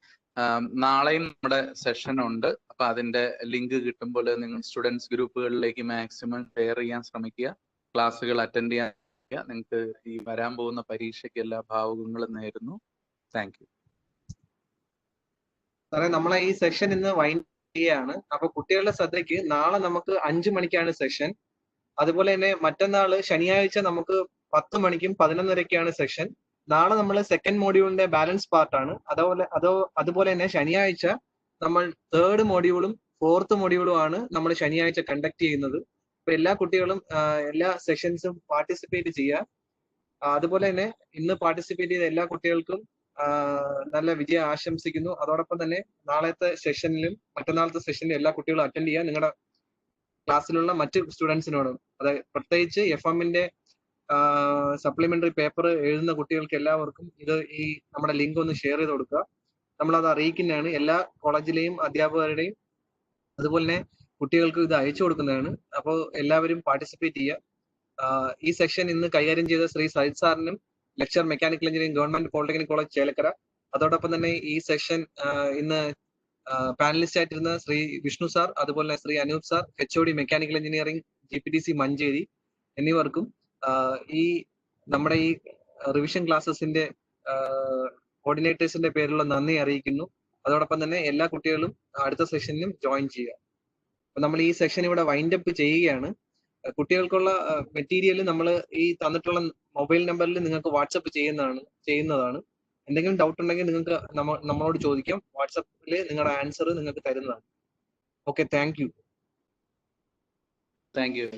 നാളെയും നമ്മുടെ സെഷൻ ഉണ്ട്. അപ്പൊ അതിന്റെ ലിങ്ക് കിട്ടുമ്പോൾ നിങ്ങൾ സ്റ്റുഡൻസ് ഗ്രൂപ്പുകളിലേക്ക് മാക്സിമം ഷെയർ ചെയ്യാൻ ശ്രമിക്കുക. ക്ലാസ്സുകൾ അറ്റൻഡ് ചെയ്യാൻ നിങ്ങൾക്ക് ഈ വരാൻ പോകുന്ന പരീക്ഷയ്ക്ക് എല്ലാ ഭാവുകങ്ങളും നേരുന്നു. താങ്ക് യു സാറേ. നമ്മളെ ഈ സെഷൻ ഇന്ന് വൈൻഡ് ചെയ്യുകയാണ്. അപ്പൊ കുട്ടികളുടെ ശ്രദ്ധയ്ക്ക് നാളെ നമുക്ക് 5 മണിക്കാണ് സെഷൻ. അതുപോലെ തന്നെ മറ്റന്നാള് ശനിയാഴ്ച നമുക്ക് 10 മണിക്കും 11:30ക്കാണ് സെഷൻ. നാളെ നമ്മൾ സെക്കൻഡ് മോഡ്യൂളിന്റെ ബാലൻസ് പാർട്ടാണ്. അതുപോലെ തന്നെ ശനിയാഴ്ച നമ്മൾ 3rd മോഡ്യൂളും 4th മോഡ്യൂളും ആണ് നമ്മൾ ശനിയാഴ്ച കണ്ടക്ട് ചെയ്യുന്നത്. അപ്പൊ എല്ലാ കുട്ടികളും എല്ലാ സെഷൻസും പാർട്ടിസിപ്പേറ്റ് ചെയ്യുക. അതുപോലെ തന്നെ ഇന്ന് പാർട്ടിസിപ്പേറ്റ് ചെയ്ത എല്ലാ കുട്ടികൾക്കും നല്ല വിജയം ആശംസിക്കുന്നു. അതോടൊപ്പം തന്നെ നാളത്തെ സെഷനിലും മറ്റന്നാളത്തെ സെഷനിലും എല്ലാ കുട്ടികളും അറ്റൻഡ് ചെയ്യുക. നിങ്ങളുടെ ക്ലാസ്സിലുള്ള മറ്റ് സ്റ്റുഡൻസിനോടും, അതായത് പ്രത്യേകിച്ച് FM-ന്റെ സപ്ലിമെന്ററി പേപ്പർ എഴുതുന്ന കുട്ടികൾക്ക് എല്ലാവർക്കും ഈ നമ്മുടെ ലിങ്ക് ഒന്ന് ഷെയർ ചെയ്ത് കൊടുക്കുക. നമ്മളത് അറിയിക്കുന്നതാണ് എല്ലാ കോളേജിലെയും അധ്യാപകരുടെയും. അതുപോലെ തന്നെ കുട്ടികൾക്ക് ഇത് അയച്ചു കൊടുക്കുന്നതാണ്. അപ്പോൾ എല്ലാവരും പാർട്ടിസിപ്പേറ്റ് ചെയ്യുക. ഈ സെഷൻ ഇന്ന് കൈകാര്യം ചെയ്ത ശ്രീ സജിത് സാറിനും, lecture mechanical engineering government polytechnic college Chelakkara. അതോടൊപ്പം തന്നെ ഈ സെഷൻ ഇന്ന് പാനലിസ്റ്റ് ആയിട്ടിരുന്ന ശ്രീ വിഷ്ണു സാർ, അതുപോലെ Shri Anoop sir, HOD mechanical engineering GPTC Manjeri എന്നിവർക്കും ഈ നമ്മുടെ ഈ റിവിഷൻ ക്ലാസ്സസിന്റെ കോർഡിനേറ്റേഴ്സിന്റെ പേരിലുള്ള നന്ദി അറിയിക്കുന്നു. അതോടൊപ്പം തന്നെ എല്ലാ കുട്ടികളും അടുത്ത സെഷനിലും ജോയിൻ ചെയ്യുക. അപ്പൊ നമ്മൾ ഈ സെഷൻ ഇവിടെ വൈൻഡ് അപ്പ് ചെയ്യുകയാണ്. കുട്ടികൾക്കുള്ള മെറ്റീരിയൽ നമ്മൾ ഈ തന്നിട്ടുള്ള മൊബൈൽ നമ്പറിൽ നിങ്ങൾക്ക് വാട്സപ്പ് ചെയ്യുന്നതാണ്. എന്തെങ്കിലും ഡൗട്ട് ഉണ്ടെങ്കിൽ നിങ്ങൾക്ക് നമ്മളോട് ചോദിക്കാം. വാട്സപ്പിൽ നിങ്ങളുടെ ആൻസർ നിങ്ങൾക്ക് തരുന്നതാണ്. Okay, thank you. Thank you.